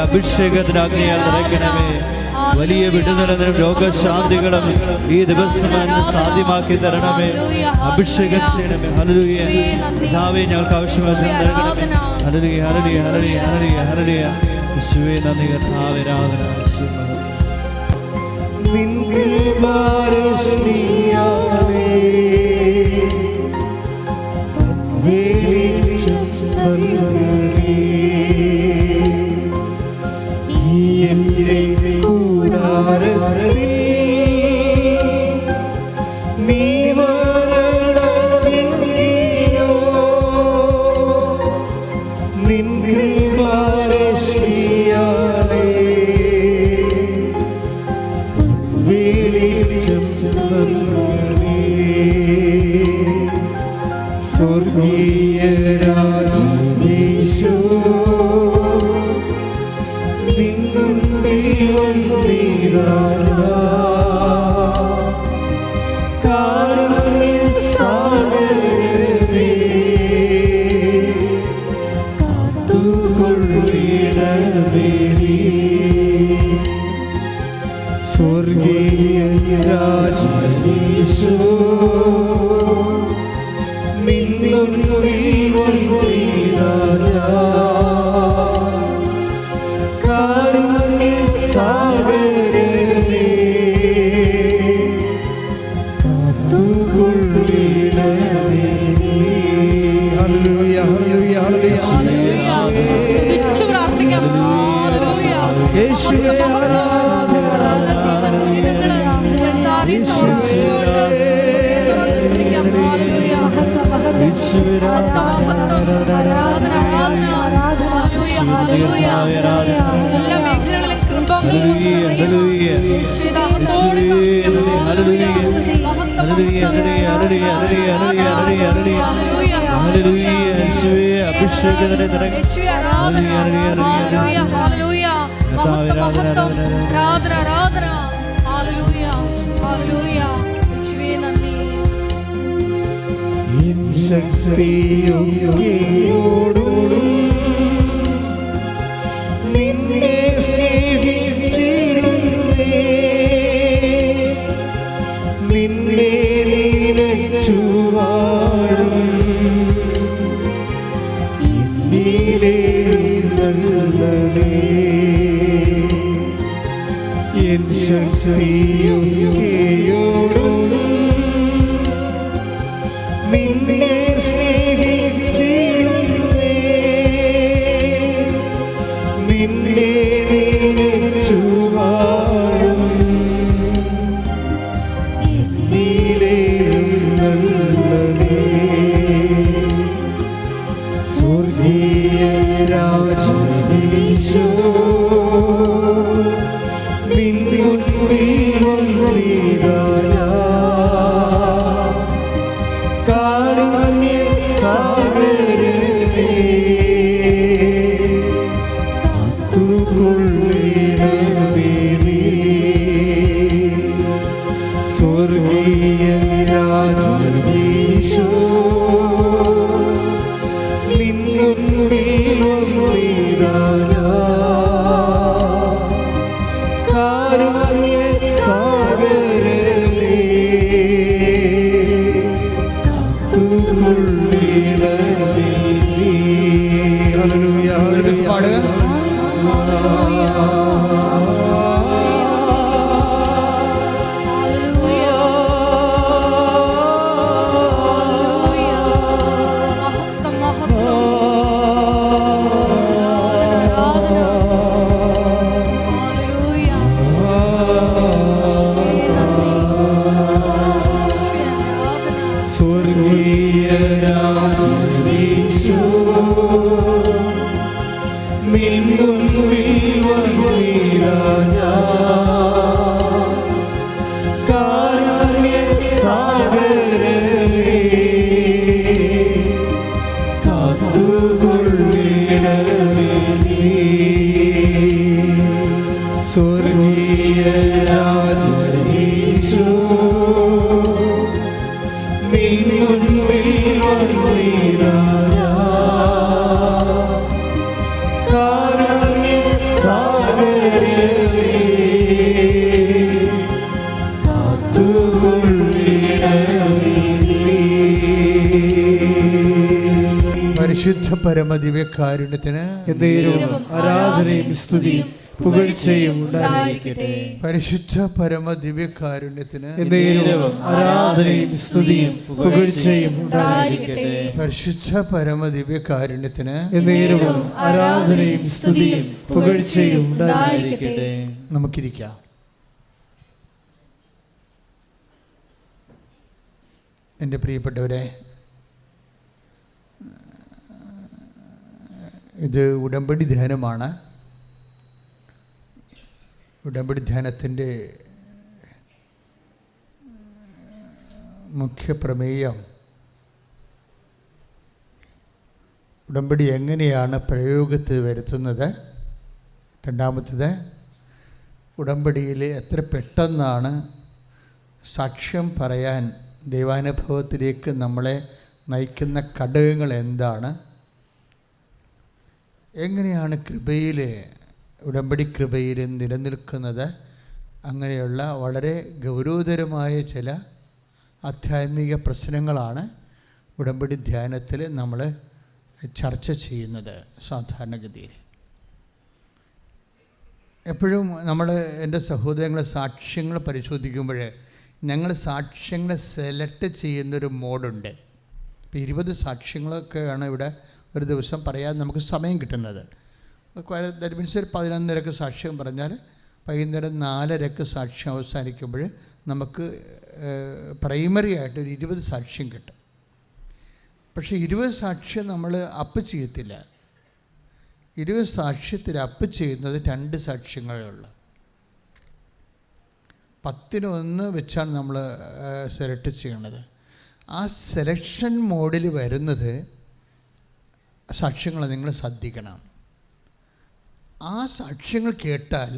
അഭിഷേകത്തിന് അഗ്നിയാൽ നിറയ്ക്കണമേ. വലിയ വിടുതലും രോഗശാന്തികളും ഈ ദിവസം സാധ്യമാക്കി തരണമേ. അഭിഷേകം ചെയ്യണമേ. ഹല്ലേലൂയ. കർത്താവേ, ഞങ്ങൾക്ക് ആവശ്യമായി നൽകണമേ. ഹല്ലേലൂയ, ഹല്ലേലൂയ, ഹല്ലേലൂയ, ഹല്ലേലൂയ, ഹല്ലേലൂയ. യേശുവേ നന്ദി. കർത്താവേ ആരാധന. നിൻ മുൻപിൽ പരിശുദ്ധ പരമദിവ്യകാരുണ്യത്തിന് ആരാധനയും സ്തുതിയും പുകഴ്ചയും ഉണ്ടായിരിക്കട്ടെ. പരിശുദ്ധ പരമദിവ്യകാരുണ്യത്തിന് ആരാധനയും സ്തുതിയും പുകഴ്ചയും ഉണ്ടായിരിക്കട്ടെ. പരിശുദ്ധ പരമദിവ്യകാരുണ്യത്തിന് ആരാധനയും സ്തുതിയും പുകഴ്ചയും ഉണ്ടായിരിക്കട്ടെ. നമുക്കിരിക്കാം. എൻ്റെ പ്രിയപ്പെട്ടവരെ, ഇത് ഉടമ്പടി ധ്യാനമാണ്. ഉടമ്പടി ധ്യാനത്തിൻ്റെ മുഖ്യ പ്രമേയം ഉടമ്പടി എങ്ങനെയാണ് പ്രയോഗത്തിൽ വരുത്തുന്നത്. രണ്ടാമത്തേത്, ഉടമ്പടിയിൽ എത്ര പെട്ടെന്നാണ് സാക്ഷ്യം പറയാൻ ദൈവാനുഭവത്തിലേക്ക് നമ്മളെ നയിക്കുന്ന ഘടകങ്ങൾ എന്താണ്, എങ്ങനെയാണ് കൃപയിൽ ഉടമ്പടി കൃപയിൽ നിലനിൽക്കുന്നത്. അങ്ങനെയുള്ള വളരെ ഗൗരവതരമായ ചില ആധ്യാത്മിക പ്രശ്നങ്ങളാണ് ഉടമ്പടി ധ്യാനത്തിൽ നമ്മൾ ചർച്ച ചെയ്യുന്നത്. സാധാരണഗതിയിൽ എപ്പോഴും നമ്മൾ എൻ്റെ സഹോദരങ്ങളെ സാക്ഷ്യങ്ങൾ പരിശോധിക്കുമ്പോൾ ഞങ്ങൾ സാക്ഷ്യങ്ങളെ സെലക്ട് ചെയ്യുന്നൊരു മോഡുണ്ട്. ഇപ്പോൾ 20 സാക്ഷ്യങ്ങളൊക്കെയാണ് ഇവിടെ ഒരു ദിവസം പറയാൻ നമുക്ക് സമയം കിട്ടുന്നത്. ദാറ്റ് മീൻസ് ഒരു 11:30 സാക്ഷ്യം പറഞ്ഞാൽ വൈകുന്നേരം 4:30 സാക്ഷ്യം അവസാനിക്കുമ്പോൾ നമുക്ക് പ്രൈമറി ആയിട്ട് ഒരു 20 സാക്ഷ്യം കിട്ടും. പക്ഷേ 20 സാക്ഷ്യം നമ്മൾ അപ്പ് ചെയ്യത്തില്ല. 20 സാക്ഷ്യത്തിൽ അപ്പ് ചെയ്യുന്നത് 2 സാക്ഷ്യങ്ങളേ ഉള്ളൂ. 10-1 വെച്ചാണ് നമ്മൾ സെലക്ട് ചെയ്യണത്. ആ സെലക്ഷൻ മോഡിൽ വരുന്നത് സാക്ഷ്യങ്ങൾ നിങ്ങൾ ശ്രദ്ധിക്കണം. ആ സാക്ഷ്യങ്ങൾ കേട്ടാൽ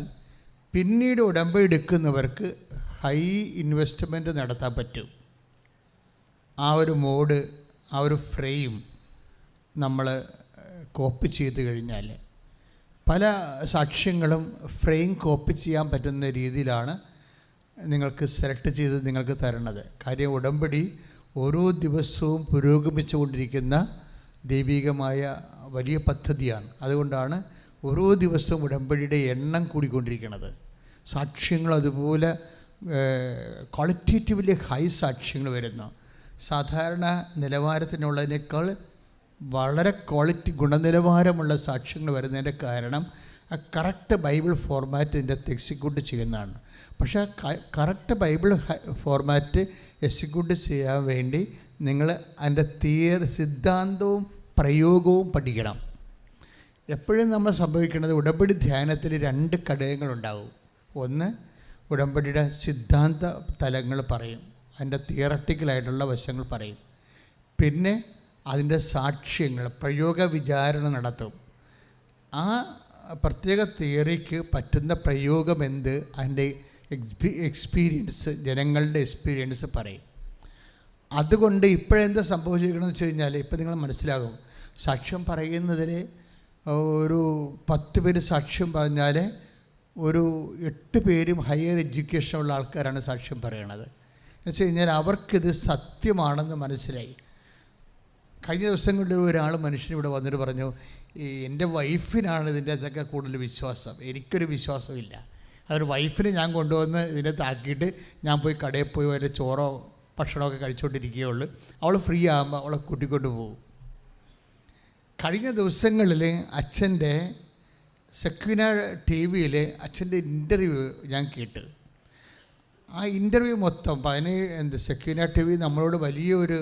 പിന്നീട് ഉടമ്പടി എടുക്കുന്നവർക്ക് ഹൈ ഇൻവെസ്റ്റ്മെൻറ്റ് നടത്താൻ പറ്റും. ആ ഒരു മോഡ്, ആ ഒരു ഫ്രെയിം നമ്മൾ കോപ്പി ചെയ്ത് കഴിഞ്ഞാൽ പല സാക്ഷ്യങ്ങളും ഫ്രെയിം കോപ്പി ചെയ്യാൻ പറ്റുന്ന രീതിയിലാണ് നിങ്ങൾക്ക് സെലക്ട് ചെയ്ത് നിങ്ങൾക്ക് തരണത്. കാര്യം ഉടമ്പടി ഓരോ ദിവസവും പുരോഗമിച്ചുകൊണ്ടിരിക്കുന്ന ദൈവികമായ വലിയ പദ്ധതിയാണ്. അതുകൊണ്ടാണ് ഓരോ ദിവസവും ഉടമ്പടിയുടെ എണ്ണം കൂടിക്കൊണ്ടിരിക്കുന്നത്. സാക്ഷ്യങ്ങൾ അതുപോലെ ക്വാളിറ്റേറ്റീവ്ലി ഹൈ സാക്ഷ്യങ്ങൾ വരുന്നു. സാധാരണ നിലവാരത്തിനുള്ളതിനേക്കാൾ വളരെ ഗുണനിലവാരമുള്ള സാക്ഷ്യങ്ങൾ വരുന്നതിൻ്റെ കാരണം ആ കറക്റ്റ് ബൈബിൾ ഫോർമാറ്റ് ഇതിൻ്റെ എക്സിക്യൂട്ട് ചെയ്യുന്നതാണ്. പക്ഷേ കറക്റ്റ് ബൈബിൾ ഫോർമാറ്റ് എക്സിക്യൂട്ട് ചെയ്യാൻ വേണ്ടി നിങ്ങൾ അതിൻ്റെ സിദ്ധാന്തവും പ്രയോഗവും പഠിക്കണം. എപ്പോഴും നമ്മൾ സംഭവിക്കുന്നത് ഉടമ്പടി ധ്യാനത്തിൽ 2 ഘടകങ്ങളുണ്ടാവും. ഒന്ന്, ഉടമ്പടിയുടെ സിദ്ധാന്ത തലങ്ങൾ പറയും, അതിൻ്റെ തിയറട്ടിക്കലായിട്ടുള്ള വശങ്ങൾ പറയും. പിന്നെ അതിൻ്റെ സാക്ഷ്യങ്ങൾ, പ്രയോഗ വിചാരണ നടത്തും. ആ പ്രത്യേക തിയറിക്ക് പറ്റുന്ന പ്രയോഗം എന്ത്, അതിൻ്റെ എക്സ്പീരിയൻസ്, ജനങ്ങളുടെ എക്സ്പീരിയൻസ് പറയും. അതുകൊണ്ട് ഇപ്പോഴെന്താ സംഭവിച്ചിരിക്കണമെന്ന് വെച്ച് കഴിഞ്ഞാൽ, ഇപ്പം നിങ്ങൾ മനസ്സിലാകും. സാക്ഷ്യം പറയുന്നതിൽ ഒരു 10 പേര് സാക്ഷ്യം പറഞ്ഞാൽ ഒരു 8 പേരും ഹയർ എഡ്യൂക്കേഷനുള്ള ആൾക്കാരാണ് സാക്ഷ്യം പറയണത്. എന്ന് വെച്ച് കഴിഞ്ഞാൽ അവർക്കിത് സത്യമാണെന്ന് മനസ്സിലായി. കഴിഞ്ഞ ദിവസങ്ങളിൽ ഒരാൾ മനുഷ്യനിവിടെ വന്നിട്ട് പറഞ്ഞു, എൻ്റെ വൈഫിനാണ് ഇതിൻ്റെ അതൊക്കെ കൂടുതൽ വിശ്വാസം, എനിക്കൊരു വിശ്വാസമില്ല. അതൊരു വൈഫിനെ ഞാൻ കൊണ്ടുവന്ന് ഇതിനെ താക്കിയിട്ട് ഞാൻ പോയി കടയിൽ പോയി വല്ല ചോറോ ഭക്ഷണമൊക്കെ കഴിച്ചുകൊണ്ടിരിക്കുകയുള്ളൂ. അവൾ ഫ്രീ ആകുമ്പോൾ അവളെ കൂട്ടിക്കൊണ്ട് പോകും. കഴിഞ്ഞ ദിവസങ്ങളിൽ അച്ഛൻ്റെ സെക്വിന TV-യിൽ അച്ഛൻ്റെ ഇൻ്റർവ്യൂ ഞാൻ കേട്ട്. ആ ഇൻ്റർവ്യൂ മൊത്തം സെക്വിന TV നമ്മളോട് വലിയൊരു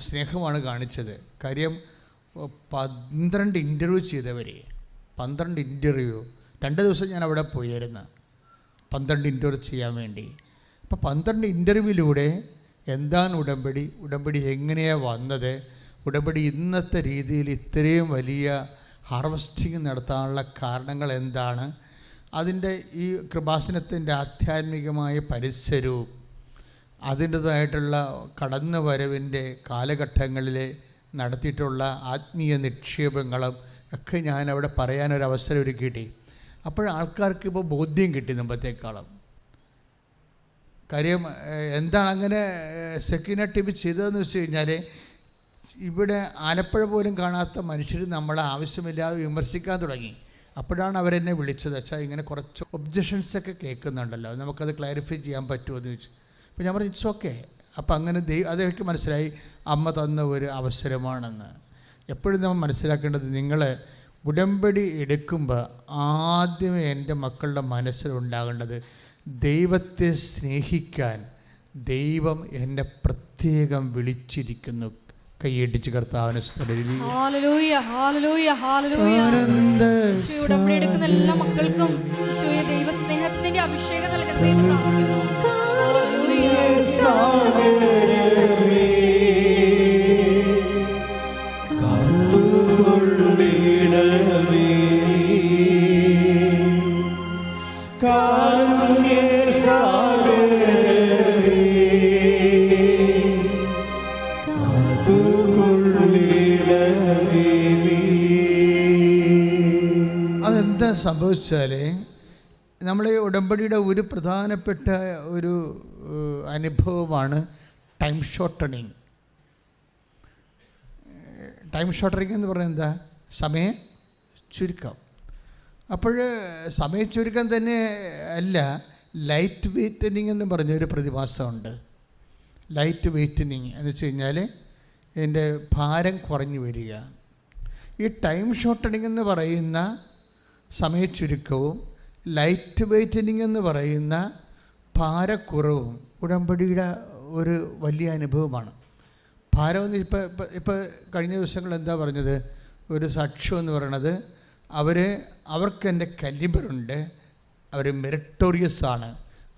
സ്നേഹമാണ് കാണിച്ചത്. കാര്യം 12 ഇൻ്റർവ്യൂ ചെയ്തവർ, 12 ഇൻ്റർവ്യൂ. 2 ദിവസം ഞാൻ അവിടെ പോയിരുന്നു 12 ഇൻ്റർവ്യൂ ചെയ്യാൻ വേണ്ടി. അപ്പോൾ 12 ഇൻ്റർവ്യൂവിലൂടെ എന്താണ് ഉടമ്പടി, ഉടമ്പടി എങ്ങനെയാണ് വന്നത്, ഉടമ്പടി ഇന്നത്തെ രീതിയിൽ ഇത്രയും വലിയ ഹാർവസ്റ്റിംഗ് നടത്താനുള്ള കാരണങ്ങൾ എന്താണ്, അതിൻ്റെ ഈ കൃപാസനത്തിൻ്റെ ആധ്യാത്മികമായ പരിസരവും അതിൻ്റേതായിട്ടുള്ള കടന്നുവരവിൻ്റെ കാലഘട്ടങ്ങളിൽ നടത്തിയിട്ടുള്ള ആത്മീയ നിക്ഷേപങ്ങളും ഒക്കെ ഞാനവിടെ പറയാനൊരവസരം ഒരുക്കിയിട്ട്, അപ്പോൾ ആൾക്കാർക്ക് ഇപ്പോൾ ബോധ്യം കിട്ടി മുമ്പത്തേക്കാളും. കാര്യം എന്താണ് അങ്ങനെ സെക്വിന TV ചെയ്തതെന്ന് വെച്ച് കഴിഞ്ഞാൽ, ഇവിടെ ആലപ്പുഴ പോലും കാണാത്ത മനുഷ്യർ നമ്മളെ ആവശ്യമില്ലാതെ വിമർശിക്കാൻ തുടങ്ങി. അപ്പോഴാണ് അവരെന്നെ വിളിച്ചത്. വെച്ചാൽ ഇങ്ങനെ കുറച്ച് ഒബ്ജക്ഷൻസൊക്കെ കേൾക്കുന്നുണ്ടല്ലോ, നമുക്കത് ക്ലാരിഫൈ ചെയ്യാൻ പറ്റുമോ എന്ന് ചോദിച്ചു. അപ്പോൾ ഞാൻ പറഞ്ഞു ഇറ്റ്സ് ഓക്കെ. അപ്പം അങ്ങനെ അതെനിക്ക് മനസ്സിലായി അമ്മ തന്ന ഒരു അവസരമാണെന്ന്. എപ്പോഴും നമ്മൾ മനസ്സിലാക്കേണ്ടത്, നിങ്ങൾ ഉടമ്പടി എടുക്കുമ്പോൾ ആദ്യമേ എൻ്റെ മക്കളുടെ മനസ്സിലുണ്ടാകേണ്ടത്, ദൈവത്തെ സ്നേഹിക്കാൻ ദൈവം എന്നെ പ്രത്യേകം വിളിച്ചിരിക്കുന്നു. കൈയടിച്ച് കർത്താവിനെ എടുക്കുന്ന എല്ലാ മക്കൾക്കും ദൈവസ്നേഹത്തിന്റെ അഭിഷേകം നൽകണമേ എന്ന് അതെന്താ സംഭവിച്ചാൽ, നമ്മളെ ഉടമ്പടിയുടെ ഒരു പ്രധാനപ്പെട്ട ഒരു അനുഭവമാണ് ടൈം ഷോർട്ടണിങ്. ടൈം ഷോർട്ടണിങ് എന്ന് പറയുന്നത് എന്താ? സമയ ചുരുക്കം. അപ്പോൾ സമയ ചുരുക്കം തന്നെ അല്ല, ലൈറ്റ് വെയ്റ്റനിങ് എന്ന് പറഞ്ഞൊരു പ്രതിഭാസമുണ്ട്. ലൈറ്റ് വെയ്റ്റനിങ് എന്ന് വെച്ച് കഴിഞ്ഞാൽ എൻ്റെ ഭാരം കുറഞ്ഞു വരിക. ഈ ടൈം ഷോർട്ടണിങ് എന്ന് പറയുന്ന സമയച്ചുരുക്കവും ലൈറ്റ് വെയ്റ്റനിങ് എന്ന് പറയുന്ന ഭാരക്കുറവും ഉടമ്പടിയുടെ ഒരു വലിയ അനുഭവമാണ്. ഭാരമെന്ന് ഇപ്പോൾ കഴിഞ്ഞ ദിവസങ്ങൾ എന്താ പറഞ്ഞത്, ഒരു സാക്ഷ്യം എന്ന് പറയണത്, അവർക്ക് എൻ്റെ കലിബറുണ്ട്, അവർ മെറിറ്റോറിയസ് ആണ്,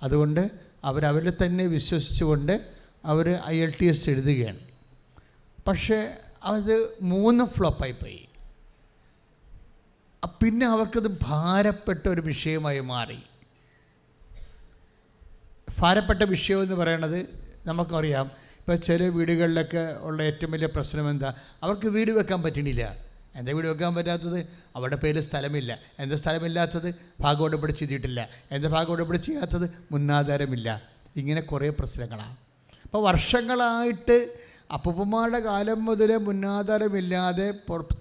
അതുകൊണ്ട് അവരവരെ തന്നെ വിശ്വസിച്ചുകൊണ്ട് അവർ IELTS എഴുതുകയാണ്. പക്ഷേ അത് 3 ഫ്ലോപ്പായിപ്പോയി. പിന്നെ അവർക്കത് ഭാരപ്പെട്ട ഒരു വിഷയമായി മാറി. ഭാരപ്പെട്ട വിഷയം എന്ന് പറയണത് നമുക്കറിയാം. ഇപ്പോൾ ചില വീടുകളിലൊക്കെ ഉള്ള ഏറ്റവും വലിയ പ്രശ്നം എന്താ, അവർക്ക് വീട് വെക്കാൻ പറ്റണില്ല. എന്താ വീട് വെക്കാൻ പറ്റാത്തത്? അവരുടെ പേരിൽ സ്ഥലമില്ല. എന്താ സ്ഥലമില്ലാത്തത്? ഭാഗോടമ്പടി ചെയ്തിട്ടില്ല. എന്താ ഭാഗോടമ്പടി ചെയ്യാത്തത്? മുന്നാധാരമില്ല. ഇങ്ങനെ കുറേ പ്രശ്നങ്ങളാണ്. അപ്പോൾ വർഷങ്ങളായിട്ട് അപ്പൂപ്പന്മാരുടെ കാലം മുതലേ മുന്നാധാരമില്ലാതെ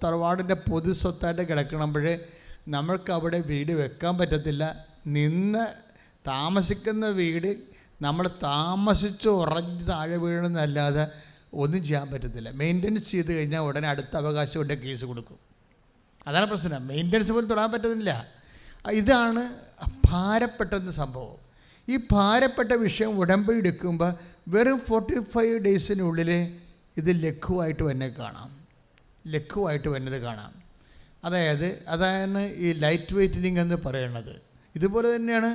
തറവാടിൻ്റെ പൊതു സ്വത്തായിട്ട് കിടക്കണമ്പോൾ നമ്മൾക്ക് അവിടെ വീട് വെക്കാൻ പറ്റത്തില്ല. നിന്ന് താമസിക്കുന്ന വീട് നമ്മൾ താമസിച്ച് ഉറഞ്ഞ് താഴെ വീഴുന്നതല്ലാതെ ഒന്നും ചെയ്യാൻ പറ്റത്തില്ല. മെയിൻ്റനൻസ് ചെയ്ത് കഴിഞ്ഞാൽ ഉടനെ അടുത്ത അവകാശം കൊണ്ട് കേസ് കൊടുക്കും. അതാണ് പ്രശ്നം. മെയിൻ്റനൻസ് പോലും തൊടാൻ പറ്റുന്നില്ല. ഇതാണ് ഭാരപ്പെട്ടെന്ന സംഭവം. ഈ ഭാരപ്പെട്ട വിഷയം ഉടമ്പടി എടുക്കുമ്പോൾ വെറും 45 ഡേയ്സിനുള്ളിൽ ഇത് ലഘുവായിട്ട് തന്നെ കാണാം. ലഘുവായിട്ട് വന്നത് കാണാം. അതാണ് ഈ ലൈറ്റ് വെയ്റ്റനിങ് എന്ന് പറയുന്നത്. ഇതുപോലെ തന്നെയാണ്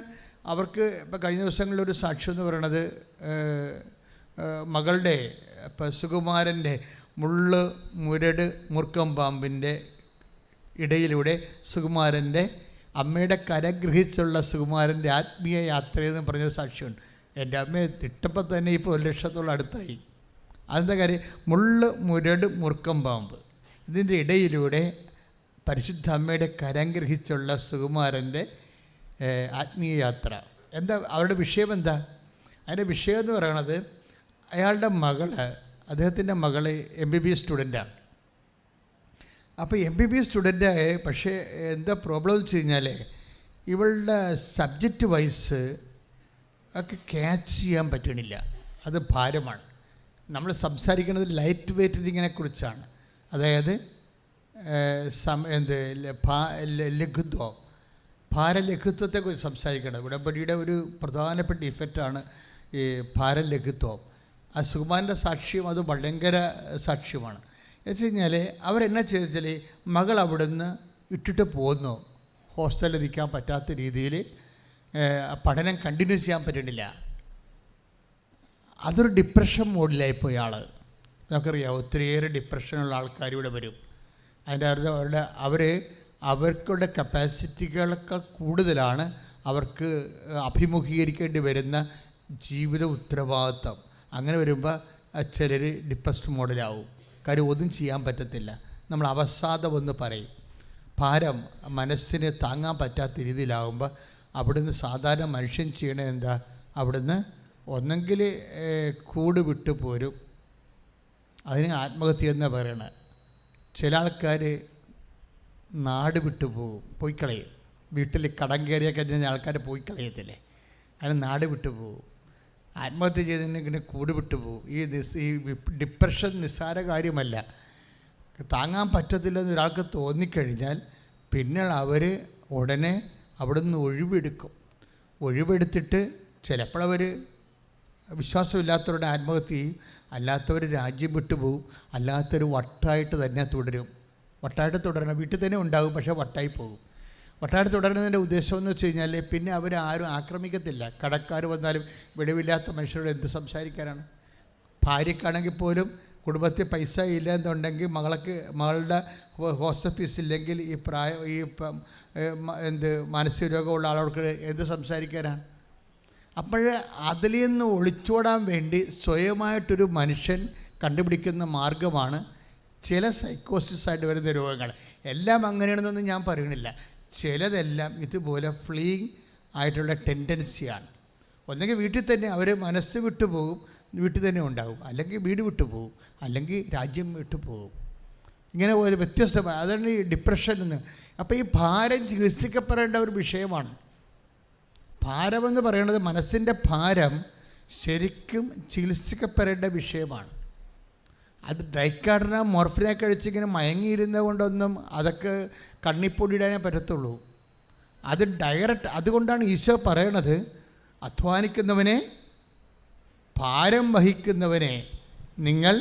അവർക്ക് ഇപ്പോൾ കഴിഞ്ഞ ദിവസങ്ങളിലൊരു സാക്ഷ്യം എന്ന് പറയണത്, മകളുടെ ഇപ്പം സുകുമാരൻ്റെ മുരട് മൂർക്കം പാമ്പിൻ്റെ ഇടയിലൂടെ സുകുമാരൻ്റെ അമ്മയുടെ കരഗ്രഹിച്ചുള്ള സുകുമാരൻ്റെ ആത്മീയ യാത്രയെന്ന് പറഞ്ഞൊരു സാക്ഷ്യമുണ്ട്. എൻ്റെ അമ്മയെ തിട്ടപ്പോൾ തന്നെ ഇപ്പോൾ 1 ലക്ഷത്തോളം അടുത്തായി. അതെന്താ കാര്യം? മുരട് മൂർക്കം പാമ്പ്, ഇതിൻ്റെ ഇടയിലൂടെ പരിശുദ്ധ അമ്മയുടെ കരം ഗ്രഹിച്ചുള്ള സുകുമാരൻ്റെ ആത്മീയ യാത്ര. എന്താ അവരുടെ വിഷയം? എന്താ അതിൻ്റെ വിഷയം എന്ന് പറയണത്, അയാളുടെ അദ്ദേഹത്തിൻ്റെ മകള് MBBS സ്റ്റുഡൻ്റാണ്. അപ്പോൾ MBBS സ്റ്റുഡൻ്റായ, പക്ഷേ എന്താ പ്രോബ്ലം എന്ന് വെച്ച് കഴിഞ്ഞാൽ ഇവളുടെ സബ്ജക്റ്റ് വൈസ് ഒക്കെ ക്യാച്ച് ചെയ്യാൻ പറ്റണില്ല. അത് ഭാരമാണ്. നമ്മൾ സംസാരിക്കുന്നത് ലൈറ്റ് വെയ്റ്റനിങ്ങിനെ കുറിച്ചാണ്. അതായത് ലഘുത്വം, ഭാരലഘുത്വത്തെക്കുറിച്ച് സംസാരിക്കണം. ഉടമ്പടിയുടെ ഒരു പ്രധാനപ്പെട്ട ഇഫക്റ്റാണ് ഈ ഭാരലഘുത്വം. ആ സുകുമാരൻ്റെ സാക്ഷ്യം അത് ഭയങ്കര സാക്ഷ്യമാണ്. എന്ന് വെച്ച് കഴിഞ്ഞാൽ അവരെന്നാ ചെയ്തെന്ന് വെച്ചാൽ, മകൾ അവിടുന്ന് ഇട്ടിട്ട് പോന്നു. ഹോസ്റ്റലിൽ നിൽക്കാൻ പറ്റാത്ത രീതിയിൽ പഠനം കണ്ടിന്യൂ ചെയ്യാൻ പറ്റണില്ല. അതൊരു ഡിപ്രഷൻ മോഡിലായിപ്പോയി ആൾ. നമുക്കറിയാം ഒത്തിരിയേറെ ഡിപ്രഷനുള്ള ആൾക്കാർ ഇവിടെ വരും. അവർക്കുള്ള കപ്പാസിറ്റികളൊക്കെ കൂടുതലാണ് അവർക്ക് അഭിമുഖീകരിക്കേണ്ടി വരുന്ന ജീവിത ഉത്തരവാദിത്വം. അങ്ങനെ വരുമ്പോൾ ചിലർ ഡിപ്രസ്ഡ് മോഡിലാവും. കാര്യം ഒന്നും ചെയ്യാൻ പറ്റത്തില്ല. നമ്മൾ അവസാദമെന്ന് പറയും. ഭാരം മനസ്സിന് താങ്ങാൻ പറ്റാത്ത രീതിയിലാകുമ്പോൾ അവിടുന്ന് സാധാരണ മനുഷ്യൻ ചെയ്യണത് എന്താ, അവിടുന്ന് ഒന്നെങ്കിൽ കൂട് വിട്ടു പോരും, അതിന് ആത്മഹത്യ എന്നാണ് പറയണത്. ചില ആൾക്കാർ നാട് വിട്ടു പോകും, പോയി കളയും. വീട്ടിൽ കടം കയറിയ കഴിഞ്ഞാൽ ആൾക്കാർ പോയി കളയത്തില്ലേ, അതിന് നാട് വിട്ടു പോകും. ആത്മഹത്യ ചെയ്തതിനെ കൂട് വിട്ടു പോകും. ഈ ഡിപ്രഷൻ നിസ്സാര കാര്യമല്ല. താങ്ങാൻ പറ്റത്തില്ലെന്ന് ഒരാൾക്ക് തോന്നിക്കഴിഞ്ഞാൽ പിന്നെ അവർ ഉടനെ അവിടെ നിന്ന് ഒഴിവെടുക്കും. ഒഴിവെടുത്തിട്ട് ചിലപ്പോഴവർ വിശ്വാസമില്ലാത്തവരുടെ ആത്മഹത്യ ചെയ്യും, അല്ലാത്തവർ രാജ്യം വിട്ടുപോകും, അല്ലാത്തവർ വട്ടായിട്ട് തന്നെ തുടരും. വട്ടായിട്ട് തുടരണം, വീട്ടിൽ തന്നെ ഉണ്ടാകും, പക്ഷേ വട്ടായി പോകും. വട്ടായിട്ട് തുടരുന്നതിൻ്റെ ഉദ്ദേശം എന്ന് വെച്ച് കഴിഞ്ഞാൽ പിന്നെ അവരാരും ആക്രമിക്കത്തില്ല. കടക്കാർ വന്നാലും വെളിവില്ലാത്ത മനുഷ്യരോട് എന്ത് സംസാരിക്കാനാണ്? ഭാര്യക്കാണെങ്കിൽ പോലും കുടുംബത്തിൽ പൈസ ഇല്ല എന്നുണ്ടെങ്കിൽ മകളുടെ ഹോസ്റ്റൽ ഫീസ് ഇല്ലെങ്കിൽ ഈ മാനസിക രോഗമുള്ള ആളോർക്ക് എന്ത് സംസാരിക്കാനാണ്? അപ്പോൾ അതിൽ നിന്ന് ഒളിച്ചോടാൻ വേണ്ടി സ്വയമായിട്ടൊരു മനുഷ്യൻ കണ്ടുപിടിക്കുന്ന മാർഗമാണ് ചില സൈക്കോസിസായിട്ട് വരുന്ന രോഗങ്ങൾ. എല്ലാം അങ്ങനെയാണെന്നൊന്നും ഞാൻ പറയണില്ല. ചിലതെല്ലാം ഇതുപോലെ ഫ്ലീയിങ് ആയിട്ടുള്ള ടെൻഡൻസിയാണ്. ഒന്നെങ്കിൽ വീട്ടിൽ തന്നെ അവർ മനസ്സ് വിട്ടു പോകും, വീട്ടിൽ തന്നെ ഉണ്ടാകും, അല്ലെങ്കിൽ വീട് വിട്ടു പോകും, അല്ലെങ്കിൽ രാജ്യം വിട്ടു പോകും. ഇങ്ങനെ ഒരു വ്യത്യസ്തമായ, അതാണ് ഈ ഡിപ്രഷൻ എന്ന്. അപ്പോൾ ഈ ഭാരം ചികിത്സിക്കപ്പെടേണ്ട ഒരു വിഷയമാണ്. ഭാരമെന്ന് പറയുന്നത്, മനസ്സിൻ്റെ ഭാരം ശരിക്കും ചികിത്സിക്കപ്പെടേണ്ട വിഷയമാണ്. അത് ഡൈക്കാർഡിന മോർഫിനെ കഴിച്ചിങ്ങനെ മയങ്ങിയിരുന്നത് കൊണ്ടൊന്നും അതൊക്കെ കണ്ണിപ്പൊടിയിടാനേ പറ്റത്തുള്ളൂ. അത് ഡയറക്റ്റ്. അതുകൊണ്ടാണ് ഈശോ പറയണത്, അധ്വാനിക്കുന്നവനെ, ഭാരം വഹിക്കുന്നവനെ നിങ്ങൾ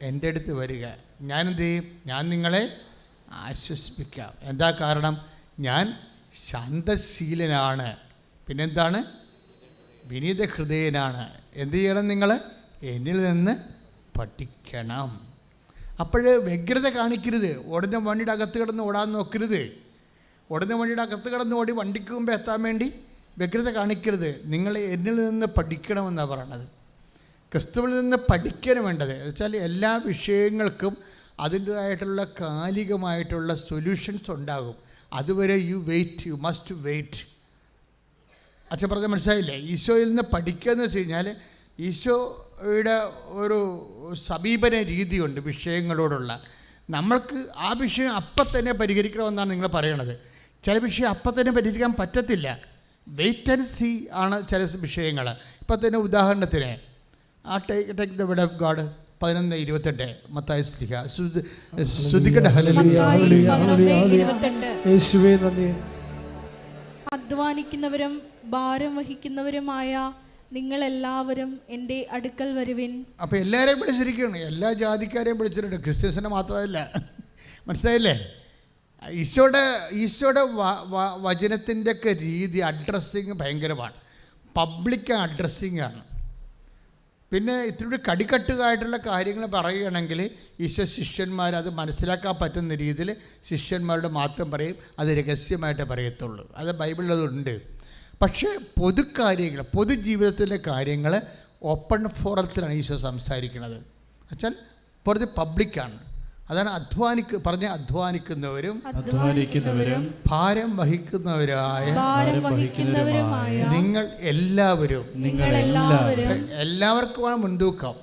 എൻ്റെ അടുത്ത് വരിക, ഞാനെന്ത് ചെയ്യും? ഞാൻ നിങ്ങളെ ആശ്വസിപ്പിക്കാം. എന്താ കാരണം? ഞാൻ ശാന്തശീലനാണ്, പിന്നെന്താണ്? വിനീത ഹൃദയനാണ്. എന്ത് ചെയ്യണം? നിങ്ങൾ എന്നിൽ നിന്ന് പഠിക്കണം. അപ്പോൾ വ്യഗ്രത കാണിക്കരുത്. ഉടനെ വണ്ടിയുടെ അകത്ത് കിടന്ന് ഓടാൻ നോക്കരുത്. ഉടനെ വണ്ടിയുടെ അകത്ത് കിടന്ന് ഓടി വണ്ടിക്ക് മുമ്പ് എത്താൻ വേണ്ടി വ്യഗ്രത കാണിക്കരുത്. നിങ്ങൾ എന്നിൽ നിന്ന് പഠിക്കണമെന്നാണ് പറയണത്. ക്രിസ്തുവിൽ നിന്ന് പഠിക്കണം വേണ്ടത്. വെച്ചാൽ എല്ലാ വിഷയങ്ങൾക്കും അതിൻ്റേതായിട്ടുള്ള കാലികമായിട്ടുള്ള സൊല്യൂഷൻസ് ഉണ്ടാകും. അതുവരെ യു മസ്റ്റ് വെയിറ്റ്. അച്ഛൻ പറഞ്ഞ മനസ്സിലായില്ലേ? ഈശോയിൽ നിന്ന് പഠിക്കുക എന്ന് വെച്ച് കഴിഞ്ഞാൽ ഈശോയുടെ ഒരു സമീപന രീതിയുണ്ട് വിഷയങ്ങളോടുള്ള. നമ്മൾക്ക് ആ വിഷയം അപ്പം തന്നെ പരിഹരിക്കണമെന്നാണ് നിങ്ങൾ പറയണത്. ചില വിഷയം അപ്പം തന്നെ പരിഹരിക്കാൻ പറ്റത്തില്ല. വെയിറ്റ് ആൻഡ് സീ ആണ് ചില വിഷയങ്ങൾ. ഇപ്പം തന്നെ ഉദാഹരണത്തിന് take the word of God 11:28 Mathai ശ്ലീഹ ശ്രുതിക്കട്ടെ. യേശുവേ നന്ദി. അധ്വാനിക്കുന്നവരും ഭാരം വഹിക്കുന്നവരുമായ നിങ്ങളെല്ലാവരും എൻ്റെ അടുക്കൽ വരുവിൻ. അപ്പോൾ എല്ലാവരെയും വിളിച്ചിരിക്കുകയാണ്, എല്ലാ ജാതിക്കാരെയും വിളിച്ചിട്ടുണ്ട്, ക്രിസ്ത്യൻസിനെ മാത്രമല്ല. മനസ്സിലായില്ലേ? ഈശോയുടെ വചനത്തിൻ്റെ ഒക്കെ രീതി, അഡ്രസ്സിങ് ഭയങ്കരമാണ്. പബ്ലിക് അഡ്രസ്സിങ് ആണ്. പിന്നെ ഇത്തിരി കടിക്കട്ടുകായിട്ടുള്ള കാര്യങ്ങൾ പറയുകയാണെങ്കിൽ ഈശോ ശിഷ്യന്മാർ അത് മനസ്സിലാക്കാൻ പറ്റുന്ന രീതിയിൽ ശിഷ്യന്മാരോട് മാത്രം പറയും. അത് രഹസ്യമായിട്ട് പറയത്തുള്ളൂ. അത് ബൈബിളിലതുണ്ട്. പക്ഷേ പൊതുകാര്യങ്ങൾ, പൊതുജീവിതത്തിലെ കാര്യങ്ങൾ ഓപ്പൺ ഫോറത്തിലാണ് ഈശോ സംസാരിക്കുന്നത്. വെച്ചാൽ പുറത്ത് പബ്ലിക്കാണ്. അതാണ് അധ്വാനിക്കുന്നവരും ഭാരം വഹിക്കുന്നവരായ നിങ്ങൾ എല്ലാവരും. എല്ലാവർക്കുമാണ് മുൻതൂക്കം.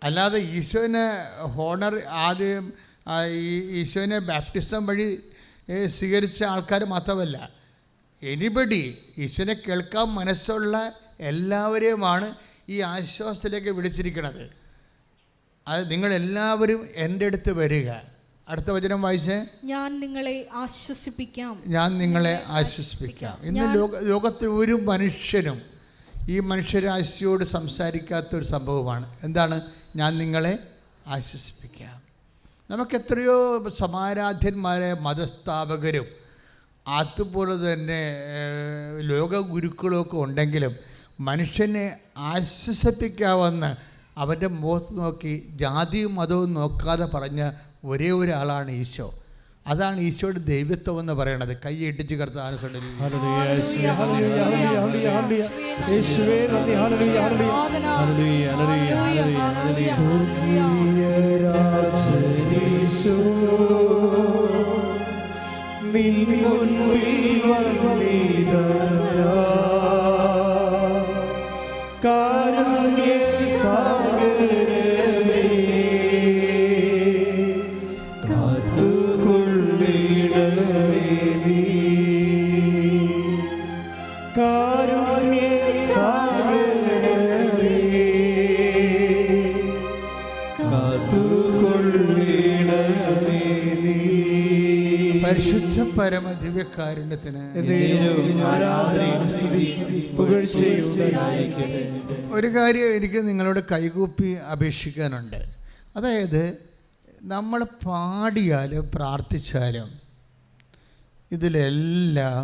അല്ലാതെ ഈശോനെ ഹോണർ ആദ്യം ഈശോനെ ബാപ്റ്റിസം വഴി സ്വീകരിച്ച ആൾക്കാർ മാത്രമല്ല, എനിബഡി ഈശോനെ കേൾക്കാൻ മനസ്സുള്ള എല്ലാവരെയുമാണ് ഈ ആശ്വാസത്തിലേക്ക് വിളിച്ചിരിക്കുന്നത്. അത് നിങ്ങളെല്ലാവരും എൻ്റെ അടുത്ത് വരിക. അടുത്ത വചനം വായിച്ചേ. ഞാൻ നിങ്ങളെ ആശ്വസിപ്പിക്കാം. ഇന്ന് ലോകത്തിൽ ഒരു മനുഷ്യനും ഈ മനുഷ്യരാശിയോട് സംസാരിക്കാത്തൊരു സംഭവമാണ്. എന്താണ്? ഞാൻ നിങ്ങളെ ആശ്വസിപ്പിക്കാം. നമുക്കെത്രയോ സമാരാധ്യന്മാരെ മതസ്ഥാപകരും അതുപോലെ തന്നെ ലോകഗുരുക്കളൊക്കെ ഉണ്ടെങ്കിലും മനുഷ്യനെ ആശ്വസിപ്പിക്കാമെന്ന് അവൻ്റെ മുഖത്ത് നോക്കി ജാതിയും മതവും നോക്കാതെ പറഞ്ഞ ഒരേ ഒരാളാണ് ഈശോ. അതാണ് ഈശോയുടെ ദൈവത്വം എന്ന് പറയണത്. കൈ ഇട്ടിച്ച് കർത്താൻ കാരുണ്യ സാഗരമേ പരിശുദ്ധ പരമ ദിവ്യകാരുണ്യത്തിന് എന്നേരവും ആരാധനയും സ്തുതിയും പുകഴ്ചയും ഉണ്ടായിരിക്കട്ടെ. ഒരു കാര്യം എനിക്ക് നിങ്ങളോട് കൈകൂപ്പി അപേക്ഷിക്കാനുണ്ട്. അതായത് നമ്മൾ പാടിയാലും പ്രാർത്ഥിച്ചാലും ഇതിലെല്ലാം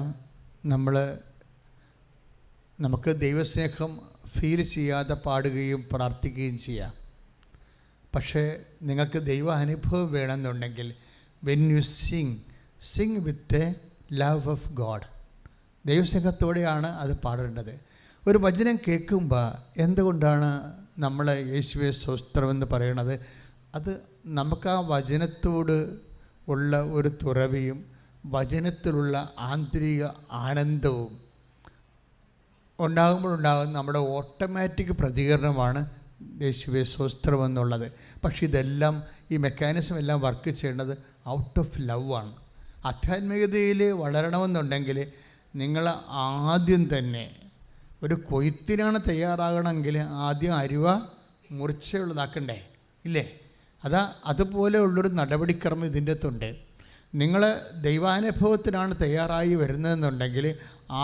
നമുക്ക് ദൈവസ്നേഹം ഫീൽ ചെയ്യാതെ പാടുകയും പ്രാർത്ഥിക്കുകയും ചെയ്യാം. പക്ഷേ നിങ്ങൾക്ക് ദൈവ അനുഭവം വേണമെന്നുണ്ടെങ്കിൽ when you sing with a love of God, ദൈവസ്നേഹത്തോടെയാണ് അത് പാടേണ്ടത്. ഒരു വചനം കേൾക്കുമ്പോൾ എന്തുകൊണ്ടാണ് നമ്മൾ യേശുവേ സ്തോത്രമെന്ന് പറയണത്? അത് നമുക്ക് ആ വചനത്തോട് ഉള്ള ഒരു തുറവിയും വചനത്തിലുള്ള ആന്തരിക ആനന്ദവും ഉണ്ടാകുമ്പോഴുണ്ടാകുന്ന നമ്മുടെ ഓട്ടോമാറ്റിക് പ്രതികരണമാണ് യേശുവേ സ്തോത്രമെന്നുള്ളത്. പക്ഷേ ഇതെല്ലാം ഈ മെക്കാനിസം എല്ലാം വർക്ക് ചെയ്യേണ്ടത് ഔട്ട് ഓഫ് ലവ് ആണ്. ആധ്യാത്മികതയിൽ വളരണമെന്നുണ്ടെങ്കിൽ നിങ്ങൾ ആദ്യം തന്നെ ഒരു കൊയ്ത്തിനാണ് തയ്യാറാകണമെങ്കിൽ ആദ്യം അരുവ മുറിച്ചുള്ളതാക്കണ്ടേ, ഇല്ലേ? അതുപോലെ ഉള്ളൊരു നടപടിക്രമം ഇതിൻ്റെ അകത്തുണ്ട്. നിങ്ങൾ ദൈവാനുഭവത്തിനാണ് തയ്യാറായി വരുന്നതെന്നുണ്ടെങ്കിൽ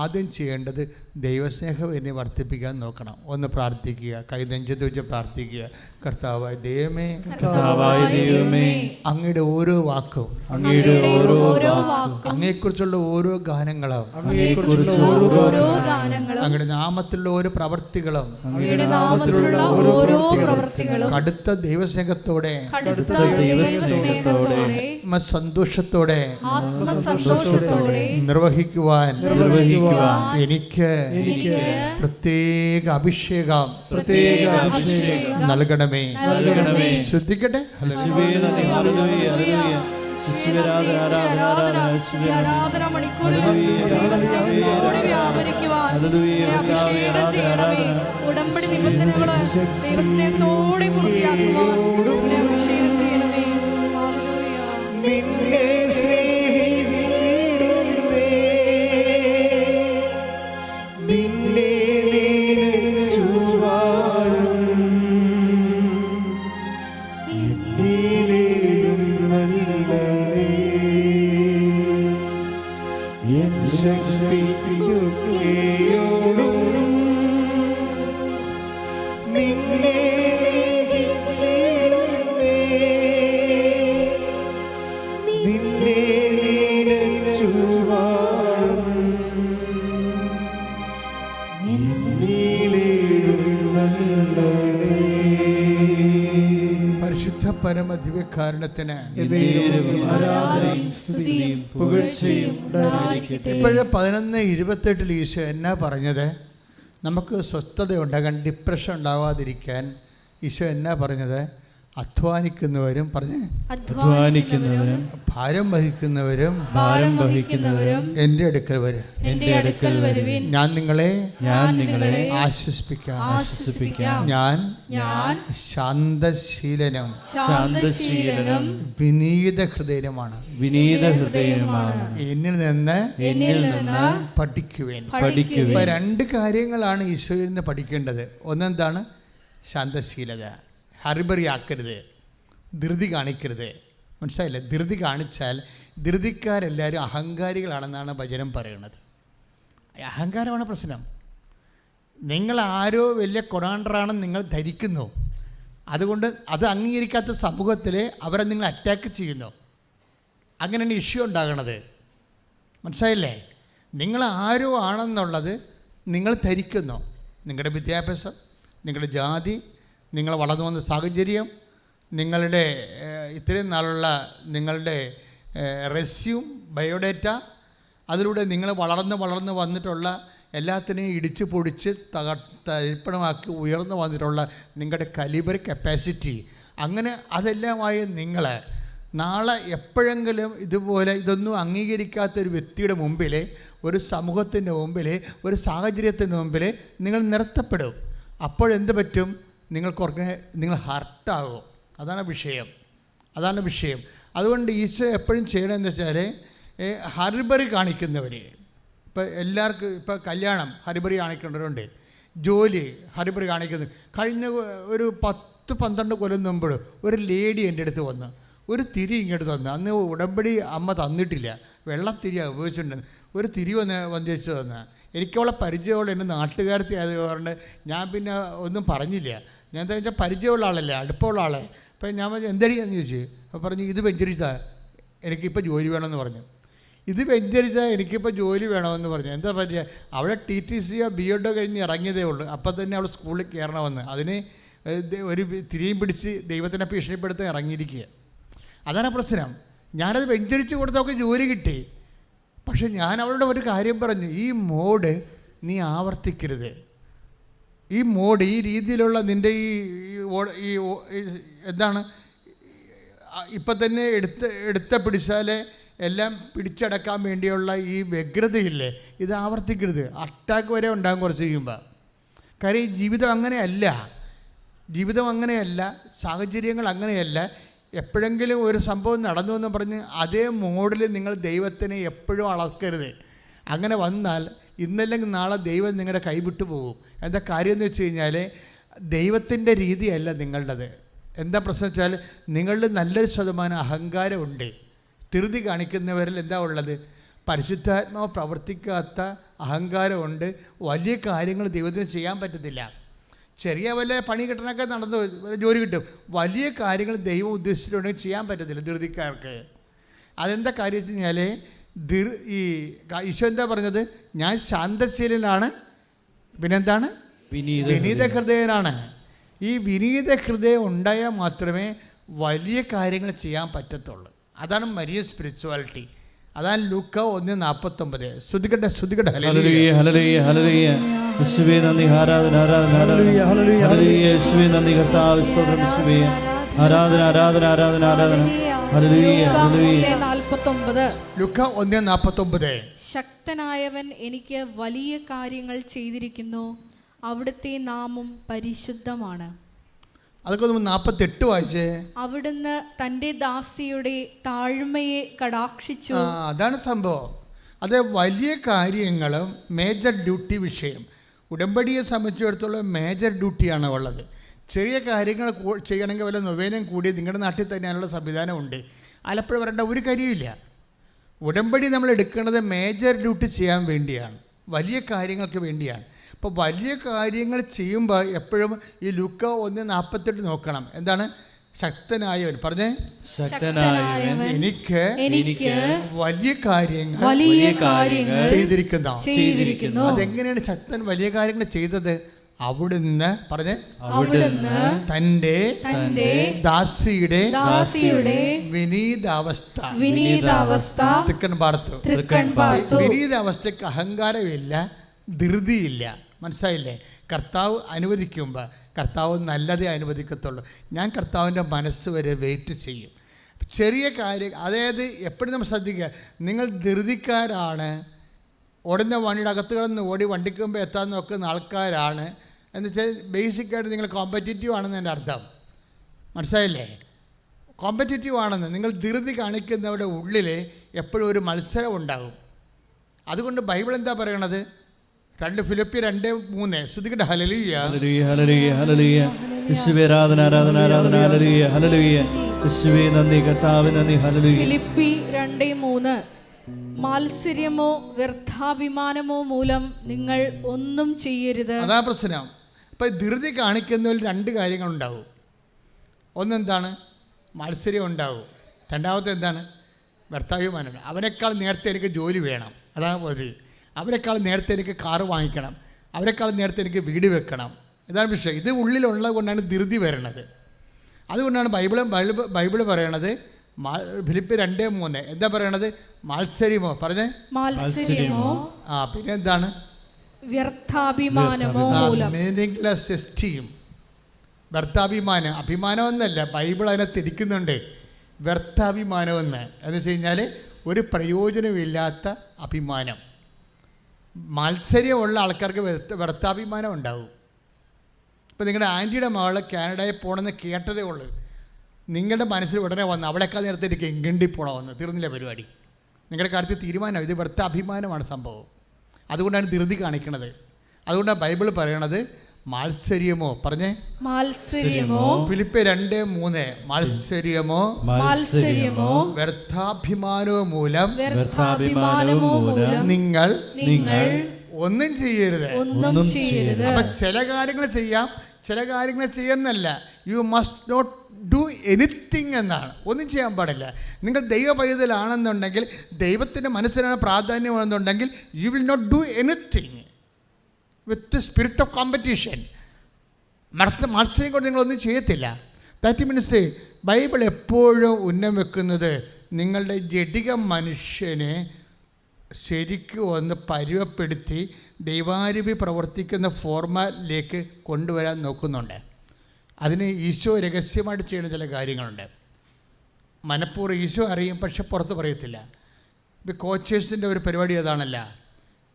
ആദ്യം ചെയ്യേണ്ടത് ദൈവസ്നേഹം എന്നെ വർദ്ധിപ്പിക്കാൻ നോക്കണം. ഒന്ന് പ്രാർത്ഥിക്കുക, കൈനെഞ്ചത്ത് വെച്ച് പ്രാർത്ഥിക്കുക. കർത്താവായ ദൈവമേ, അങ്ങയുടെ ഓരോ വാക്കും, അങ്ങയെക്കുറിച്ചുള്ള ഓരോ ഗാനങ്ങളും, അങ്ങയുടെ നാമത്തിലുള്ള ഓരോ പ്രവർത്തികളും കടുത്ത ദൈവസ്നേഹത്തോടെ സന്തോഷത്തോടെ നിർവഹിക്കുവാൻ എനിക്ക് പ്രത്യേക അഭിഷേകം നൽകണമേ. ശ്രദ്ധിക്കട്ടെ. ആരാധന മണിക്കൂറിൽ ദൈവസ്നേഹത്തോടെ വ്യാപരിക്കുവാൻ അഭിഷേകം ചെയ്യണമേ. ഉടമ്പടി നിബന്ധനകള് ദൈവസ്നേഹത്തോടെ പൂർത്തിയാക്കുവാൻ അഭിഷേകം ചെയ്യണമേ. നിന്നെ സ്നേഹിച്ചിടുന്നേ, നിന്നെ നേരിച്ചു വാഴും എന്നിലേഴും നല്ലവനേ, എൻ ശക്തിയൊക്കെയോടും നിന്നെ സ്നേഹിച്ചിടുന്നേ, നിന്നെ നേരിച്ചു വാഴും എന്നിലേഴും നല്ലവനേ. പരിശുദ്ധ പരമ ദിവ്യകാരുണ്യത്തിന് ആരാധനയും സ്തുതിയും പുകഴ്ചയും ഉണ്ടായിരിക്കട്ടെ. ഇപ്പോഴേ 11:28 ഈശോ എന്നാ പറഞ്ഞത്? നമുക്ക് സ്വസ്ഥത ഉണ്ടാകാൻ, ഡിപ്രഷൻ ഉണ്ടാവാതിരിക്കാൻ ഈശോ എന്നാ പറഞ്ഞത്? അധ്വാനിക്കുന്നവരും ഭാരം വഹിക്കുന്നവരും എൻ്റെ അടുക്കൽ വരും, ഞാൻ നിങ്ങളെ ആശ്വസിപ്പിക്കാം. ഞാൻ ശാന്തശീലനും വിനീത ഹൃദയനുമാണ്. എന്നിൽ നിന്ന് പഠിക്കുവേൻ. ഇപ്പൊ 2 കാര്യങ്ങളാണ് ഈശോയിൽ നിന്ന് പഠിക്കേണ്ടത്. ഒന്നെന്താണ്? ശാന്തശീലത. ഹറിബറി ആക്കരുത്, ധൃതി കാണിക്കരുത്. മനസ്സിലായില്ലേ? ധൃതി കാണിച്ചാൽ ധൃതിക്കാരെല്ലാവരും അഹങ്കാരികളാണെന്നാണ് വചനം പറയുന്നത്. അഹങ്കാരമാണ് പ്രശ്നം. നിങ്ങൾ ആരോ വലിയ കൊറാണ്ടറാണെന്ന് നിങ്ങൾ ധരിക്കുന്നു. അതുകൊണ്ട് അത് അംഗീകരിക്കാത്ത സമൂഹത്തിൽ അവരെ നിങ്ങൾ അറ്റാക്ക് ചെയ്യുന്നു. അങ്ങനെയാണ് ഇഷ്യൂ ഉണ്ടാകണത്. മനസ്സിലായില്ലേ? നിങ്ങൾ ആരോ ആണെന്നുള്ളത് നിങ്ങൾ ധരിക്കുന്നു. നിങ്ങളുടെ വിദ്യാഭ്യാസം, നിങ്ങളുടെ ജാതി, നിങ്ങൾ വളർന്നു വന്ന സാഹചര്യം, നിങ്ങളുടെ ഇത്രയും നാളുള്ള നിങ്ങളുടെ റെസ്യൂം, ബയോഡേറ്റ, അതിലൂടെ നിങ്ങൾ വളർന്ന് വന്നിട്ടുള്ള എല്ലാത്തിനെയും ഇടിച്ച് പൊടിച്ച് തരിപ്പണമാക്കി ഉയർന്നു വന്നിട്ടുള്ള നിങ്ങളുടെ കലിബർ കപ്പാസിറ്റി, അങ്ങനെ അതെല്ലാമായി നിങ്ങൾ നാളെ എപ്പോഴെങ്കിലും ഇതുപോലെ ഇതൊന്നും അംഗീകരിക്കാത്തൊരു വ്യക്തിയുടെ മുമ്പിൽ, ഒരു സമൂഹത്തിൻ്റെ മുമ്പിൽ, ഒരു സാഹചര്യത്തിൻ്റെ മുമ്പിൽ നിങ്ങൾ നിർത്തപ്പെടും. അപ്പോഴെന്ത് പറ്റും? നിങ്ങൾ ഹർട്ടാകും. അതാണ് വിഷയം. അതുകൊണ്ട് ഈശോ എപ്പോഴും ചെയ്യണമെന്ന് വെച്ചാൽ ഹറിബറി കാണിക്കുന്നവർ, ഇപ്പോൾ എല്ലാവർക്കും ഇപ്പോൾ കല്യാണം ഹറിബറി കാണിക്കേണ്ടവരുണ്ട്, ജോലി ഹറിബറി കാണിക്കുന്നത്. കഴിഞ്ഞ ഒരു 10-12 കൊല്ലം മുമ്പ് ഒരു ലേഡി എൻ്റെ അടുത്ത് വന്ന് ഒരു തിരി ഇങ്ങോട്ട് തന്നു. അന്ന് ഉടമ്പടി അമ്മ തന്നിട്ടില്ല. വെള്ളത്തിരിയാണ് ഉപയോഗിച്ചിട്ടുണ്ട്. ഒരു തിരി വന്ന് വെച്ച് തന്ന എനിക്കവളെ പരിചയമുള്ള എൻ്റെ നാട്ടുകാരത്തി ആയതുകൊണ്ട് ഞാൻ പിന്നെ ഒന്നും പറഞ്ഞില്ല. ഞാൻ എന്താ വെച്ചാൽ പരിചയമുള്ള ആളല്ലേ, അടുപ്പമുള്ള ആളെ. അപ്പം ഞാൻ എന്തടിയാന്ന് ചോദിച്ചു. അപ്പോൾ പറഞ്ഞു ഇത് വെഞ്ചരിച്ചാൽ എനിക്കിപ്പോൾ ജോലി വേണമെന്ന് പറഞ്ഞു. ഇത് വെഞ്ചരിച്ചാൽ എനിക്കിപ്പോൾ ജോലി വേണമെന്ന് പറഞ്ഞു. എന്താ പറ്റുക, അവളെ TTC BEd കഴിഞ്ഞ് ഇറങ്ങിയതേ ഉള്ളൂ. അപ്പം തന്നെ അവൾ സ്കൂളിൽ കയറണമെന്ന് അതിന് ഒരു തിരിയും പിടിച്ച് ദൈവത്തിനെ ഭീഷണിപ്പെടുത്താൻ ഇറങ്ങിയിരിക്കുക. അതാണ് പ്രശ്നം. ഞാനത് വെഞ്ചരിച്ച് കൊടുത്തൊക്കെ ജോലി കിട്ടി. പക്ഷെ ഞാൻ അവളുടെ ഒരു കാര്യം പറഞ്ഞു, ഈ മോഡ് നീ ആവർത്തിക്കരുത്. ഈ മോഡ്, ഈ രീതിയിലുള്ള നിൻ്റെ ഈ എന്താണ് ഇപ്പം തന്നെ എടുത്ത പിടിച്ചാൽ എല്ലാം പിടിച്ചടക്കാൻ വേണ്ടിയുള്ള ഈ വ്യഗ്രതയില്ലേ, ഇത് ആവർത്തിക്കരുത്. അറ്റാക്ക് വരെ ഉണ്ടാകും കുറച്ച് കഴിയുമ്പോൾ. കാര്യം ഈ ജീവിതം അങ്ങനെയല്ല, സാഹചര്യങ്ങൾ അങ്ങനെയല്ല. എപ്പോഴെങ്കിലും ഒരു സംഭവം നടന്നു എന്ന് പറഞ്ഞ് അതേ മോഡിൽ നിങ്ങൾ ദൈവത്തിനെ എപ്പോഴും അളക്കരുത്. അങ്ങനെ വന്നാൽ ഇന്നല്ലെങ്കിൽ നാളെ ദൈവം നിങ്ങളുടെ കൈവിട്ടു പോകും. എന്താ കാര്യം എന്ന് വെച്ച് കഴിഞ്ഞാൽ ദൈവത്തിൻ്റെ രീതിയല്ല നിങ്ങളുടേത്. എന്താ പ്രശ്നം വെച്ചാൽ നിങ്ങളിൽ നല്ലൊരു ശതമാനം അഹങ്കാരമുണ്ട്. ധൃതി കാണിക്കുന്നവരിൽ എന്താ ഉള്ളത്? പരിശുദ്ധാത്മാവ് പ്രവർത്തിക്കാത്ത അഹങ്കാരമുണ്ട്. വലിയ കാര്യങ്ങൾ ദൈവത്തിന് ചെയ്യാൻ പറ്റത്തില്ല. ചെറിയ വല്ല പണി കിട്ടണമൊക്കെ നടന്നു ജോലി കിട്ടും. വലിയ കാര്യങ്ങൾ ദൈവം ഉദ്ദേശിച്ചിട്ടുണ്ടെങ്കിൽ ചെയ്യാൻ പറ്റത്തില്ല ധൃതിക്കാർക്ക്. അതെന്താ കാര്യം വെച്ച് കഴിഞ്ഞാൽ ഈ ഈശോ എന്താ പറഞ്ഞത്? ഞാൻ ശാന്തശീലനാണ്, പിന്നെന്താണ്? വിനീത ഹൃദയനാണ്. ഈ വിനീത ഹൃദയം ഉണ്ടായാൽ മാത്രമേ വലിയ കാര്യങ്ങൾ ചെയ്യാൻ പറ്റത്തുള്ളൂ. അതാണ് മരിയ സ്പിരിച്വാലിറ്റി. അതാണ് ലൂക്ക 1:49. ശ്രുതികട്ടെ ഹല്ലേലൂയ ഹല്ലേലൂയ ഹല്ലേലൂയ. യേശുവേ നന്ദി, ആരാധന ആരാധന ഹല്ലേലൂയ ഹല്ലേലൂയ ഹല്ലേലൂയ. യേശുവേ നന്ദി കർത്താവേ, സ്തോത്രം യേശുവേ. ആരാധന ആരാധന ആരാധന ആരാധന ഹല്ലേലൂയ ഹല്ലേലൂയ. 49 ലൂക്ക 1:49. ശക്തനായവൻ എനിക്ക് വലിയ കാര്യങ്ങൾ ചെയ്തിരിക്കുന്നു, അവിടുത്തെ നാമം പരിശുദ്ധമാണ്. അതൊക്കെ 48 വായിച്ചേ. അവിടുന്ന് തൻ്റെ ദാസിയുടെ താഴ്മയെ കടാക്ഷിച്ചു. അതാണ് സംഭവം. അത് വലിയ കാര്യങ്ങളും മേജർ ഡ്യൂട്ടി വിഷയം. ഉടമ്പടിയെ സംബന്ധിച്ചിടത്തോളം മേജർ ഡ്യൂട്ടിയാണ് ഉള്ളത്. ചെറിയ കാര്യങ്ങൾ ചെയ്യണമെങ്കിൽ വല്ല നൊവേനയും കൂടി നിങ്ങളുടെ നാട്ടിൽ തന്നെയാണുള്ള സംവിധാനമുണ്ട്. ആലപ്പുഴ വരേണ്ട ഒരു കാര്യമില്ല. ഉടമ്പടി നമ്മൾ എടുക്കുന്നത് മേജർ ഡ്യൂട്ടി ചെയ്യാൻ വേണ്ടിയാണ്, വലിയ കാര്യങ്ങൾക്ക് വേണ്ടിയാണ്. അപ്പോൾ വലിയ കാര്യങ്ങൾ ചെയ്യുമ്പോൾ എപ്പോഴും ഈ ലൂക്ക 1:48 നോക്കണം. എന്താണ്? ശക്തനായവൻ പറഞ്ഞേ, ശക്തനായവൻ എനിക്ക് വലിയ കാര്യങ്ങൾ ചെയ്തിരിക്കുന്നു. അതെങ്ങനെയാണ് ശക്തൻ വലിയ കാര്യങ്ങൾ ചെയ്തത്? അവിടുന്ന് പറഞ്ഞേ, തന്റെ ദാസിയുടെ വിനീതാവസ്ഥ വിനീതാവസ്ഥയ്ക്ക് അഹങ്കാരമില്ല, ധൃതിയില്ല. മനസ്സിലായില്ലേ? കർത്താവ് അനുവദിക്കുമ്പോൾ കർത്താവ് നല്ലതേ അനുവദിക്കത്തുള്ളൂ. ഞാൻ കർത്താവിൻ്റെ മനസ്സ് വരെ വെയിറ്റ് ചെയ്യും. ചെറിയ കാര്യം, അതായത് എപ്പോഴും നമ്മൾ ശ്രദ്ധിക്കുക, നിങ്ങൾ ധൃതിക്കാരാണ്, ഓടുന്ന വണ്ടിയുടെ അകത്ത് കിടന്ന് ഓടി വണ്ടിക്ക് മുമ്പ് എത്താൻ നോക്കുന്ന ആൾക്കാരാണ് എന്ന് വെച്ചാൽ ബേസിക്കായിട്ട് നിങ്ങൾ കോമ്പറ്റീറ്റീവ് ആണെന്ന് എൻ്റെ അർത്ഥം. മനസ്സിലായില്ലേ? കോമ്പറ്റീറ്റീവ് ആണെന്ന്. നിങ്ങൾ ധൃതി കാണിക്കുന്നവരുടെ ഉള്ളിൽ എപ്പോഴും ഒരു മത്സരം ഉണ്ടാകും. അതുകൊണ്ട് ബൈബിൾ എന്താ പറയണത്? 2 ഫിലിപ്പിയർ 2:3. ശ്രുതികട്ടെ ഹല്ലേലൂയ ഹല്ലേലൂയ ഹല്ലേലൂയ ഹല്ലേലൂയ. യേശുവേ ആരാധന ആരാധന ആരാധന ഹല്ലേലൂയ ഹല്ലേലൂയ. യേശുവേ നന്ദി കർത്താവേ നന്ദി ഹല്ലേലൂയ. ഫിലിപ്പി 2:3. മാത്സര്യമോ വ്യർത്ഥാഭിമാനമോ മൂലം നിങ്ങൾ ഒന്നും ചെയ്യരുത്. അതാ പ്രശ്നം. അപ്പം ധൃതി കാണിക്കുന്നതിൽ 2 കാര്യങ്ങളുണ്ടാവും. ഒന്നെന്താണ്? മത്സര്യം ഉണ്ടാവും. രണ്ടാമത്തെ എന്താണ്? വ്യർത്ഥാഭിമാനം. അവനേക്കാൾ നേരത്തെ എനിക്ക് ജോലി വേണം, അതാ ഒരു. അവരെക്കാൾ നേരത്തെ എനിക്ക് കാറ് വാങ്ങിക്കണം, അവരെക്കാൾ നേരത്തെ എനിക്ക് വീട് വെക്കണം. ഇതാണ് വിഷയം. ഇത് ഉള്ളിലുള്ളത് കൊണ്ടാണ് ധൃതി വരണത്. അതുകൊണ്ടാണ് ബൈബിള് പറയണത് ഫിലിപ്പി 2:3. എന്താ പറയണത്? മാത്സര്യമോ പറഞ്ഞേ, മാത്സര്യമോ പിന്നെ എന്താണ്? വ്യർത്ഥാഭിമാനമോ മൂലം. Meaningless esteem. വ്യർത്ഥാഭിമാനം, അഭിമാനമെന്നല്ല, ബൈബിൾ അതിനെ തിരിക്കുന്നുണ്ട്. വ്യർത്ഥാഭിമാനമെന്ന് എന്ന് വെച്ച് കഴിഞ്ഞാൽ ഒരു പ്രയോജനമില്ലാത്ത അഭിമാനം. മത്സര്യമുള്ള ആൾക്കാർക്ക് വ്യർത്ഥാഭിമാനം ഉണ്ടാവും. ഇപ്പം നിങ്ങളുടെ ആൻറ്റിയുടെ മകള് കാനഡയിൽ പോകണമെന്ന് കേട്ടതേ ഉള്ളൂ. നിങ്ങളുടെ മനസ്സിൽ ഉടനെ വന്ന് അവളെക്കാൾ നേരത്തെ എനിക്ക് ഇംഗ്ലണ്ടിൽ പോകണമെന്ന്. തീർന്നില്ല പരിപാടി. നിങ്ങളുടെ കാര്യത്തിൽ തീരുമാനം. ഇത് വ്യർത്ഥാഭിമാനമാണ് സംഭവം. അതുകൊണ്ടാണ് ധൃതി കാണിക്കണത്. അതുകൊണ്ടാണ് ബൈബിൾ പറയണത് മാത്സര്യമോ പറഞ്ഞേ മാത്സര്യമോ ഫിലിപ്പ് 2:3 മാത്സര്യമോ വ്യർത്ഥാഭിമാനവും മൂലം നിങ്ങൾ ഒന്നും ചെയ്യരുത്. അപ്പൊ ചില കാര്യങ്ങൾ ചെയ്യാം, ചില കാര്യങ്ങൾ ചെയ്യുന്നല്ല. You must not do anything എന്നാണ്. ഒന്നും ചെയ്യാൻ പാടില്ല. നിങ്ങൾ ദൈവ പൈതലാണെന്നുണ്ടെങ്കിൽ, ദൈവത്തിൻ്റെ മനസ്സിനാണ് പ്രാധാന്യമാണെന്നുണ്ടെങ്കിൽ, you will not do anything with spirit of competition. മത്സരം കൊണ്ട് നിങ്ങളൊന്നും ചെയ്യത്തില്ല. ദാറ്റ് മീൻസ് ബൈബിൾ എപ്പോഴും ഉന്നം വെക്കുന്നത് നിങ്ങളുടെ ജഡിക മനുഷ്യനെ ശരിക്കും ഒന്ന് പരുവപ്പെടുത്തി ദൈവാരൂപി പ്രവർത്തിക്കുന്ന ഫോർമാറ്റിലേക്ക് കൊണ്ടുവരാൻ നോക്കുന്നുണ്ട്. അതിന് ഈശോ രഹസ്യമായിട്ട് ചെയ്യുന്ന ചില കാര്യങ്ങളുണ്ട്. മനഃപൂർവ്വം ഈശോ അറിയും, പക്ഷെ പുറത്ത് പറയത്തില്ല. ഇപ്പോൾ കോച്ചേഴ്സിൻ്റെ ഒരു പരിപാടി അതാണല്ല.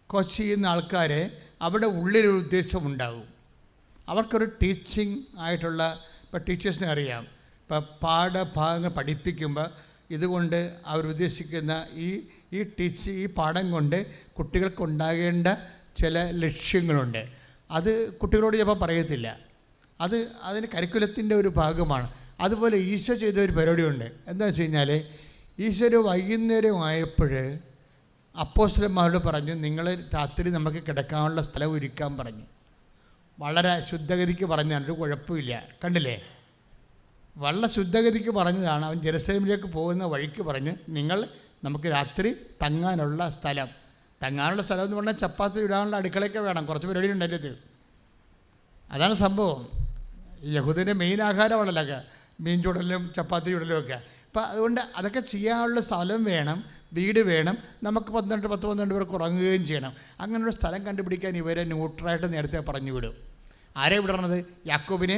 കോച്ച് ചെയ്യുന്ന ആൾക്കാർ അവിടെ ഉള്ളിലൊരു ഉദ്ദേശമുണ്ടാകും. അവർക്കൊരു ടീച്ചിങ് ആയിട്ടുള്ള, ഇപ്പോൾ ടീച്ചേഴ്സിനെ അറിയാം, ഇപ്പോൾ പാഠഭാഗങ്ങൾ പഠിപ്പിക്കുമ്പോൾ ഇതുകൊണ്ട് അവരുദ്ദേശിക്കുന്ന ഈ പാഠം കൊണ്ട് കുട്ടികൾക്കുണ്ടാകേണ്ട ചില ലക്ഷ്യങ്ങളുണ്ട്. അത് കുട്ടികളോട് ചിലപ്പോൾ പറയത്തില്ല. അതിന് കരിക്കുലത്തിൻ്റെ ഒരു ഭാഗമാണ്. അതുപോലെ ഈശോ ചെയ്ത ഒരു പരിപാടിയുണ്ട്. എന്താണെന്ന് വെച്ച് കഴിഞ്ഞാൽ, ഈശോ വൈകുന്നേരം ആയപ്പോൾ അപ്പോസ്തലന്മാരോട് പറഞ്ഞു, നിങ്ങൾ രാത്രി നമുക്ക് കിടക്കാനുള്ള സ്ഥലം ഒരുക്കാൻ പറഞ്ഞു. വളരെ ശുദ്ധഗതിക്ക് പറഞ്ഞാണ്, ഒരു കുഴപ്പമില്ല. കണ്ടില്ലേ, വളരെ ശുദ്ധഗതിക്ക് പറഞ്ഞതാണ്. അവൻ ജെറുസലേമിലേക്ക് പോകുന്ന വഴിക്ക് പറഞ്ഞ്, നമുക്ക് രാത്രി തങ്ങാനുള്ള സ്ഥലം എന്ന് പറഞ്ഞാൽ ചപ്പാത്തി ഇടാനുള്ള അടുക്കളയൊക്കെ വേണം. കുറച്ച് പരിപാടി ഉണ്ട് അതിൻ്റെ. അതാണ് സംഭവം. യഹൂദൻ്റെ മെയിൻ ആഹാരമാണല്ലോ മീൻ ചുടലും ചപ്പാത്തി ചുടലും ഒക്കെ. അപ്പം അതുകൊണ്ട് അതൊക്കെ ചെയ്യാനുള്ള സ്ഥലം വേണം, വീട് വേണം. നമുക്ക് 10-12 പേർക്ക് ഉറങ്ങുകയും ചെയ്യണം. അങ്ങനെയുള്ള സ്ഥലം കണ്ടുപിടിക്കാൻ ഇവരെ ന്യൂട്രലായിട്ട് നേരത്തെ പറഞ്ഞു വിടും. ആരെ വിടണത്? യാക്കോബിനെ,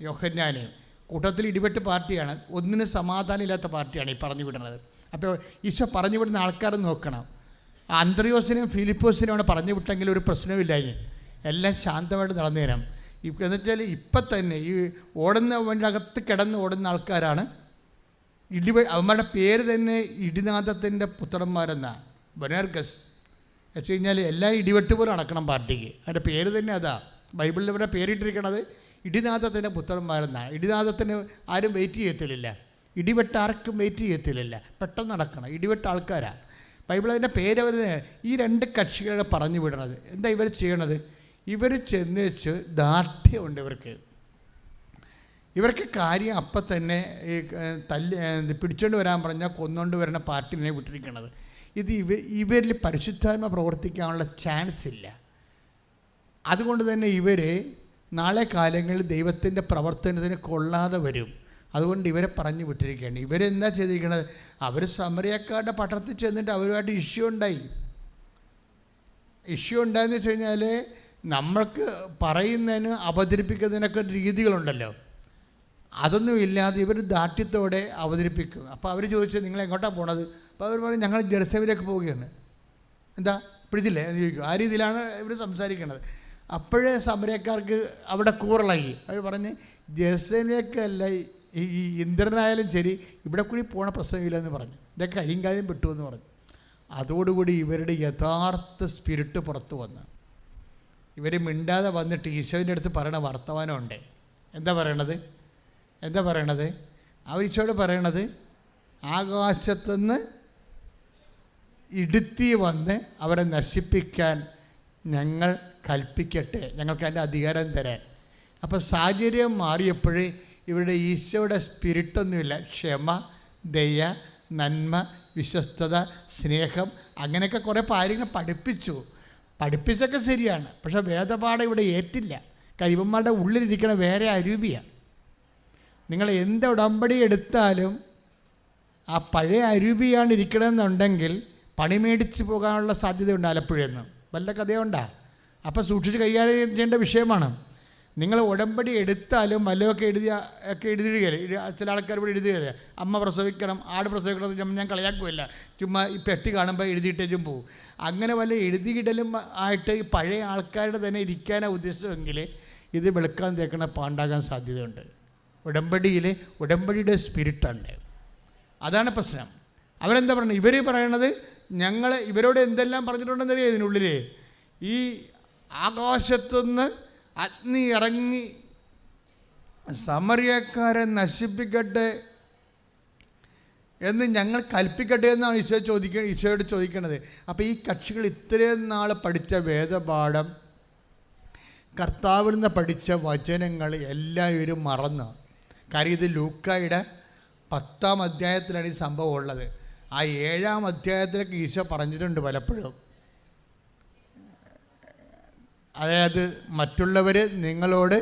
യോഹന്നാനെയും. കൂട്ടത്തിൽ ഇടിവെട്ട് പാർട്ടിയാണ്, ഒന്നിനും സമാധാനം ഇല്ലാത്ത പാർട്ടിയാണ് ഈ പറഞ്ഞു വിടുന്നത്. അപ്പോൾ ഈശോ പറഞ്ഞു വിടുന്ന ആൾക്കാർ നോക്കണം. അന്ത്രയോസിനെയും ഫിലിപ്പോസിനെയാണ് പറഞ്ഞു വിട്ടെങ്കിൽ ഒരു പ്രശ്നമില്ലായി, എല്ലാം ശാന്തമായിട്ട് നടന്നു തരാം. എന്നുവെച്ചാൽ ഇപ്പം തന്നെ ഈ ഓടുന്ന വണ്ടി അകത്ത് കിടന്ന് ഓടുന്ന ആൾക്കാരാണ് അവന്മാരുടെ പേര് തന്നെ ഇടിനാഥത്തിൻ്റെ പുത്രന്മാരെന്നാണ്. ബൊനേർഗസ് വെച്ച് കഴിഞ്ഞാൽ എല്ലാ ഇടിവെട്ട് പോലും നടക്കണം പാർട്ടിക്ക്. അതിൻ്റെ പേര് തന്നെ അതാ. ബൈബിളിൽ ഇവിടെ പേരിട്ടിരിക്കണത് ഇടിനാഥത്തിൻ്റെ പുത്രന്മാരെന്നാണ്. ഇടിനാഥത്തിന് ആരും വെയിറ്റ് ചെയ്യത്തില്ല, ഇടിവെട്ട് ആർക്കും വെയിറ്റ് ചെയ്യത്തില്ല, പെട്ടെന്ന് നടക്കണം. ഇടിവെട്ട് ആൾക്കാരാണ്. ബൈബിൾ അതിൻ്റെ പേര് ഈ 2 കക്ഷികളെ പറഞ്ഞു വിടണത്. എന്താ ഇവർ ചെയ്യണത്? ഇവർ ചെന്ന് വെച്ച് ദാർഢ്യമുണ്ട് ഇവർക്ക് കാര്യം അപ്പം തന്നെ ഈ പിടിച്ചുകൊണ്ട് വരാൻ പറഞ്ഞാൽ കൊന്നുകൊണ്ട് വരുന്ന പാർട്ടിനെ വിട്ടിരിക്കണത്. ഇവരിൽ പരിശുദ്ധാത്മ പ്രവർത്തിക്കാനുള്ള ചാൻസ് ഇല്ല. അതുകൊണ്ട് തന്നെ ഇവർ നാളെ കാലങ്ങളിൽ ദൈവത്തിൻ്റെ പ്രവർത്തനത്തിന് കൊള്ളാതെ വരും. അതുകൊണ്ട് ഇവരെ പറഞ്ഞു വിട്ടിരിക്കുകയാണ്. ഇവരെന്താ ചെയ്തിരിക്കണത്? അവർ സമറിയക്കാരുടെ പട്ടണത്തിൽ ചെന്നിട്ട് അവരുമായിട്ട് ഇഷ്യൂ ഉണ്ടായെന്ന് വെച്ച് കഴിഞ്ഞാൽ, നമ്മൾക്ക് പറയുന്നതിന് അവതരിപ്പിക്കുന്നതിനൊക്കെ രീതികളുണ്ടല്ലോ, അതൊന്നും ഇല്ലാതെ ഇവർ ദാർഢ്യത്തോടെ അവതരിപ്പിക്കും. അപ്പോൾ അവർ ചോദിച്ചു, നിങ്ങൾ എങ്ങോട്ടാണ് പോണത്? അപ്പോൾ അവർ പറയും, ഞങ്ങൾ ജെറുസലേമിലേക്ക് പോവുകയാണ്. എന്താ പിടിച്ചില്ലേ എന്ന് ചോദിക്കും. ആ രീതിയിലാണ് ഇവർ സംസാരിക്കുന്നത്. അപ്പോഴേ സമരക്കാർക്ക് അവിടെ കൂറളായി. അവർ പറഞ്ഞ്, ജെറുസലേമിലേക്കല്ല, ഈ ഇന്ദ്രനായാലും ശരി ഇവിടെ കൂടി പോണ പ്രശ്നമില്ലെന്ന് പറഞ്ഞു. എൻ്റെ കൈയും കാര്യം വിട്ടു എന്ന് പറഞ്ഞു. അതോടുകൂടി ഇവരുടെ യഥാർത്ഥ സ്പിരിറ്റ് പുറത്തു വന്ന് ഇവർ മിണ്ടാതെ വന്നിട്ട് ഈശോൻ്റെ അടുത്ത് പറയണ വർത്തമാനമുണ്ട്. എന്താ പറയണത്? അവർ ഈശോയോട് പറയണത്, ആകാശത്തുനിന്ന് ഇടുത്തി വന്ന് അവരെ നശിപ്പിക്കാൻ ഞങ്ങൾ കൽപ്പിക്കട്ടെ, ഞങ്ങൾക്ക് അതിൻ്റെ അധികാരം തരാൻ. അപ്പോൾ സാഹചര്യം മാറിയപ്പോഴേ ഇവരുടെ ഈശോയുടെ സ്പിരിറ്റൊന്നുമില്ല. ക്ഷമ, ദയ, നന്മ, വിശ്വസ്തത, സ്നേഹം, അങ്ങനെയൊക്കെ കുറേ കാര്യങ്ങൾ പഠിപ്പിച്ചൊക്കെ ശരിയാണ്. പക്ഷേ വേദപാഠം ഇവിടെ ഏറ്റില്ല. കരിവന്മാരുടെ ഉള്ളിലിരിക്കണ വേറെ അരൂപിയാണ്. നിങ്ങൾ എന്ത് ഉടമ്പടി എടുത്താലും ആ പഴയ അരൂപിയാണ് ഇരിക്കണമെന്നുണ്ടെങ്കിൽ പണി മേടിച്ച് പോകാനുള്ള സാധ്യതയുണ്ട് ആലപ്പുഴയെന്ന്. വല്ല കഥയുണ്ടാ? അപ്പോൾ സൂക്ഷിച്ച് കൈകാര്യം ചെയ്യേണ്ട വിഷയമാണ്. നിങ്ങൾ ഉടമ്പടി എടുത്താലും വല്ലതൊക്കെ എഴുതിയിടുകയില്ല. ചില ആൾക്കാർ ഇവിടെ എഴുതുകയില്ല, അമ്മ പ്രസവിക്കണം, ആട് പ്രസവിക്കണം, ഞാൻ കളിയാക്കുമല്ല, ചുമ്മാ ഈ പെട്ടി കാണുമ്പോൾ എഴുതിയിട്ടേച്ചും പോവും. അങ്ങനെ വല്ല എഴുതിയിടലും ആയിട്ട് ഈ പഴയ ആൾക്കാരുടെ തന്നെ ഇരിക്കാനാണ് ഉദ്ദേശിച്ചതെങ്കിൽ ഇത് വെളുക്കാൻ തേക്കണ പാണ്ടാകാൻ സാധ്യതയുണ്ട്. ഉടമ്പടിയുടെ സ്പിരിറ്റുണ്ട്. അതാണ് പ്രശ്നം. അവരെന്താ പറയുന്നത്? ഇവർ പറയണത്, ഞങ്ങൾ ഇവരോട് എന്തെല്ലാം പറഞ്ഞിട്ടുണ്ടെന്നറിയാം. ഇതിനുള്ളിൽ ഈ ആകാശത്തുനിന്ന് അഗ്നി ഇറങ്ങി സമറിയക്കാരെ നശിപ്പിക്കട്ടെ എന്ന് ഞങ്ങൾ കൽപ്പിക്കട്ടെ എന്നാണ് ഈശോയോട് ചോദിക്കുന്നത്. അപ്പോൾ ഈ കക്ഷികൾ ഇത്രയും നാൾ പഠിച്ച വേദപാഠം, കർത്താവിൽ നിന്ന് പഠിച്ച വചനങ്ങൾ എല്ലാവരും മറന്ന്. കാര്യം ഇത് ലൂക്കായുടെ 10-ാം അധ്യായത്തിലാണ് ഈ സംഭവം ഉള്ളത്. ആ 7-ാം അധ്യായത്തിലേക്ക് ഈശോ പറഞ്ഞിട്ടുണ്ട് പലപ്പോഴും. അതായത് മറ്റുള്ളവർ നിങ്ങളോട്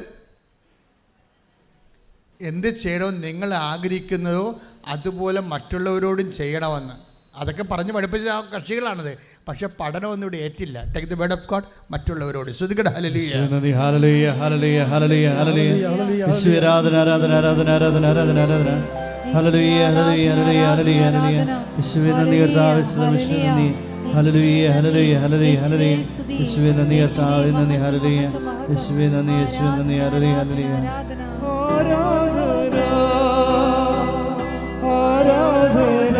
എന്ത് ചെയ്യണമെന്ന് നിങ്ങൾ ആഗ്രഹിക്കുന്നതോ അതുപോലെ മറ്റുള്ളവരോടും ചെയ്യണമെന്ന്. അതൊക്കെ പറഞ്ഞ് പഠിപ്പിച്ച ആ കക്ഷികളാണത്. പക്ഷെ പഠനമൊന്നും ഇവിടെ ഏറ്റില്ല. Take the word of God മറ്റുള്ളവരോട്. ശ്രദ്ധിക്കട്ടെ. ഹല്ലേലൂയ ഹല്ലേലൂയ ഹല്ലേലൂയ ഹല്ലേലൂയ ഹല്ലേലൂയ. യേശുവേ ആരാധന ആരാധന ആരാധന ആരാധന ആരാധന ആരാധന. ഹല്ലേലൂയ ഹല്ലേലൂയ ഹല്ലേലൂയ ഹല്ലേലൂയ ഹല്ലേലൂയ. യേശുവേ നന്ദി കർത്താവേ, യേശുവേ നന്ദി. ഹല്ലേലൂയ ഹല്ലേലൂയ ഹല്ലേലൂയ ഹല്ലേലൂയ. യേശുവേ നന്ദി കർത്താവേ, നന്ദി. ഹല്ലേലൂയ യേശുവേ നന്ദി, യേശുവേ നന്ദി. ഹല്ലേലൂയ ഹല്ലേലൂയ. ആരാധന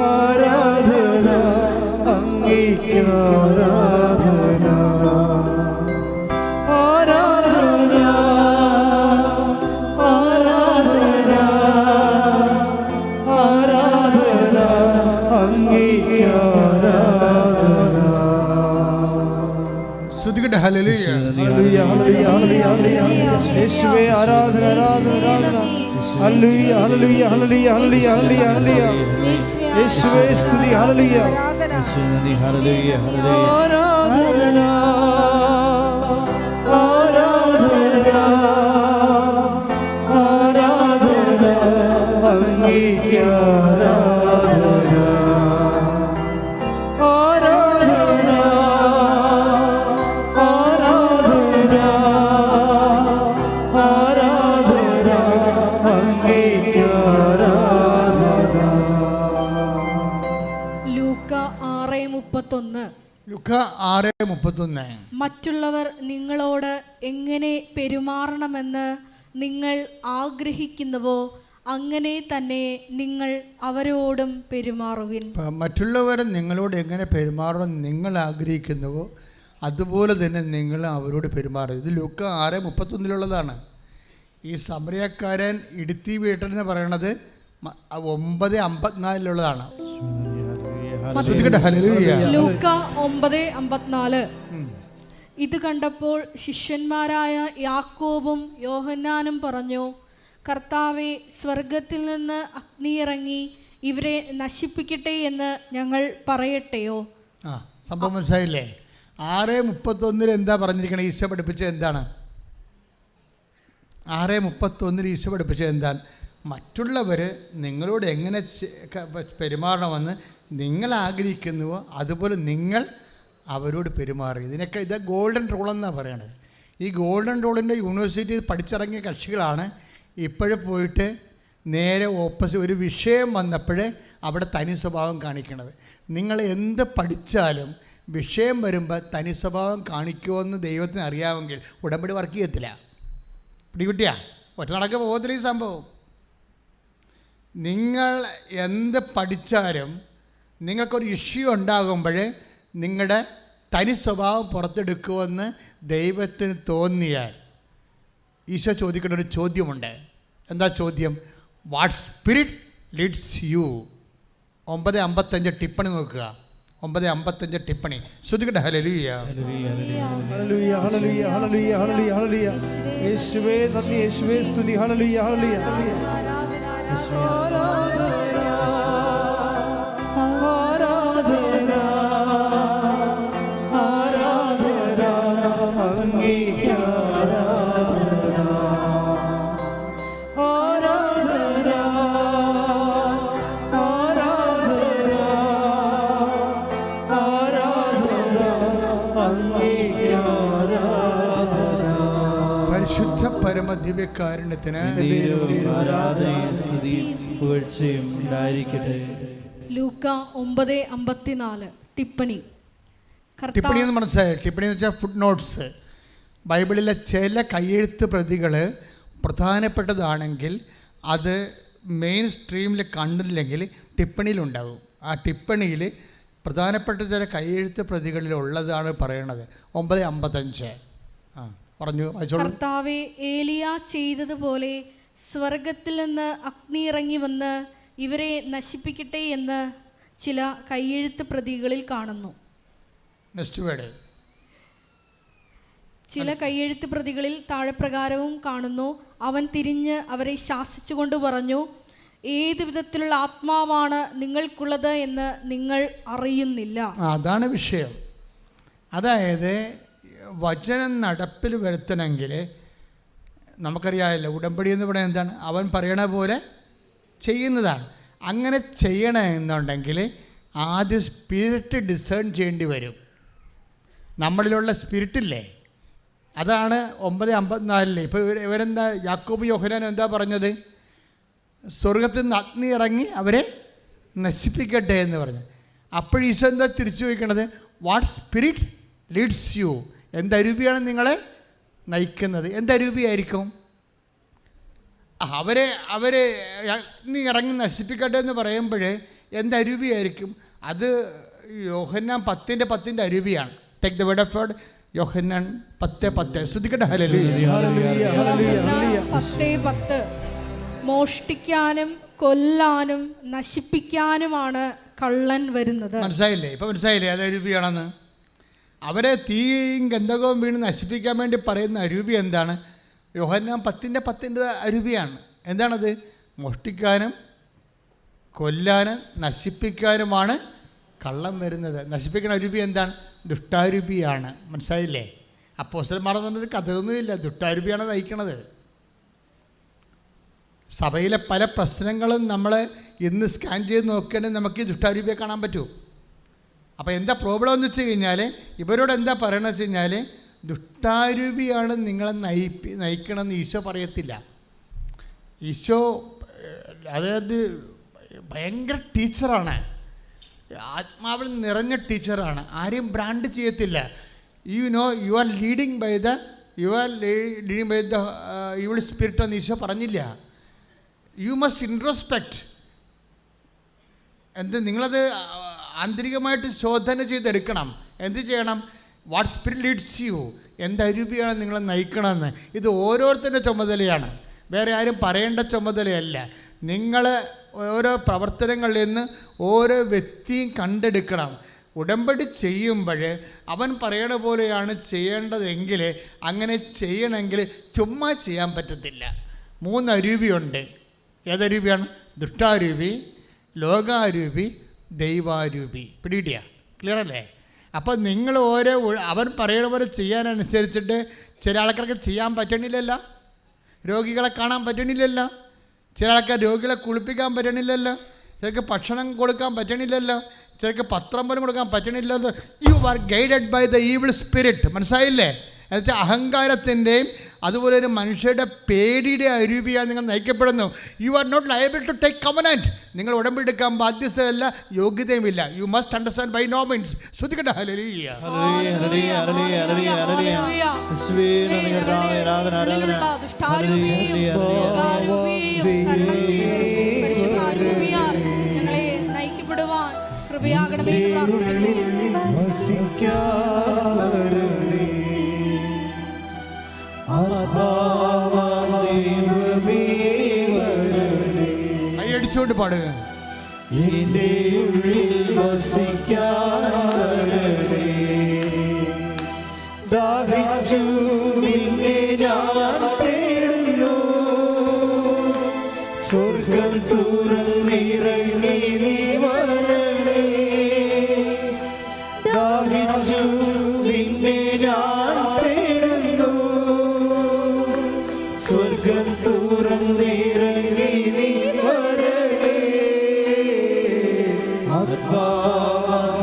ആരാധന അങ്ങേക്ക് ആരാധന ആരാധന ആരാധന ആരാധന അങ്ങേക്ക് ആരാധന. ശ്രദ്ധിക്കട്ടെ. ഹല്ലേലൂയ ഹല്ലേലൂയ ഹല്ലേലൂയ ഹല്ലേലൂയ. യേശുവേ ആരാധന ആരാധന ആരാധന. ഹല്ലേലൂയ ഹല്ലേലൂയ ഹല്ലേലൂയ ഹല്ലേലൂയ ഹല്ലേലൂയ. യേശുവേ സ്തുതി. ഹല്ലേലൂയ ഹല്ലേലൂയ ഹല്ലേലൂയ. ആരാധന ആരാധന ആരാധന അങ്ങേക്ക് ആരാധന ആരാധന ആരാധന ആരാധന അങ്ങേക്ക് ആരാധന. ലൂക്ക 6:31. ലൂക്ക 6:31. മറ്റുള്ളവർ നിങ്ങളോട് എങ്ങനെ പെരുമാറണമെന്ന് നിങ്ങൾ ആഗ്രഹിക്കുന്നുവോ അങ്ങനെ തന്നെ നിങ്ങൾ അവരോടും പെരുമാറുവിൻ. മറ്റുള്ളവർ നിങ്ങളോട് എങ്ങനെ പെരുമാറണം നിങ്ങൾ ആഗ്രഹിക്കുന്നുവോ അതുപോലെ തന്നെ നിങ്ങൾ അവരോട് പെരുമാറും. ഇത് ലൂക്ക 6:31 ഈ സമറിയക്കാരൻ ഇടുത്തി വീട്ടെന്ന് പറയണത് 9:54 ലൂക്ക 9:54. ഇത് കണ്ടപ്പോൾ ശിഷ്യന്മാരായ യാക്കോബും യോഹന്നാനും പറഞ്ഞു, കർത്താവേ, സ്വർഗത്തിൽ നിന്ന് അഗ്നിയിറങ്ങി ഇവരെ നശിപ്പിക്കട്ടെ എന്ന് ഞങ്ങൾ പറയട്ടെയോ? സംഭവം മനസ്സിലായില്ലേ? 6:31 എന്താ പറഞ്ഞിരിക്കണത്? ഈശോ പഠിപ്പിച്ചത് എന്താണ്? 6:31 ഈശോ പഠിപ്പിച്ചത് എന്താണ്? മറ്റുള്ളവർ നിങ്ങളോട് എങ്ങനെ പെരുമാറണമെന്ന് നിങ്ങൾ ആഗ്രഹിക്കുന്നുവോ അതുപോലെ നിങ്ങൾ അവരോട് പെരുമാറി. ഇത് ഗോൾഡൻ റൂൾ എന്നാണ് പറയണത്. ഈ ഗോൾഡൻ റൂളിൻ്റെ യൂണിവേഴ്സിറ്റി പഠിച്ചിറങ്ങിയ കക്ഷികളാണ് ഇപ്പോഴും പോയിട്ട് നേരെ ഓപ്പോസിറ്റ് ഒരു വിഷയം വന്നപ്പോൾ അവിടെ തനി സ്വഭാവം കാണിക്കണത്. നിങ്ങൾ എന്ത് പഠിച്ചാലും വിഷയം വരുമ്പോൾ തനി സ്വഭാവം കാണിക്കുമെന്ന് ദൈവത്തിന് അറിയാമെങ്കിൽ ഉടമ്പടി വർക്ക് ചെയ്യത്തില്ല. പിടികിട്ടിയാ? ഒറ്റ നടക്ക് പോകത്തില്ല ഈ സംഭവം. നിങ്ങൾ എന്ത് പഠിച്ചാലും നിങ്ങൾക്കൊരു ഇഷ്യൂ ഉണ്ടാകുമ്പോൾ നിങ്ങളുടെ തനി സ്വഭാവം പുറത്തെടുക്കുമെന്ന് ദൈവത്തിന് തോന്നിയാൽ ഈശോ ചോദിക്കുന്ന ഒരു ചോദ്യമുണ്ട്. എന്താ ചോദ്യം? What spirit leads you? 9:55 ടിപ്പണി നോക്കുക. 9:55 ടിപ്പണി ശ്രദ്ധിക്കട്ടെ. ഹല്ലേലൂയ ഹല്ലേലൂയ ഹല്ലേലൂയ ഹല്ലേലൂയ ഹല്ലേലൂയ ഹല്ലേലൂയ. യേശുവേ നന്ദി, യേശുവേ സ്തുതി. ഹല്ലേലൂയ ഹല്ലേലൂയ ഹല്ലേലൂയ. ആരാധന ആരാധന അങ്ങേക്ക് ആരാധന ആരാധന ആരാധന ആരാധന അങ്ങേക്ക് ആരാധന. പരിശുദ്ധ പരമദിവ്യകാരുണ്യത്തിന് ആരാധനയും സ്തുതിയും പുകഴ്ചയും ഉണ്ടായിരിക്കട്ടെ. ലൂക്ക 9:54 ടിപ്പണി. ടിപ്പണി എന്ന് മനസ്സിലായി? ടിപ്പണി എന്ന് വെച്ചാൽ ഫുട് നോട്ട്സ്. ബൈബിളിലെ ചില കയ്യെഴുത്ത് പ്രതികൾ പ്രധാനപ്പെട്ടതാണെങ്കിൽ അത് മെയിൻ സ്ട്രീമിൽ കണ്ടില്ലെങ്കിൽ ടിപ്പണിയിലുണ്ടാകും. ആ ടിപ്പണിയിൽ പ്രധാനപ്പെട്ട ചില കയ്യെഴുത്ത് പ്രതികളിലുള്ളതാണ് പറയണത്. 9:55 പറഞ്ഞു വായിച്ചോളൂ. കർത്താവേ, ഏലിയ ചെയ്തതുപോലെ സ്വർഗത്തിൽ നിന്ന് അഗ്നി ഇറങ്ങി വന്ന് ഇവരെ നശിപ്പിക്കട്ടെ എന്ന് ചില കയ്യെഴുത്ത് പ്രതികളിൽ കാണുന്നു. Next word. ചില കയ്യെഴുത്ത് പ്രതികളിൽ താഴെപ്രകാരവും കാണുന്നു. അവൻ തിരിഞ്ഞ് അവരെ ശാസിച്ചുകൊണ്ട് പറഞ്ഞു, ഏത് വിധത്തിലുള്ള ആത്മാവാണ് നിങ്ങൾക്കുള്ളത് എന്ന് നിങ്ങൾ അറിയുന്നില്ല. അതാണ് വിഷയം. അതായത് വചനം നടപ്പിൽ വരുത്തണമെങ്കിൽ നമുക്കറിയാമല്ലോ, ഉടമ്പടി എന്ന് പറയുന്നത് എന്താണ്? അവൻ പറയണ പോലെ ചെയ്യുന്നതാണ്. അങ്ങനെ ചെയ്യണമെന്നുണ്ടെങ്കിൽ ആദ്യം സ്പിരിറ്റ് ഡിസേൺ ചെയ്യേണ്ടി വരും. നമ്മളിലുള്ള സ്പിരിറ്റില്ലേ, അതാണ് 9:54. ഇപ്പോൾ ഇവരെന്താ, യാക്കോബ് യോഹന്നാൻ എന്താ പറഞ്ഞത്? സ്വർഗത്തിൽ നിന്ന് അഗ്നി ഇറങ്ങി അവരെ നശിപ്പിക്കട്ടെ എന്ന് പറഞ്ഞു. അപ്പോൾ ഈശോ എന്താ തിരിച്ചു ചോദിക്കണത്? What spirit leads you? എന്തരൂപിയാണ് നിങ്ങളെ നയിക്കുന്നത്? എന്തരൂപിയായിരിക്കും? അവരെ അഗ്നി ഇറങ്ങി നശിപ്പിക്കട്ടെ എന്ന് പറയുമ്പോൾ എന്തരൂപിയായിരിക്കും? അത് യോഹന്നാൻ 10:10 അരൂപിയാണ്. Take the word of God. Yohannan 10:10. ശ്രദ്ധിക്കട്ടെ. ഹല്ലേലൂയ. 10:10. മോഷ്ടിക്കാനും കൊല്ലാനും നശിപ്പിക്കാനുമാണ് കള്ളൻ വരുന്നത്. മനസ്സിലായില്ലേ? ഇപ്പം മനസ്സിലായില്ലേ അത് അരൂപിയാണെന്ന്? അവരെ തീയും ഗന്ധകവും വീണ് നശിപ്പിക്കാൻ വേണ്ടി പറയുന്ന അരൂപി എന്താണ്? യോഹന്നാൻ 10:10 അരൂപിയാണ്. എന്താണത്? മോഷ്ടിക്കാനും കൊല്ലാനും നശിപ്പിക്കാനുമാണ് കള്ളം വരുന്നത്. നശിപ്പിക്കുന്ന അരൂപി എന്താണ്? ദുഷ്ടാരൂപിയാണ്. മനസ്സിലായില്ലേ? അപ്പോസ്തലന്മാർ പറഞ്ഞൊരു കഥയൊന്നുമില്ല, ദുഷ്ടാരൂപിയാണ് നയിക്കണത്. സഭയിലെ പല പ്രശ്നങ്ങളും നമ്മൾ ഇന്ന് സ്കാൻ ചെയ്ത് നോക്കുകയാണെങ്കിൽ നമുക്ക് ഈ ദുഷ്ടാരൂപിയെ കാണാൻ പറ്റൂ. അപ്പോൾ എന്താ പ്രോബ്ലം എന്ന് വെച്ച് കഴിഞ്ഞാൽ, ഇവരോട് എന്താ പറയണമെന്ന് വെച്ച് കഴിഞ്ഞാൽ, ദുഷ്ടാരൂപിയാണ് നിങ്ങളെ നയിക്കണമെന്ന് ഈശോ പറയത്തില്ല. ഈശോ അതായത് ഭയങ്കര ടീച്ചറാണ്, ആത്മാവിൽ നിറഞ്ഞ ടീച്ചറാണ്. ആരെയും ബ്രാൻഡ് ചെയ്യത്തില്ല. You are leading by the evil spirit എന്ന് ഈശോ പറഞ്ഞില്ല. You must introspect. നിങ്ങളത് ആന്തരികമായിട്ട് ശോധന ചെയ്തെടുക്കണം. എന്ത് ചെയ്യണം? What spirit leads you? എന്തരൂപിയാണ് നിങ്ങളെ നയിക്കണമെന്ന്. ഇത് ഓരോരുത്തരുടെ ചുമതലയാണ്, വേറെ ആരും പറയേണ്ട ചുമതലയല്ല. നിങ്ങൾ ഓരോ പ്രവർത്തനങ്ങളിൽ നിന്ന് ഓരോ വ്യക്തിയും കണ്ടെടുക്കണം. ഉടമ്പടി ചെയ്യുമ്പോൾ അവൻ പറയണ പോലെയാണ് ചെയ്യേണ്ടതെങ്കിൽ, അങ്ങനെ ചെയ്യണമെങ്കിൽ ചുമ്മാ ചെയ്യാൻ പറ്റത്തില്ല. 3 അരൂപിയുണ്ട്. ഏതരൂപിയാണ്? ദുഷ്ടാരൂപി, ലോകാരൂപി, ദൈവാരൂപി. പിടിയിടിയ ക്ലിയർ അല്ലേ? അപ്പം നിങ്ങൾ അവൻ പറയണ പോലെ ചെയ്യാനനുസരിച്ചിട്ട് ചില ആൾക്കാർക്ക് ചെയ്യാൻ പറ്റണില്ലല്ലോ, രോഗികളെ കാണാൻ പറ്റണില്ലല്ലോ, ചില ആൾക്കാർ രോഗികളെ കുളിപ്പിക്കാൻ പറ്റണില്ലല്ലോ, ചിലർക്ക് ഭക്ഷണം കൊടുക്കാൻ പറ്റണില്ലല്ലോ, ചിലർക്ക് പത്രം പോലും കൊടുക്കാൻ പറ്റണില്ലല്ലോ. You are guided by the evil spirit. മനസ്സിലായില്ലേ? എന്നുവെച്ചാൽ അഹങ്കാരത്തിൻ്റെയും അതുപോലെ ഒരു മനുഷ്യരുടെ പേടിയുടെ അരൂപിയാണ് നിങ്ങൾ നയിക്കപ്പെടുന്നു. You are not liable to take covenant. നിങ്ങൾ ഉടമ്പെടുക്കാൻ ബാധ്യതയല്ല, യോഗ്യതയുമില്ല. You must understand by no means. ശ്രദ്ധിക്കട്ടെ. ഹല്ലേലൂയ. നയിക്കപ്പെടുവാൻ കൃപയാകണമേ. കൈയടിച്ചുകൊണ്ട് പാടുക. എന്റെ ഉള്ളിൽ വസിക്കാനേ, ദാഹിച്ചു നിന്നെ ഞാൻ തേടുന്നു, സ്വർഗം തുറന്നിറങ്ങി നീ വരണേ. ദാഹിച്ചു നിന്നെ ഞാൻ തേടുന്നു, സ്വർഗം തുറന്നിറങ്ങി നീ വരണേ.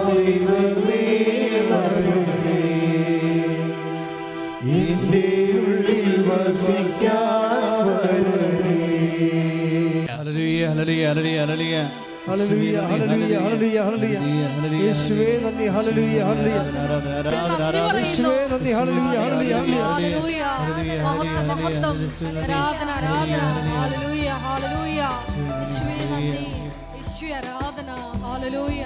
ദൈവമേ വരണേ, എന്റെ ഉള്ളിൽ വസിക്കാൻ വരണേ. ഹല്ലേലൂയ ഹല്ലേലൂയ ഹല്ലേലൂയ ഹല്ലേലൂയ ഹല്ലേലൂയ ഹല്ലേലൂയ ഹല്ലേലൂയ. യേശുവേ നന്ദി. ഹല്ലേലൂയ ഹല്ലേലൂയ. യേശുവേ നന്ദി. ഹല്ലേലൂയ ഹല്ലേലൂയ ഹല്ലേലൂയ. മഹത്വം മഹത്വം. ആരാധന ആരാധന. ഹല്ലേലൂയ ഹല്ലേലൂയ. യേശുവേ നന്ദി. യേശുവേ ആരാധന. ഹല്ലേലൂയ.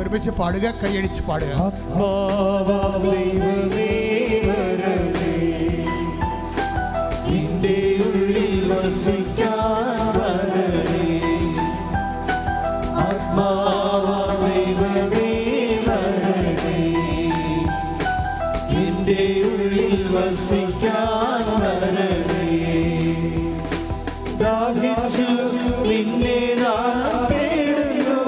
ഒരുമിച്ച് പാടുക, കൈയടിച്ച് പാടുക. ആത്മാവാം ദൈവമേ വരണേ, ആത്മാവാം ദൈവമേ വരണേ, എൻ്റെ ഉള്ളിൽ വസിക്കാൻ വരണേ. ദാഹിച്ചു നിന്നെ ഞാൻ തേടുന്നു,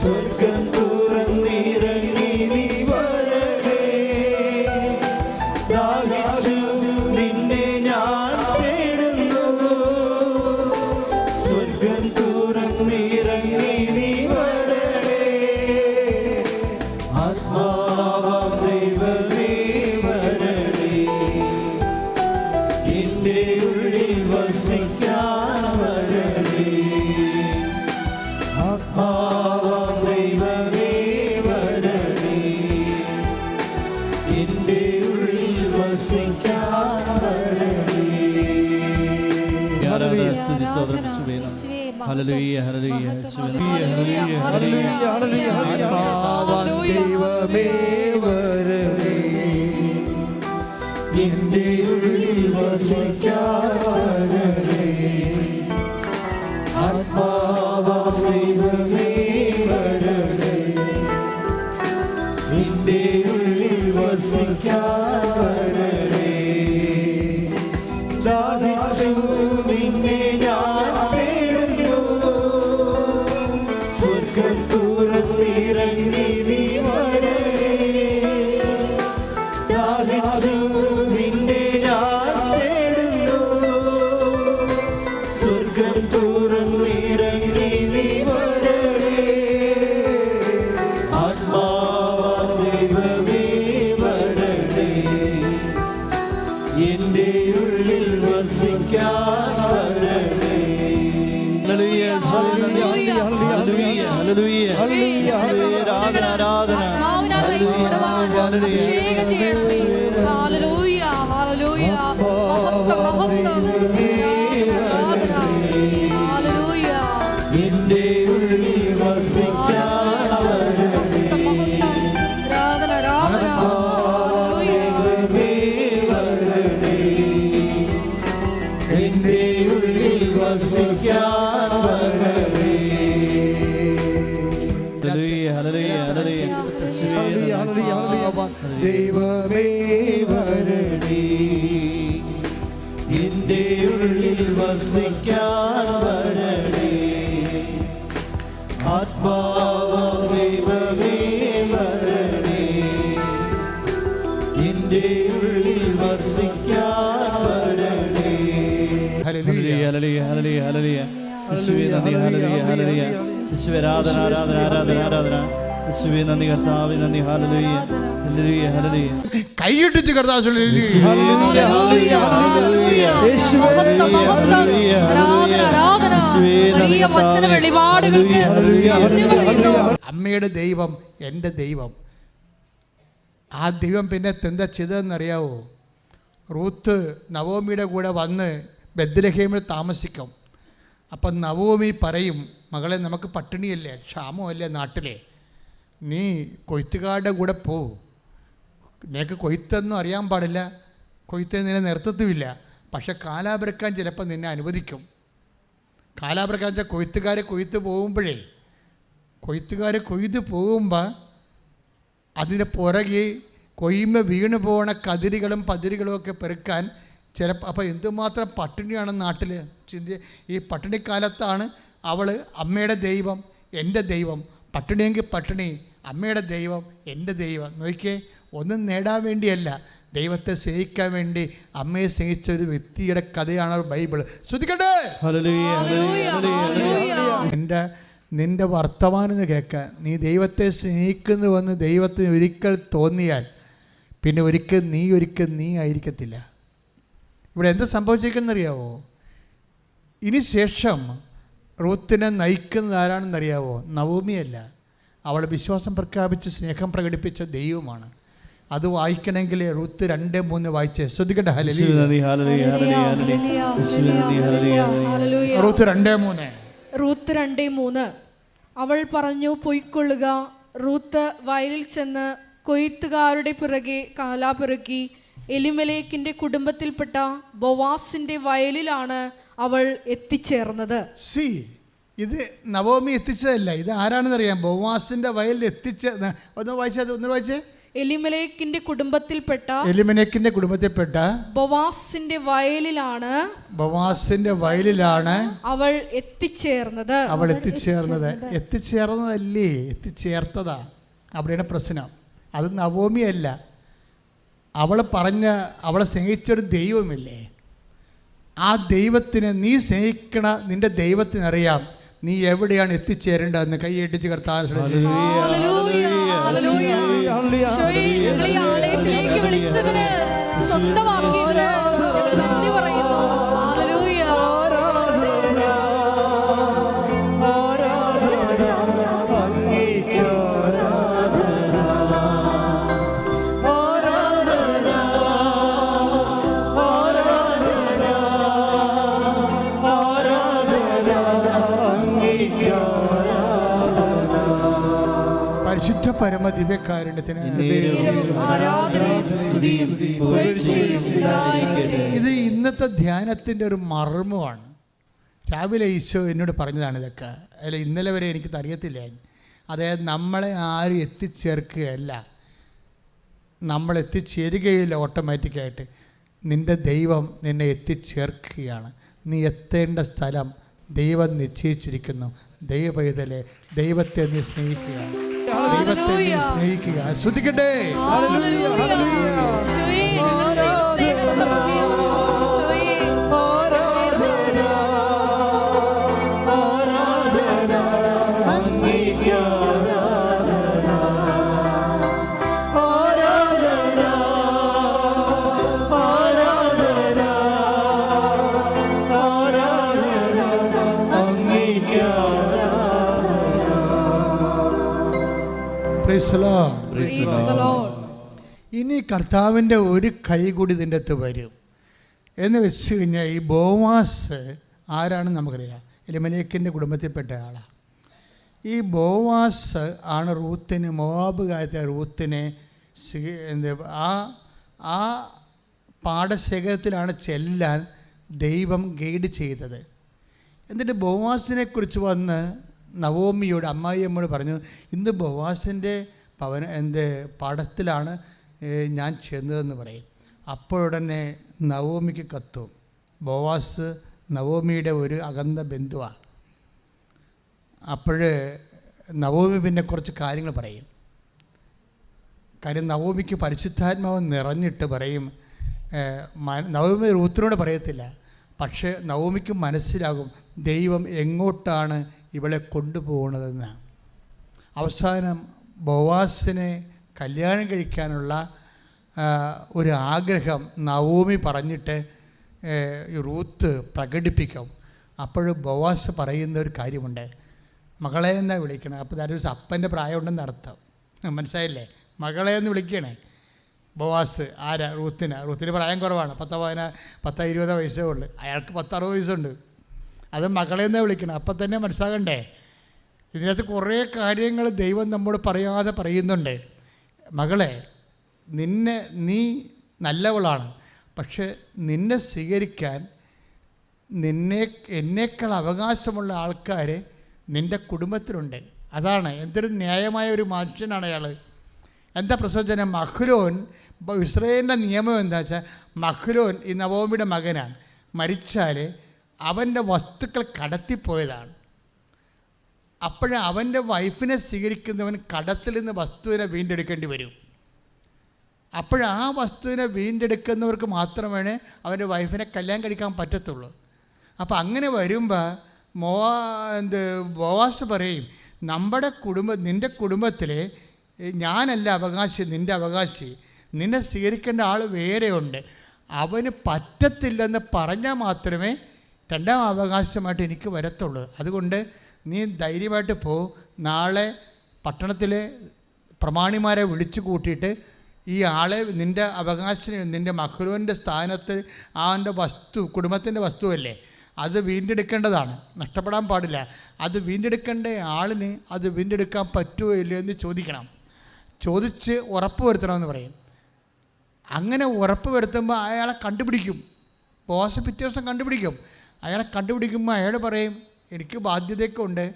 സ്വർഗം തുറന്നിറങ്ങി നീ വരണേ. ദാഹിച്ചു നിന്നെ ഞാൻ തേടുന്നു, സ്വർഗം തുറന്നിറങ്ങി നീ വരണേ. ആത്മാവാം ദൈവമേ വരണേ, എൻ്റെ ഉള്ളിൽ വസിക്കാൻ വരണേ. ആത്മാവാം ദൈവമേ വരണേ, എൻ്റെ ഉള്ളിൽ വസിക്കാൻ വരണേ. ആരാധന, സ്തുതി, സ്തോത്രം യേശുവേ. ഹല്ലേലൂയ, ഹല്ലേലൂയ, യേശുവേ. ഹല്ലേലൂയ, ഹല്ലേലൂയ. ആത്മാവാം ദൈവമേ വരണേ, എൻ്റെ ഉള്ളിൽ വസിക്കാൻ വരണേ. ആത്മാവാം ദൈവമേ വരണേ, എൻ്റെ ഉള്ളിൽ വസിക്കാൻ വരണേ. ദാഹിച്ചു നിന്നെ ഞാൻ തേടുന്നു, സ്വർഗം തുറന്നിറങ്ങി നീ വരണേ. ദാഹിച്ചു നിന്നെ ഞാൻ തേടുന്നു, സ്വർഗം തുറന്നിറങ്ങി നീ വരണേ. ആത്മാവാം ദൈവമേ വരണേ, എൻ്റെ ഉള്ളിൽ വസിക്കാൻ വരണേ. ഹല്ലേലൂയ, ഹല്ലേലൂയ, ഹല്ലേലൂയ, ഹല്ലേലൂയ, ഹല്ലേലൂയ. ആരാധന, ആരാധന. അഭിഷേകം ചെയ്യണമേ. Hallelujah, hallelujah. മഹത്വം, മഹത്വം. ആരാധന. ഹല്ലേലൂയ. എൻ്റെ ഉള്ളിൽ വസിക്കാൻ വരണേ. ആരാധന, ആരാധന. ദൈവമേ വരണേ, എൻ്റെ ഉള്ളിൽ വസിക്കാൻ വരണേ. ഹല്ലേലൂയ, ഹല്ലേലൂയ, ഹല്ലേലൂയ. ആത്മാവാം ദൈവമേ വരണേ, എൻ്റെ ഉള്ളിൽ വസിക്കാൻ വരണേ. ആത്മാവാം ദൈവമേ വരണേ, എൻ്റെ ഉള്ളിൽ വസിക്കാൻ വരണേ. ഹല്ലേലൂയ. ഹല്ലേലൂയ, ഹല്ലേലൂയ, ഹല്ലേലൂയ. യേശുവേ നന്ദി, ഹല്ലേലൂയ, ഹല്ലേലൂയ. യേശുവേ ആരാധന, ആരാധന, ആരാധന, ആരാധന. യേശുവേ നന്ദി, കർത്താവേ നന്ദി. ഹല്ലേലൂയ, ഹല്ലേലൂയ, ഹല്ലേലൂയ. കൈയിട്ടിട്ട് കർത്താവ് ഹല്ലേലൂയ, ഹല്ലേലൂയ. മഹത്വം, മഹത്വം. ആരാധന, ആരാധന. വലിയ വചന വെളിപാടുകൾക്ക് നന്ദി പറയുന്നു. അമ്മയുടെ ദൈവം എൻ്റെ ദൈവം. ആ ദൈവം പിന്നെ എന്താ ചെയ്തതെന്നറിയാവോ? റൂത്ത് നവോമിയുടെ കൂടെ വന്ന് ബെത്ലഹേമിൽ താമസിക്കും. അപ്പം നവോമി പറയും, മകളെ നമുക്ക് പട്ടിണിയല്ലേ, ക്ഷാമമല്ലേ നാട്ടിലെ, നീ കൊയ്ത്തുകാരുടെ കൂടെ പോ. നിനക്ക് കൊയ്ത്തൊന്നും അറിയാൻ പാടില്ല, കൊയ്ത്ത് നിന്നെ നിർത്തത്തുമില്ല, പക്ഷെ കാലാപെറുക്കാൻ ചിലപ്പോൾ നിന്നെ അനുവദിക്കും. കാലാപെറുക്കാൻ വെച്ചാൽ കൊയ്ത്തുകാർ കൊയ്ത്ത് പോകുമ്പോൾ അതിൻ്റെ പുറകെ കൊയ്മ വീണു പോണ കതിരുകളും പതിരുകളും ഒക്കെ പെറുക്കാൻ ചിലപ്പോൾ. അപ്പോൾ എന്തുമാത്രം പട്ടിണിയാണ് നാട്ടിൽ. ഈ പട്ടിണിക്കാലത്താണ് അവൾ അമ്മയുടെ ദൈവം എൻ്റെ ദൈവം, പട്ടിണിയെങ്കിൽ പട്ടിണി, അമ്മയുടെ ദൈവം എൻ്റെ ദൈവം. നോക്കിയേ, ഒന്നും നേടാൻ വേണ്ടിയല്ല, ദൈവത്തെ സ്നേഹിക്കാൻ വേണ്ടി അമ്മയെ സ്നേഹിച്ച ഒരു വ്യക്തിയുടെ കഥയാണ് ബൈബിൾ. ശ്രദ്ധിക്കട്ടെ. നിൻ്റെ വർത്തമാനം കേൾക്കാൻ നീ ദൈവത്തെ സ്നേഹിക്കുന്നുവെന്ന് ദൈവത്തിന് ഒരിക്കൽ തോന്നിയാൽ പിന്നെ ഒരിക്കൽ നീ ആയിരിക്കത്തില്ല. ഇവിടെ എന്താ സംഭവിച്ചിരിക്കുന്നറിയാവോ? ഇനി ശേഷം റൂത്തിനെ നയിക്കുന്നത് ആരാണെന്നറിയാവോ? നവോമിയല്ല, അവൾ വിശ്വാസം പ്രഖ്യാപിച്ച് സ്നേഹം പ്രകടിപ്പിച്ച ദൈവമാണ്. അത് വായിക്കണമെങ്കിൽ റൂത്ത് 2:3 വായിച്ചേ. ശ്രദ്ധിക്കട്ടെ. റൂത്ത് 2:3. റൂത്ത് 2:3. അവൾ പറഞ്ഞു, പൊയ്ക്കൊള്ളുക. റൂത്ത് വയലിൽ ചെന്ന് കൊയ്ത്തുകാരുടെ പിറകെ കാലാപിറക്കി. എലിമലേക്കിന്റെ കുടുംബത്തിൽപ്പെട്ട ബോവാസിന്റെ വയലിലാണ് അവൾ എത്തിച്ചേർന്നത്. ഇത് നവോമി എത്തിച്ചതല്ല, ഇത് ആരാണെന്നറിയാം? ബോവാസിൻ്റെ വയലിൽ ഒന്ന് വായിച്ചേ. എലിമലേക്കിന്റെ കുടുംബത്തിൽപ്പെട്ട ബോവാസിന്റെ വയലിലാണ് അവൾ എത്തിച്ചേർന്നത്. എത്തിച്ചേർന്നതല്ലേ, എത്തിച്ചേർത്തതാ. അവിടെയാണ് പ്രശ്നം. അത് നവോമിയല്ല. അവളെ സ്നേഹിച്ചൊരു ദൈവമില്ലേ, ആ ദൈവത്തിന് നീ സ്നേഹിക്കണ നിന്റെ ദൈവത്തിനറിയാം നീ എവിടെയാണ് എത്തിച്ചേരേണ്ടതെന്ന്. കൈയടിച്ച് കർത്താൻ പരിശുദ്ധ പരമ ദിവ്യകാരുണ്യത്തിന് ഇത് ഇന്നത്തെ ധ്യാനത്തിൻ്റെ ഒരു മർമ്മമാണ്. രാവിലെ ഈശോ എന്നോട് പറഞ്ഞതാണ് ഇതൊക്കെ. അല്ല, ഇന്നലെ വരെ എനിക്കത് അറിയത്തില്ല. അതായത് നമ്മളെ ആരും എത്തിച്ചേർക്കുകയല്ല, നമ്മൾ എത്തിച്ചേരുകയില്ല. ഓട്ടോമാറ്റിക്കായിട്ട് നിൻ്റെ ദൈവം നിന്നെ എത്തിച്ചേർക്കുകയാണ്. നീ എത്തേണ്ട സ്ഥലം ദൈവം നിശ്ചയിച്ചിരിക്കുന്നു. ദൈവപൈതലെ, ദൈവത്തെ നീ സ്നേഹിക്കുക, ദൈവത്തെ നീ സ്നേഹിക്കുക. ശ്രദ്ധിക്കട്ടെ. ഇനി കർത്താവിൻ്റെ ഒരു കൈ കൂടി ഇതിൻ്റെ അകത്ത് വരും എന്ന് വെച്ച് കഴിഞ്ഞാൽ, ഈ ബോവാസ് ആരാണെന്ന് നമുക്കറിയാം. എലിമലേക്കിൻ്റെ കുടുംബത്തിൽപ്പെട്ട ആളാണ്. ഈ ബോവാസ് ആണ് റൂത്തിന്, മോവാബുകാരത്തെ റൂത്തിനെ ആ പാടശേഖരത്തിലാണ് ചെല്ലാൻ ദൈവം ഗൈഡ് ചെയ്തത്. എന്നിട്ട് ബോവാസിനെ കുറിച്ച് വന്ന് നവോമിയോട്, അമ്മായിയമ്മയോട് പറഞ്ഞു, ഇന്ന് ബോവാസിൻ്റെ പാടത്തിലാണ് ഞാൻ ചെന്നതെന്ന് പറയും. അപ്പോഴുടനെ നവോമിക്ക് കത്തും. ബോവാസ് നവോമിയുടെ ഒരു അകന്ന ബന്ധുവാണ്. അപ്പോൾ നവോമി പിന്നെ കുറച്ച് കാര്യങ്ങൾ പറയും. കാര്യം നവോമിക്ക് പരിശുദ്ധാത്മാവ് നിറഞ്ഞിട്ട് പറയും. നവോമി റൂത്തിനോട് പറയത്തില്ല, പക്ഷേ നവോമിക്ക് മനസ്സിലാകും ദൈവം എങ്ങോട്ടാണ് ഇവളെ കൊണ്ടുപോകുന്നതെന്ന്. അവസാനം ബോവാസിനെ കല്യാണം കഴിക്കാനുള്ള ഒരു ആഗ്രഹം നവോമി പറഞ്ഞിട്ട് റൂത്ത് പ്രകടിപ്പിക്കും. അപ്പോൾ ബോവാസ് പറയുന്ന ഒരു കാര്യമുണ്ട്, മകളെ എന്നാണ് വിളിക്കണേ. അപ്പോൾ അതൊരു അപ്പൻ്റെ പ്രായമുണ്ടെന്ന് അർത്ഥം. മനസ്സിലായില്ലേ? മകളെ എന്ന് വിളിക്കണേ ബോവാസ്. ആരാ? റൂത്തിന് പ്രായം കുറവാണ്, 10-20 വയസ്സേ ഉള്ളൂ. അയാൾക്ക് 10-60 വയസ്സുണ്ട്. അത് മകളെ എന്നാണ് വിളിക്കണം. അപ്പം തന്നെ മനസ്സിലാകണ്ടേ, ഇതിനകത്ത് കുറേ കാര്യങ്ങൾ ദൈവം നമ്മോട് പറയാതെ പറയുന്നുണ്ട്. മകളെ, നീ നല്ലവളാണ്, പക്ഷെ നിന്നെ സ്വീകരിക്കാൻ എന്നേക്കാൾ അവകാശമുള്ള ആൾക്കാർ നിൻ്റെ കുടുംബത്തിലുണ്ട്. അതാണ് എന്തൊരു ന്യായമായ ഒരു മനുഷ്യനാണ് അയാൾ. എന്താ പ്രസവജനം? മഹ്ലോൻ, ഇസ്രായേലിൻ്റെ നിയമം എന്താ വെച്ചാൽ, മഹ്ലോൻ ഈ നവോമിയുടെ മകനാണ്. മരിച്ചാൽ അവൻ്റെ വസ്തുക്കൾ കടത്തിപ്പോയതാണ്. അപ്പോൾ അവൻ്റെ വൈഫിനെ സ്വീകരിക്കുന്നവൻ കടത്തിൽ നിന്ന് വസ്തുവിനെ വീണ്ടെടുക്കേണ്ടി വരും. അപ്പോൾ ആ വസ്തുവിനെ വീണ്ടെടുക്കുന്നവർക്ക് മാത്രമേ അവൻ്റെ വൈഫിനെ കല്യാണം കഴിക്കാൻ പറ്റത്തുള്ളൂ. അപ്പോൾ അങ്ങനെ വരുമ്പോൾ ബോവാസ് പറയും, നിൻ്റെ കുടുംബത്തിലെ ഞാനല്ല അവകാശി, നിൻ്റെ അവകാശി, നിന്നെ സ്വീകരിക്കേണ്ട ആൾ വേറെയുണ്ട്. അവന് പറ്റത്തില്ലെന്ന് പറഞ്ഞാൽ മാത്രമേ രണ്ടാം അവകാശമായിട്ട് എനിക്ക് വരത്തുള്ളൂ. അതുകൊണ്ട് നീ ധൈര്യമായിട്ട് പോ. നാളെ പട്ടണത്തിലെ പ്രമാണിമാരെ വിളിച്ചു കൂട്ടിയിട്ട് ഈ ആളെ നിൻ്റെ അവകാശം, നിൻ്റെ മഹ്ലോൻ്റെ സ്ഥാനത്ത് അവൻ്റെ കുടുംബത്തിൻ്റെ വസ്തുവല്ലേ, അത് വീണ്ടെടുക്കേണ്ടതാണ്, നഷ്ടപ്പെടാൻ പാടില്ല. അത് വീണ്ടെടുക്കേണ്ട ആളിന് അത് വീണ്ടെടുക്കാൻ പറ്റുമോ ഇല്ലയോ എന്ന് ചോദിക്കണം. ചോദിച്ച് ഉറപ്പ് വരുത്തണമെന്ന് പറയും. അങ്ങനെ ഉറപ്പ് വരുത്തുമ്പോൾ അയാളെ കണ്ടുപിടിക്കും. ബോസ് പിറ്റേ ദിവസം കണ്ടുപിടിക്കും. അയാളെ കണ്ടുപിടിക്കുമ്പോൾ അയാൾ പറയും, എനിക്ക് ബാധ്യതയൊക്കെ ഉണ്ട്,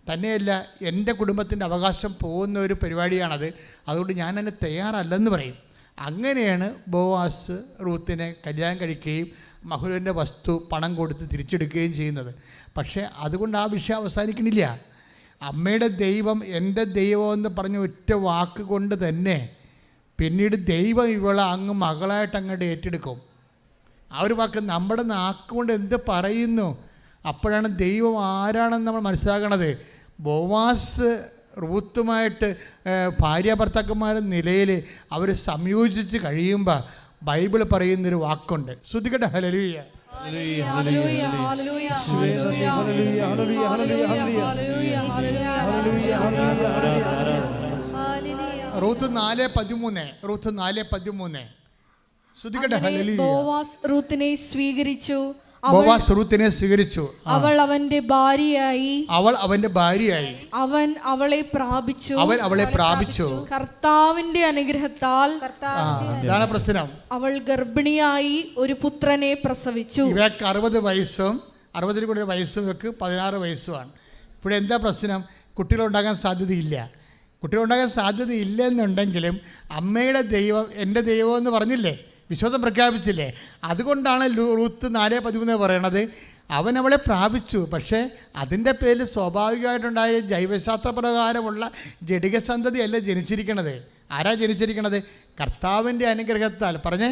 തന്നെയല്ല എൻ്റെ കുടുംബത്തിൻ്റെ അവകാശം പോകുന്ന ഒരു പരിപാടിയാണത്, അതുകൊണ്ട് ഞാൻ അതിന് തയ്യാറല്ലെന്ന് പറയും. അങ്ങനെയാണ് ബോവാസ് റൂത്തിനെ കല്യാണം കഴിക്കുകയും മഹ്ലൂലിൻ്റെ വസ്തു പണം കൊടുത്ത് തിരിച്ചെടുക്കുകയും ചെയ്യുന്നത്. പക്ഷേ അതുകൊണ്ട് ആ വിഷയം അവസാനിക്കണില്ല. അമ്മയുടെ ദൈവം എൻ്റെ ദൈവം എന്ന് പറഞ്ഞ ഒറ്റ വാക്ക് കൊണ്ട് തന്നെ പിന്നീട് ദൈവം ഇവളെ അങ്ങ് മകളായിട്ട് അങ്ങോട്ട് ഏറ്റെടുക്കും. ആ ഒരു വാക്ക് നമ്മുടെ നാക്കുകൊണ്ട് എന്ത് പറയുന്നു, അപ്പോഴാണ് ദൈവം ആരാണെന്ന് നമ്മൾ മനസ്സിലാക്കണത്. ബോവാസ് റൂത്തുമായിട്ട് ഭാര്യ ഭർത്താക്കന്മാരുടെ നിലയിൽ അവർ സംയോജിച്ച് കഴിയുമ്പോൾ ബൈബിൾ പറയുന്നൊരു വാക്കുണ്ട്. ശ്രദ്ധിക്കട്ടെ. ഹല്ലേലൂയ. റൂത്ത് 4:13 ശ്രദ്ധിക്കട്ടെ. ഹല്ലേലൂയ. ബോവാസ് റൂത്തിനെ സ്വീകരിച്ചു. അവൾ അവന്റെ ഭാര്യയായി. അവൻ അവളെ പ്രാപിച്ചു. കർത്താവിന്റെ അനുഗ്രഹത്താൽ ഇതാണ് പ്രശ്നം. അവൾ ഗർഭിണിയായി ഒരു പുത്രനെ പ്രസവിച്ചു. ഇവർക്ക് 60 വയസ്സും 60 കൂടി വയസ്സും ഇവർക്ക് 16 വയസ്സുമാണ്. ഇവിടെ എന്താ പ്രശ്നം? കുട്ടികളുണ്ടാകാൻ സാധ്യതയില്ല. കുട്ടികളുണ്ടാകാൻ സാധ്യതയില്ലെന്നുണ്ടെങ്കിലും അമ്മയുടെ ദൈവം എൻ്റെ ദൈവം എന്ന് പറഞ്ഞില്ലേ, വിശ്വാസം പ്രഖ്യാപിച്ചില്ലേ. അതുകൊണ്ടാണ് റൂത്ത് 4:13 പറയണത്. അവൻ അവളെ പ്രാപിച്ചു. പക്ഷേ അതിൻ്റെ പേരിൽ സ്വാഭാവികമായിട്ടുണ്ടായ ജൈവശാസ്ത്രപ്രകാരമുള്ള ജഡിക സന്തതിയല്ല ജനിച്ചിരിക്കണത്. ആരാ ജനിച്ചിരിക്കണത്? കർത്താവിൻ്റെ അനുഗ്രഹത്താൽ. പറഞ്ഞേ,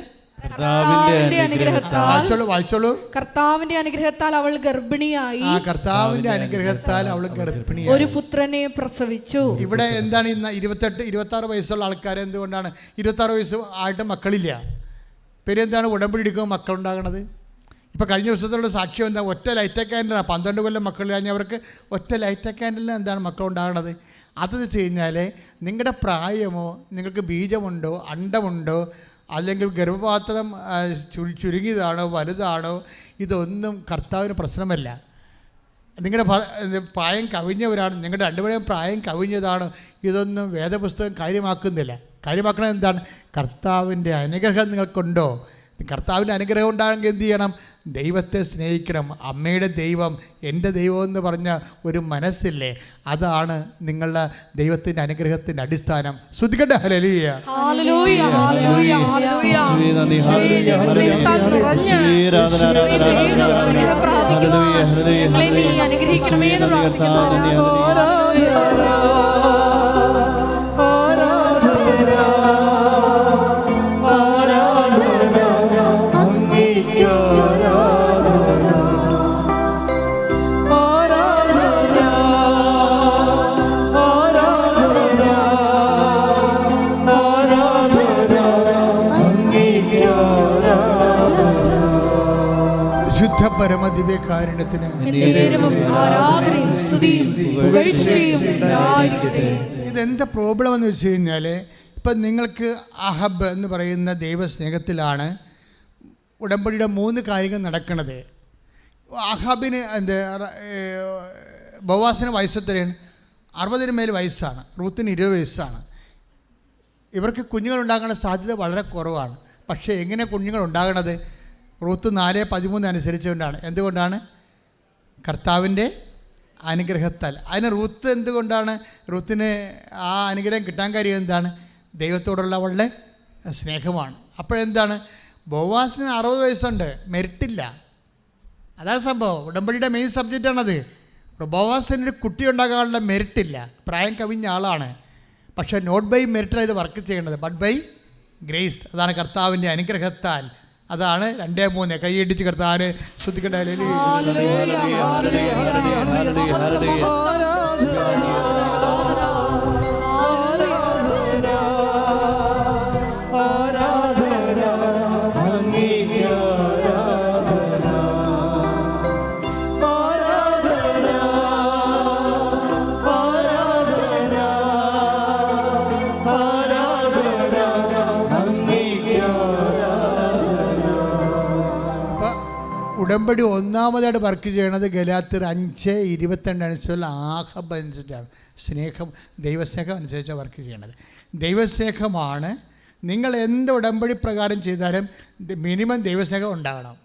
വായിച്ചോളൂ. കർത്താവിന്റെ അനുഗ്രഹത്താൽ അവൾ ഗർഭിണിയായി. കർത്താവിന്റെ അനുഗ്രഹത്താൽ അവൾ ഗർഭിണിയായി ഒരു പുത്രനെ പ്രസവിച്ചു. ഇവിടെ എന്താണ് ഇന്ന് 28-26 വയസ്സുള്ള ആൾക്കാർ എന്തുകൊണ്ടാണ് 26 വയസ്സ് ആയിട്ട് മക്കളില്ല? പേരെന്താണ്? ഉടമ്പടി എടുക്കുമ്പോൾ മക്കളുണ്ടാകണത്. ഇപ്പോൾ കഴിഞ്ഞ ദിവസത്തുള്ള സാക്ഷ്യം എന്താ? ഒറ്റ ലൈറ്റ് ക്യാൻഡിലാണ് 12 കൊല്ലം മക്കൾ കഴിഞ്ഞവർക്ക് ഒറ്റ ലൈറ്റ് ക്യാൻഡിലിന് എന്താണ് മക്കളുണ്ടാകണത്? അതെന്ന് വെച്ച് കഴിഞ്ഞാൽ നിങ്ങളുടെ പ്രായമോ, നിങ്ങൾക്ക് ബീജമുണ്ടോ, അണ്ടമുണ്ടോ, അല്ലെങ്കിൽ ഗർഭപാത്രം ചുരുങ്ങിയതാണോ വലുതാണോ, ഇതൊന്നും കർത്താവിന് പ്രശ്നമല്ല. നിങ്ങളുടെ പ്രായം കവിഞ്ഞവരാണ്, നിങ്ങളുടെ രണ്ടുപേരെയും പ്രായം കവിഞ്ഞതാണ്, ഇതൊന്നും വേദപുസ്തകം കാര്യമാക്കുന്നില്ല. കാര്യമാക്കണത് എന്താണ്? കർത്താവിൻ്റെ അനുഗ്രഹം നിങ്ങൾക്കുണ്ടോ? കർത്താവിൻ്റെ അനുഗ്രഹം ഉണ്ടാകണമെങ്കിൽ എന്ത് ചെയ്യണം? ദൈവത്തെ സ്നേഹിക്കണം. അമ്മയുടെ ദൈവം എൻ്റെ ദൈവം എന്ന് പറഞ്ഞ ഒരു മനസ്സില്ലേ, അതാണ് നിങ്ങളുടെ ദൈവത്തിൻ്റെ അനുഗ്രഹത്തിൻ്റെ അടിസ്ഥാനം. ശ്രദ്ധിക്കട്ടെ. ഹല്ലേലൂയ. പരമദിവ്യകാരുണ്യത്തിന് ഇതെന്താ പ്രോബ്ലം എന്ന് വെച്ച് കഴിഞ്ഞാൽ, ഇപ്പം നിങ്ങൾക്ക് അഹബ് എന്ന് പറയുന്ന ദൈവസ്നേഹത്തിലാണ് ഉടമ്പടിയുടെ 3 കാര്യങ്ങൾ നടക്കുന്നത്. അഹബിന് ബോവാസിന് വയസ്സെത്രയാണ്? 60 മേൽ വയസ്സാണ്. റൂത്തിന് 20 വയസ്സാണ്. ഇവർക്ക് കുഞ്ഞുങ്ങളുണ്ടാകാനുള്ള സാധ്യത വളരെ കുറവാണ്. പക്ഷേ എങ്ങനെ കുഞ്ഞുങ്ങളുണ്ടാകണത്? റൂത്ത് 4:13 അനുസരിച്ചുകൊണ്ടാണ്. എന്തുകൊണ്ടാണ്? കർത്താവിൻ്റെ അനുഗ്രഹത്താൽ. അതിന് റൂത്ത് എന്തുകൊണ്ടാണ്? റൂത്തിന് ആ അനുഗ്രഹം കിട്ടാൻ കാര്യം എന്താണ്? ദൈവത്തോടുള്ള അവളുടെ സ്നേഹമാണ്. അപ്പോഴെന്താണ്? ബോവാസിന് 60 വയസ്സുണ്ട്, മെരിറ്റില്ല. അതാണ് സംഭവം. ഉടമ്പടിയുടെ മെയിൻ സബ്ജക്റ്റാണത്. ബോവാസിന് കുട്ടി ഉണ്ടാകാനുള്ള മെരിറ്റില്ല, പ്രായം കവിഞ്ഞ ആളാണ്. പക്ഷേ നോട്ട് ബൈ മെരിറ്റാണ് ഇത് വർക്ക് ചെയ്യേണ്ടത്, ബട്ട് ബൈ ഗ്രേസ്. അതാണ് കർത്താവിൻ്റെ അനുഗ്രഹത്താൽ. അതാണ് 2-3 കൈയടിച്ച് കർത്താവിനെ ശ്രദ്ധിക്കട്ടെ. ഉടമ്പടി ഒന്നാമതായിട്ട് വർക്ക് ചെയ്യണത് ഗലാത്യർ 5:22 അനുസരിച്ചുള്ള ആഹബ് അനുസരിച്ചാണ്. സ്നേഹം, ദൈവസ്നേഹം അനുസരിച്ചാണ് വർക്ക് ചെയ്യണത്. ദൈവസ്നേഹമാണ്. നിങ്ങൾ എന്ത് ഉടമ്പടി പ്രകാരം ചെയ്താലും മിനിമം ദൈവസ്നേഹം ഉണ്ടാകണം.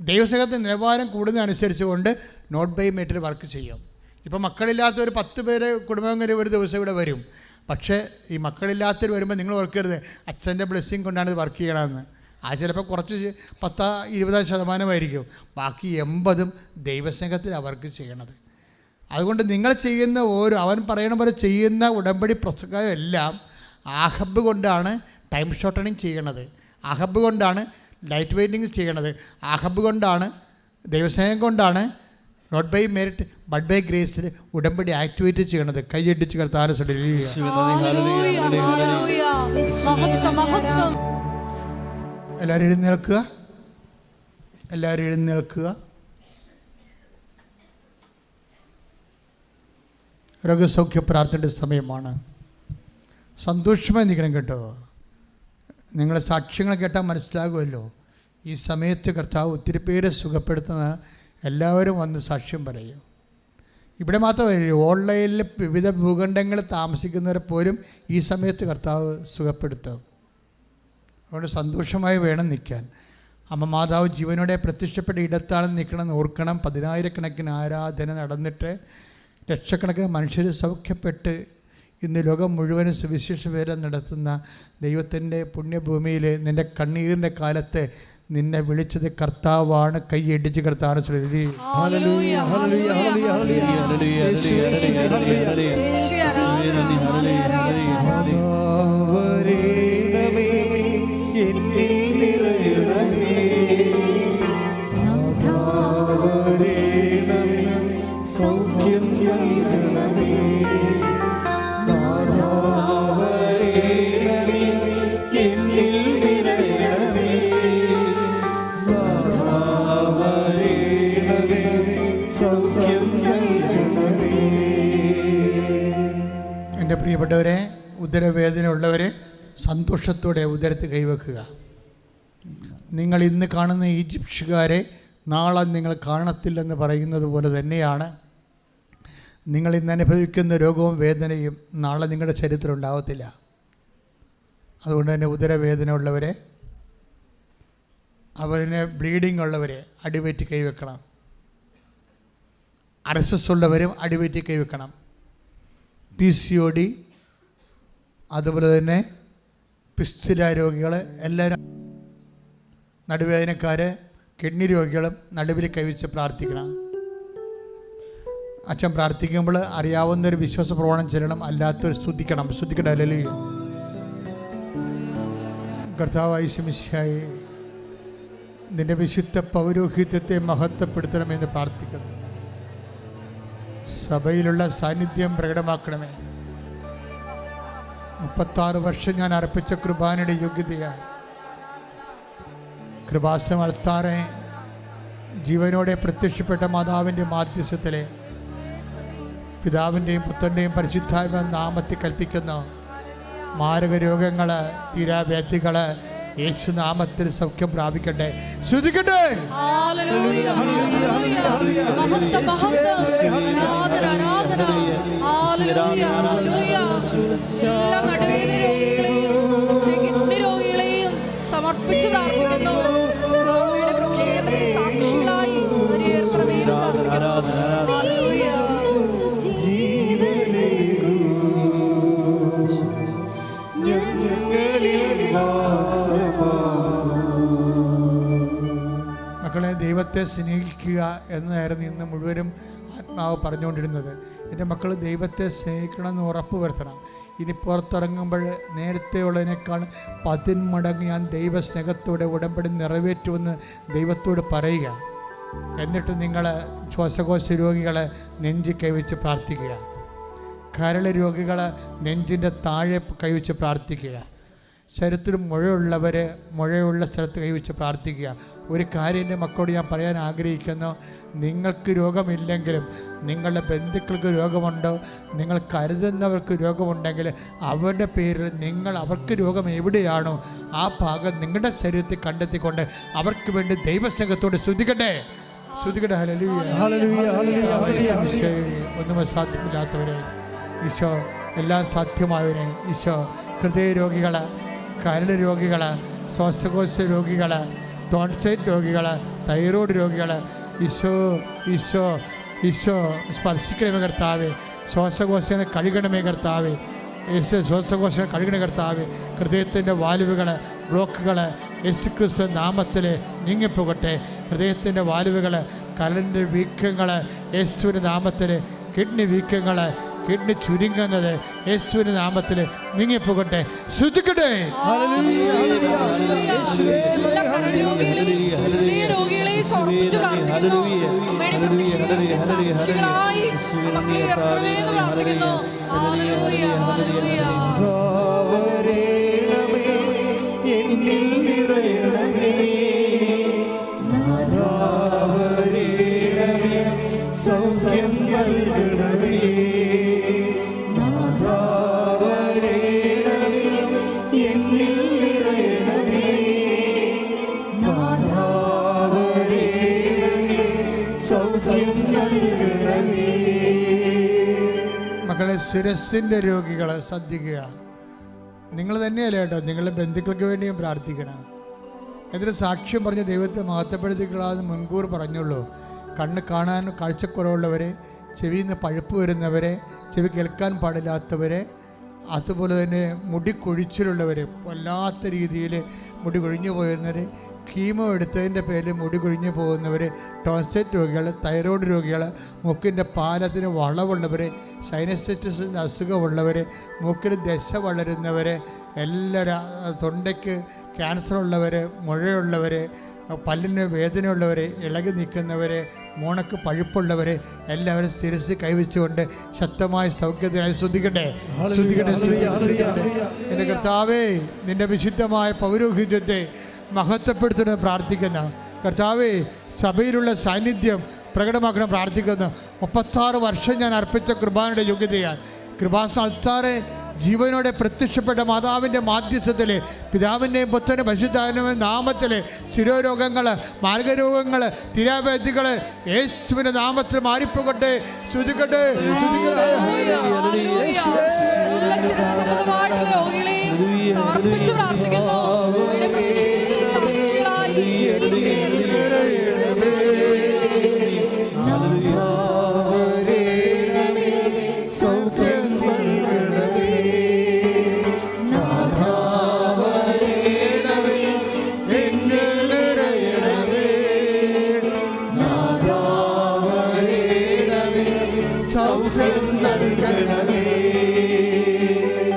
ദൈവസേവകത്തിൻ്റെ നിലവാരം കൂടുന്നതനുസരിച്ച് കൊണ്ട് നോട്ട് ബൈ മെറിറ്റിൽ വർക്ക് ചെയ്യും. ഇപ്പോൾ മക്കളില്ലാത്ത ഒരു 10 പേര് കുടുംബങ്ങളിൽ ഒരു ദിവസം ഇവിടെ വരും. പക്ഷേ ഈ മക്കളില്ലാത്തവർ വരുമ്പോൾ നിങ്ങൾ ഓർക്കരുത് അച്ഛൻ്റെ ബ്ലെസ്സിങ് കൊണ്ടാണ് ഇത് വർക്ക് ചെയ്യണമെന്ന്. ആ ചിലപ്പോൾ കുറച്ച് 10-20% ബാക്കി 80 ദൈവസ്നേഹത്തിൽ അവർക്ക് ചെയ്യണത്. അതുകൊണ്ട് നിങ്ങൾ ചെയ്യുന്ന അവൻ പറയണ പോലെ ചെയ്യുന്ന ഉടമ്പടി പ്രസംഗം എല്ലാം ആഹബ് കൊണ്ടാണ് ടൈം ഷോർട്ടണിങ് ചെയ്യണത്, ആഹബ് കൊണ്ടാണ് ലൈറ്റ് വെയിറ്റിംഗ് ചെയ്യണത്, ആഹബ് കൊണ്ടാണ് ദൈവസ്നേഹം കൊണ്ടാണ് not by merit but by ഗ്രേസിൽ ഉടമ്പടി ആക്ടിവേറ്റ് ചെയ്യണത്. കൈയടിച്ച് കർത്താവിനെ എല്ലാവരും എഴുന്നേൽക്കുക, എല്ലാവരും എഴുന്നേൽക്കുക. രോഗസൗഖ്യ പ്രാർത്ഥനയുടെ സമയമാണ്. സന്തോഷമായി നിൽക്കണം കേട്ടോ. നിങ്ങളെ സാക്ഷ്യങ്ങൾ കേട്ടാൽ മനസ്സിലാകുമല്ലോ. ഈ സമയത്ത് കർത്താവ് ഒത്തിരി പേരെ സുഖപ്പെടുത്തുന്ന എല്ലാവരും വന്ന് സാക്ഷ്യം പറയും. ഇവിടെ മാത്രമല്ല, ഓൺലൈനിൽ വിവിധ ഭൂഖണ്ഡങ്ങളിൽ താമസിക്കുന്നവരെ പോലും ഈ സമയത്ത് കർത്താവ് സുഖപ്പെടുത്തും. അതുകൊണ്ട് സന്തോഷമായി വേണം നിൽക്കാൻ. അമ്മ മാതാവ് ജീവനോടെ പ്രത്യക്ഷപ്പെട്ട ഇടത്താണ് നിൽക്കണമെന്ന് ഓർക്കണം. 10,000-കണക്കിന് ആരാധന നടന്നിട്ട് ലക്ഷക്കണക്കിന് മനുഷ്യർ സൗഖ്യപ്പെട്ട് ഇന്ന് ലോകം മുഴുവനും സുവിശേഷ വേല നടത്തുന്ന ദൈവത്തിൻ്റെ പുണ്യഭൂമിയിൽ നിൻ്റെ കണ്ണീരിൻ്റെ കാലത്ത് നിന്നെ വിളിച്ചത് കർത്താവാണ്. കൈയടിച്ച് കർത്താവാണ്. എൻ്റെ പ്രിയപ്പെട്ടവരെ, ഉദരവേദന ഉള്ളവർ സന്തോഷത്തോടെ ഉദരത്ത് കൈവെക്കുക. നിങ്ങൾ ഇന്ന് കാണുന്ന ഈജിപ്ഷ്യക്കാരെ നാളെ നിങ്ങൾ കാണത്തില്ലെന്ന് പറയുന്നത് പോലെ തന്നെയാണ് നിങ്ങൾ ഇന്ന് അനുഭവിക്കുന്ന രോഗവും വേദനയും നാളെ നിങ്ങളുടെ ശരീരത്തിൽ ഉണ്ടാകത്തില്ല. അതുകൊണ്ട് തന്നെ ഉദരവേദന ഉള്ളവരെ, അവരിന് ബ്ലീഡിങ് ഉള്ളവരെ അടിവയറ്റി കൈവെക്കണം. RSS ഉള്ളവരും അടിവയറ്റി കൈവെക്കണം. PCOD, അതുപോലെ തന്നെ പിസ്തുല രോഗികൾ എല്ലാവരും, നടുവേദനക്കാർ, കിഡ്നി രോഗികളും നടുവിൽ കൈവച്ച് പ്രാർത്ഥിക്കണം. അച്ഛൻ പ്രാർത്ഥിക്കുമ്പോൾ അറിയാവുന്നൊരു വിശ്വാസ പ്രമാണം ചെല്ലണം, അല്ലാത്തൊരു സ്തുതിക്കണം. സ്തുതിക്കട്ടെ. ഹല്ലേലൂയ. കർത്താവായ യേശുമിശിഹായേ, നിന്റെ വിശുദ്ധ പൗരോഹിത്യത്തെ മഹത്വപ്പെടുത്തണമെന്ന് പ്രാർത്ഥിക്കുന്നു. സഭയിലുള്ള സാന്നിധ്യം പ്രകടമാക്കണമേ. 36 വർഷം ഞാൻ അർപ്പിച്ച കൃപാനയുടെ യോഗ്യതയാണ്. കൃപാസനം അൾത്താറെ ജീവനോടെ പ്രത്യക്ഷപ്പെട്ട മാതാവിൻ്റെ മാധ്യസ്ഥത്തിലെ പിതാവിൻ്റെയും പുത്രൻ്റെയും പരിശുദ്ധാത്മ നാമത്തിൽ കൽപ്പിക്കുന്ന മാരക രോഗങ്ങൾ, തീരാവ്യാധികൾ യേശുനാമത്തിൽ സൗഖ്യം പ്രാപിക്കട്ടെ. ശ്രുതിക്കട്ടെ. സമർപ്പിച്ചു പ്രാർത്ഥിക്കുന്നു. സാക്ഷികളായി മക്കളെ, ദൈവത്തെ സ്നേഹിക്കുക എന്നതായിരുന്നു ഇന്ന് മുഴുവനും ആത്മാവ് പറഞ്ഞുകൊണ്ടിരുന്നത്. എൻ്റെ മക്കൾ ദൈവത്തെ സ്നേഹിക്കണമെന്ന് ഉറപ്പ് വരുത്തണം. ഇനി പുറത്തിറങ്ങുമ്പോൾ നേരത്തെ ഉള്ളതിനേക്കാൾ 10 മടങ്ങ് ഞാൻ ദൈവസ്നേഹത്തോടെ ഉടമ്പടി നിറവേറ്റുമെന്ന് ദൈവത്തോട് പറയുക. എന്നിട്ട് നിങ്ങൾ ശ്വാസകോശ രോഗികളെ നെഞ്ചി കൈവച്ച് പ്രാർത്ഥിക്കുക. കരൾ രോഗികൾ നെഞ്ചിൻ്റെ താഴെ കൈവച്ച് പ്രാർത്ഥിക്കുക. ശരീരത്തിൽ മുഴയുള്ള സ്ഥലത്ത് കൈവച്ച് പ്രാർത്ഥിക്കുക. ഒരു കാര്യം എൻ്റെ മക്കളോട് ഞാൻ പറയാൻ ആഗ്രഹിക്കുന്നു. നിങ്ങൾക്ക് രോഗമില്ലെങ്കിലും നിങ്ങളുടെ ബന്ധുക്കൾക്ക് രോഗമുണ്ടോ, നിങ്ങൾ കരുതുന്നവർക്ക് രോഗമുണ്ടെങ്കിൽ അവരുടെ പേരിൽ നിങ്ങൾ അവർക്ക് രോഗം എവിടെയാണോ ആ ഭാഗം നിങ്ങളുടെ ശരീരത്തിൽ കണ്ടെത്തിക്കൊണ്ട് അവർക്ക് വേണ്ടി ദൈവസ്നേഹത്തോട് സ്തുതിക്കട്ടെ. സ്തുതിക്കട്ടെ. ഹല്ലേലൂയ, ഹല്ലേലൂയ, ഹല്ലേലൂയ. ഒന്നും സാധ്യമില്ലാത്തവരെ ഈശോ എല്ലാം സാധ്യമായവരെ ഈശോ ഹൃദയരോഗികൾ, കരൾ രോഗികൾ, ശ്വാസകോശ രോഗികൾ, ടോൺസൈറ്റ് രോഗികൾ, തൈറോയ്ഡ് രോഗികൾ ഈശോ ഈശോ ഈശോ സ്പർശിക്കണമേ കർത്താവേ. ശ്വാസകോശനെ കഴുകണമേ കർത്താവേ. യേശു ശ്വാസകോശം കഴുകണ കർത്താവേ. ഹൃദയത്തിൻ്റെ വാൽവുകൾ ബ്ലോക്കുകൾ യേശുക്രിസ്തു നാമത്തിൽ നീങ്ങിപ്പോകട്ടെ. ഹൃദയത്തിൻ്റെ വാൽവുകൾ കരളിൻ്റെ വീക്കങ്ങൾ യേശുവിൻ്റെ നാമത്തിൽ, കിഡ്നി വീക്കങ്ങൾ കിഡ്നി ചുരുങ്ങുന്നത് യേശുവിൻ്റെ നാമത്തിൽ നീങ്ങിപ്പോകട്ടെ. ശ്രദ്ധിക്കട്ടെ. സൗഖ്യം നൽകണമേ, എന്നിൽ നിറയണമേ, സൗഖ്യം നൽകണമേ. മക്കളെ, ശിരസിൻ്റെ രോഗികളെ ശ്രദ്ധിക്കുക. നിങ്ങൾ തന്നെയല്ല കേട്ടോ, നിങ്ങളുടെ ബന്ധുക്കൾക്ക് വേണ്ടിയും പ്രാർത്ഥിക്കണം. എന്നിട്ട് സാക്ഷ്യം പറഞ്ഞ് ദൈവത്തെ മഹത്വപ്പെടുത്തിക്കളാന്ന് മുൻകൂർ പറഞ്ഞുള്ളൂ. കണ്ണ് കാണാൻ കാഴ്ചക്കുറവുള്ളവരെ, ചെവിയിൽ നിന്ന് പഴുപ്പ് വരുന്നവരെ, ചെവി കേൾക്കാൻ പാടില്ലാത്തവരെ, അതുപോലെ തന്നെ മുടി കൊഴിച്ചിലുള്ളവർ, വല്ലാത്ത രീതിയിൽ മുടി കൊഴിഞ്ഞു പോയിരുന്നവർ, കീമോ എടുത്തതിൻ്റെ പേരിൽ മുടി കൊഴിഞ്ഞു പോകുന്നവർ, ടോൺസൈറ്റ് രോഗികൾ, തൈറോയ്ഡ് രോഗികൾ, മൂക്കിൻ്റെ പാലത്തിന് വളവുള്ളവർ, സൈനസൈറ്റിസിൻ്റെ അസുഖമുള്ളവർ, മൂക്കിൽ ദശ വളരുന്നവർ, എല്ലാവരും, തൊണ്ടയ്ക്ക് ക്യാൻസർ ഉള്ളവർ, മുഴയുള്ളവർ, പല്ലിന് വേദനയുള്ളവർ, ഇളകി നിൽക്കുന്നവർ, മോണക്ക് പഴുപ്പുള്ളവർ, എല്ലാവരും ശിരസ് കൈവച്ചുകൊണ്ട് ശക്തമായ സൗഖ്യത്തിനായി ശ്രദ്ധിക്കട്ടെ. എൻ്റെ കർത്താവേ, നിൻ്റെ വിശുദ്ധമായ പൗരോഹിത്യത്തെ മഹത്വപ്പെടുത്തുന്ന പ്രാർത്ഥിക്കുന്ന കർത്താവേ, സഭയിലുള്ള സാന്നിധ്യം പ്രകടമാക്കണം പ്രാർത്ഥിക്കുന്നു. 36 വർഷം ഞാൻ അർപ്പിച്ച കൃപാനയുടെ യോഗ്യതയാണ്. കൃപാസ്ഥാനത്താറെ ജീവനോടെ പ്രത്യക്ഷപ്പെട്ട മാതാവിൻ്റെ മാധ്യസ്ഥത്തിൽ, പിതാവിൻ്റെയും പുത്രൻ്റെ പരിശുദ്ധാത്മാവിന്റെ നാമത്തിൽ ശിരോരോഗങ്ങൾ, മാർഗരോഗങ്ങൾ, തിരാവേദികൾ യേശുവിൻ്റെ നാമത്തിൽ മാറിപ്പോകട്ടെ. ശ്രുതിക്കട്ടെ. സമർപ്പിച്ച് പ്രാർത്ഥിക്കുന്നു.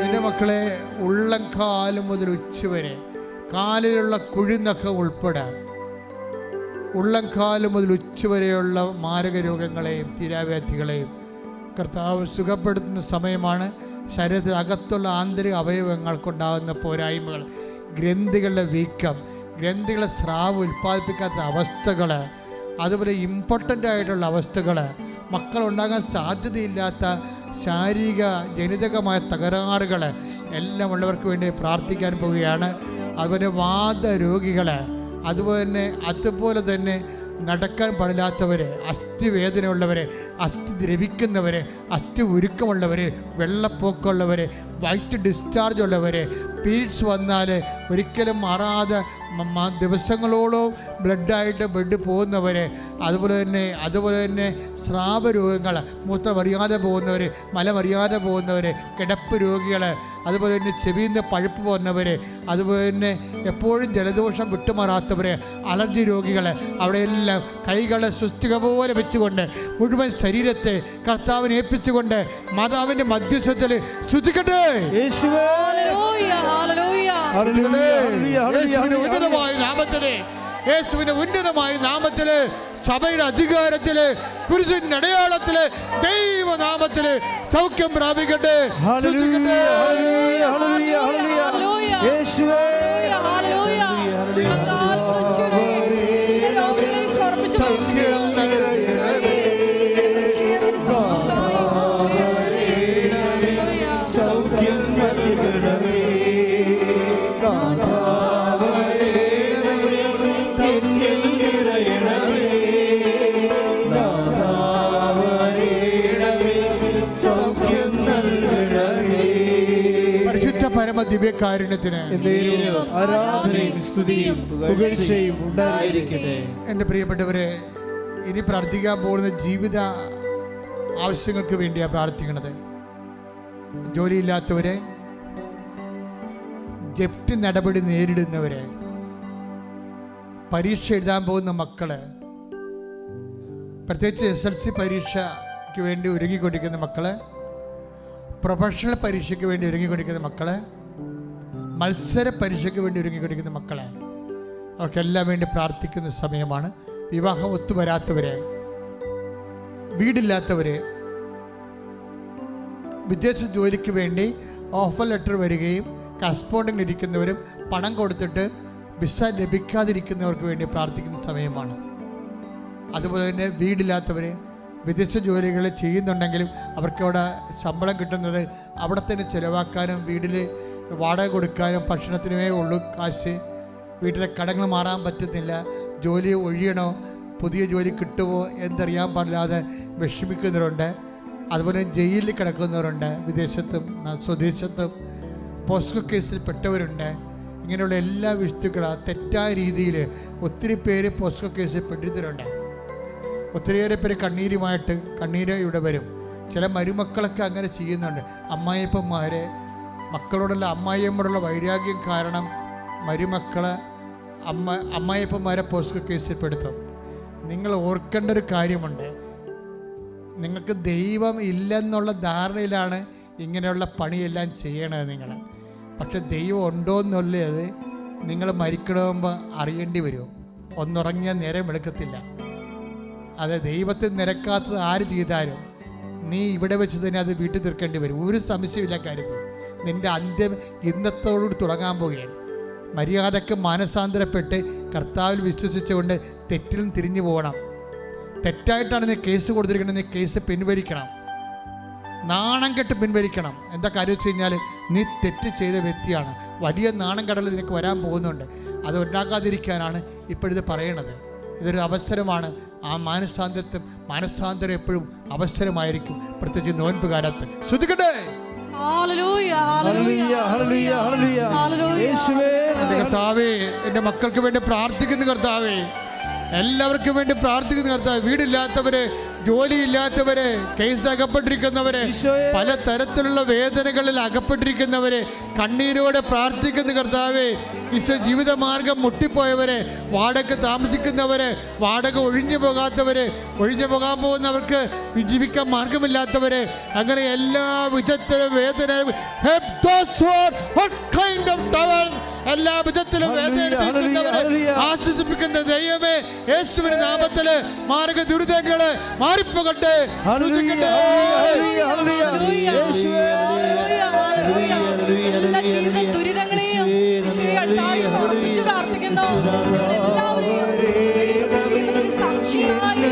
എൻ്റെ മക്കളെ, ഉള്ളംകാല് മുതൽ ഉച്ചവരെ, കാലിലുള്ള കുഴിനഖം ഉൾപ്പെടെ ഉള്ളംകാല് മുതൽ ഉച്ചവരെയുള്ള മാരക രോഗങ്ങളെയും തീരാവ്യാധികളെയും കർത്താവ് സുഖപ്പെടുത്തുന്ന സമയമാണ്. ശരീരത്തിൽ അകത്തുള്ള ആന്തരിക അവയവങ്ങൾക്കുണ്ടാകുന്ന പോരായ്മകൾ, ഗ്രന്ഥികളുടെ വീക്കം, ഗ്രന്ഥികളെ സ്രാവ് ഉൽപ്പാദിപ്പിക്കാത്ത അവസ്ഥകൾ, അതുപോലെ ഇമ്പോർട്ടൻ്റ് ആയിട്ടുള്ള അവസ്ഥകൾ, മക്കളുണ്ടാകാൻ സാധ്യതയില്ലാത്ത ശാരീരിക ജനിതകമായ തകരാറുകൾ എല്ലാം ഉള്ളവർക്ക് വേണ്ടി പ്രാർത്ഥിക്കാൻ പോവുകയാണ്. അതുപോലെ വാദരോഗികൾ, അതുപോലെ തന്നെ നടക്കാൻ പാടില്ലാത്തവർ, അസ്ഥി വേദനയുള്ളവർ, അസ്ഥി ദ്രവിക്കുന്നവർ, അസ്ഥി ഉരുക്കമുള്ളവർ, വെള്ളപ്പൊക്കമുള്ളവർ, വൈറ്റ് ഡിസ്ചാർജ് ഉള്ളവർ, പീരീഡ്സ് വന്നാൽ ഒരിക്കലും മാറാതെ ദിവസങ്ങളോളം ബ്ലഡായിട്ട് ബ്ലഡ് പോകുന്നവർ, അതുപോലെ തന്നെ സ്രാവരോഗങ്ങൾ, മൂത്രമറിയാതെ പോകുന്നവർ, മലമറിയാതെ പോകുന്നവർ, കിടപ്പ് രോഗികൾ, അതുപോലെ തന്നെ ചെവിയിൽ നിന്ന് പഴുപ്പ് പോകുന്നവർ, അതുപോലെ തന്നെ എപ്പോഴും ജലദോഷം വിട്ടുമാറാത്തവർ, അലർജി രോഗികൾ, അവിടെയെല്ലാം കൈകളെ സുസ്ഥിക പോലെ വെച്ചുകൊണ്ട് മുഴുവൻ ശരീരത്തെ കർത്താവിനെ ഏൽപ്പിച്ചുകൊണ്ട് മാതാവിൻ്റെ മധ്യസ്ഥത്തിൽ ശ്രദ്ധിക്കട്ടെ. യേശുവിന്റെ ഉന്നതമായ നാമത്തില്, സഭയുടെ അധികാരത്തില്, കുരിശിന്റെ അടയാളത്തില്, ദൈവനാമത്തില് സൗഖ്യം പ്രാപിക്കട്ടെ. പരമദിവ്യകാരുണ്യത്തിന് എന്നേരവും ആരാധനയും സ്തുതിയും പുകഴ്ചയും ഉണ്ടായിരിക്കട്ടെ. എൻ്റെ പ്രിയപ്പെട്ടവരെ, ഇനി പ്രാർത്ഥിക്കാൻ പോകുന്ന ജീവിത ആവശ്യങ്ങൾക്ക് വേണ്ടിയാണ് പ്രാർത്ഥിക്കുന്നത്. ജോലിയില്ലാത്തവരെ, ജപ്തി നടപടി നേരിടുന്നവരെ, പരീക്ഷ എഴുതാൻ പോകുന്ന മക്കള്, പ്രത്യേകിച്ച് SLC പരീക്ഷയ്ക്ക് വേണ്ടി ഒരുങ്ങിക്കൊണ്ടിരിക്കുന്ന മക്കള്, പ്രൊഫഷണൽ പരീക്ഷയ്ക്ക് വേണ്ടി ഒരുങ്ങിക്കൊണ്ടിരിക്കുന്ന മക്കള്, മത്സര പരീക്ഷയ്ക്ക് വേണ്ടി ഒരുങ്ങിക്കൊണ്ടിരിക്കുന്ന മക്കളെ, അവർക്കെല്ലാം വേണ്ടി പ്രാർത്ഥിക്കുന്ന സമയമാണ്. വിവാഹം ഒത്തുവരാത്തവരെ, വീടില്ലാത്തവരെ, വിദേശ ജോലിക്ക് വേണ്ടി ഓഫർ ലെറ്റർ വരികയും കറസ്പോണ്ടിങ്ങിൽ ഇരിക്കുന്നവരും പണം കൊടുത്തിട്ട് വിസ ലഭിക്കാതിരിക്കുന്നവർക്ക് വേണ്ടി പ്രാർത്ഥിക്കുന്ന സമയമാണ്. അതുപോലെ തന്നെ വീടില്ലാത്തവർ, വിദേശ ജോലികൾ ചെയ്യുന്നുണ്ടെങ്കിലും അവർക്കവിടെ ശമ്പളം കിട്ടുന്നത് അവിടെ തന്നെ ചിലവാക്കാനും വീട്ടിൽ വാടക കൊടുക്കാനും ഭക്ഷണത്തിനുമേ ഉള്ളൂ കാശ്. വീട്ടിലെ കടങ്ങൾ മാറാൻ പറ്റുന്നില്ല, ജോലി ഒഴിയണോ, പുതിയ ജോലി കിട്ടുമോ എന്നറിയാൻ പാടില്ലാതെ വിഷമിക്കുന്നവരുണ്ട്. അതുപോലെ ജയിലിൽ കിടക്കുന്നവരുണ്ട്, വിദേശത്തും സ്വദേശത്തും. പോസ്കോ കേസിൽ പെട്ടവരുണ്ട്. ഇങ്ങനെയുള്ള എല്ലാ വിഷയങ്ങളും തെറ്റായ രീതിയിൽ ഒത്തിരി പേര് പോസ്കോ കേസിൽ പെട്ടിരുന്നുണ്ട്. ഒത്തിരിയേറെ പേര് കണ്ണീര് ഇവിടെ വരും. ചില മരുമക്കളൊക്കെ അങ്ങനെ ചെയ്യുന്നുണ്ട്. അമ്മായിയപ്പന്മാരെ, മക്കളോടുള്ള അമ്മായിയമ്മയോടുള്ള വൈരാഗ്യം കാരണം മരുമക്കളെ അമ്മായിയപ്പന്മാരെ പോസ്കോ കേസിൽ പെടുത്തും. നിങ്ങൾ ഓർക്കേണ്ട ഒരു കാര്യമുണ്ട്, നിങ്ങൾക്ക് ദൈവം ഇല്ലെന്നുള്ള ധാരണയിലാണ് ഇങ്ങനെയുള്ള പണിയെല്ലാം ചെയ്യണത് നിങ്ങൾ. പക്ഷെ ദൈവം ഉണ്ടോ എന്നുള്ളത് നിങ്ങൾ മരിക്കണമെന്ന് അറിയേണ്ടി വരും. ഒന്നുറങ്ങിയാൽ നേരം വെളുക്കത്തില്ല. അത് ദൈവത്തെ നിരക്കാത്തത് ആര് ചെയ്താലും നീ ഇവിടെ വെച്ച് തന്നെ അത് വീട്ടിൽ തീർക്കേണ്ടി വരും. ഒരു സംശയമില്ല കാര്യത്തിൽ. നിൻ്റെ അന്ത്യം ഇന്നത്തോടുകൂടി തുടങ്ങാൻ പോവുകയാണ്. മര്യാദക്ക് മാനസാന്തരപ്പെട്ട് കർത്താവിൽ വിശ്വസിച്ചുകൊണ്ട് തെറ്റിൽ നിന്ന് തിരിഞ്ഞു പോകണം. തെറ്റായിട്ടാണ് നീ കേസ് കൊടുത്തിരിക്കുന്നത്, നീ കേസ് പിൻവലിക്കണം. നാണം കെട്ട് പിൻവലിക്കണം. എന്താ കാര്യം വെച്ച് കഴിഞ്ഞാൽ നീ തെറ്റ് ചെയ്ത വ്യക്തിയാണ്. വലിയ നാണം കടൽ നിനക്ക് വരാൻ പോകുന്നുണ്ട്. അത് ഉണ്ടാക്കാതിരിക്കാനാണ് ഇപ്പോഴിത് പറയണത്. ഇതൊരു അവസരമാണ്. ആ മാനസാന്തരം എപ്പോഴും അവസരമായിരിക്കും, പ്രത്യേകിച്ച് നോൻപ് കാലത്ത്. ശ്രദ്ധിക്കട്ടെ. കർത്താവേ, എൻ്റെ മക്കൾക്ക് വേണ്ടി പ്രാർത്ഥിക്കുന്ന കർത്താവേ, എല്ലാവർക്കും വേണ്ടി പ്രാർത്ഥിക്കുന്ന കർത്താവ്. വീടില്ലാത്തവര്, ജോലിയില്ലാത്തവര്, കേസ് അകപ്പെട്ടിരിക്കുന്നവര്, പല തരത്തിലുള്ള വേദനകളിൽ അകപ്പെട്ടിരിക്കുന്നവര്, കണ്ണീരോടെ പ്രാർത്ഥിക്കുന്ന കർത്താവേ. ഈശോ, ജീവിതമാർഗം മുട്ടിപ്പോയവരെ, വാടക താമസിക്കുന്നവര്, വാടക ഒഴിഞ്ഞു പോകാൻ പോകുന്നവർക്ക് ജീവിക്കാൻ മാർഗമില്ലാത്തവര്, അങ്ങനെ എല്ലാ വിധത്തിലും വേദന, എല്ലാ വിധത്തിലും വേദന ആശ്വസിപ്പിക്കുന്ന ദൈവമേ, യേശുവിന്റെ നാമത്തില് മാർഗ ദുരിതങ്ങള് മാറിപ്പോകട്ടെ. എല്ലാ ജീവിത ദുരിതങ്ങളെയും സമർപ്പിച്ച് പ്രാർത്ഥിക്കുന്നു. എല്ലാവരെയും സാക്ഷിയായി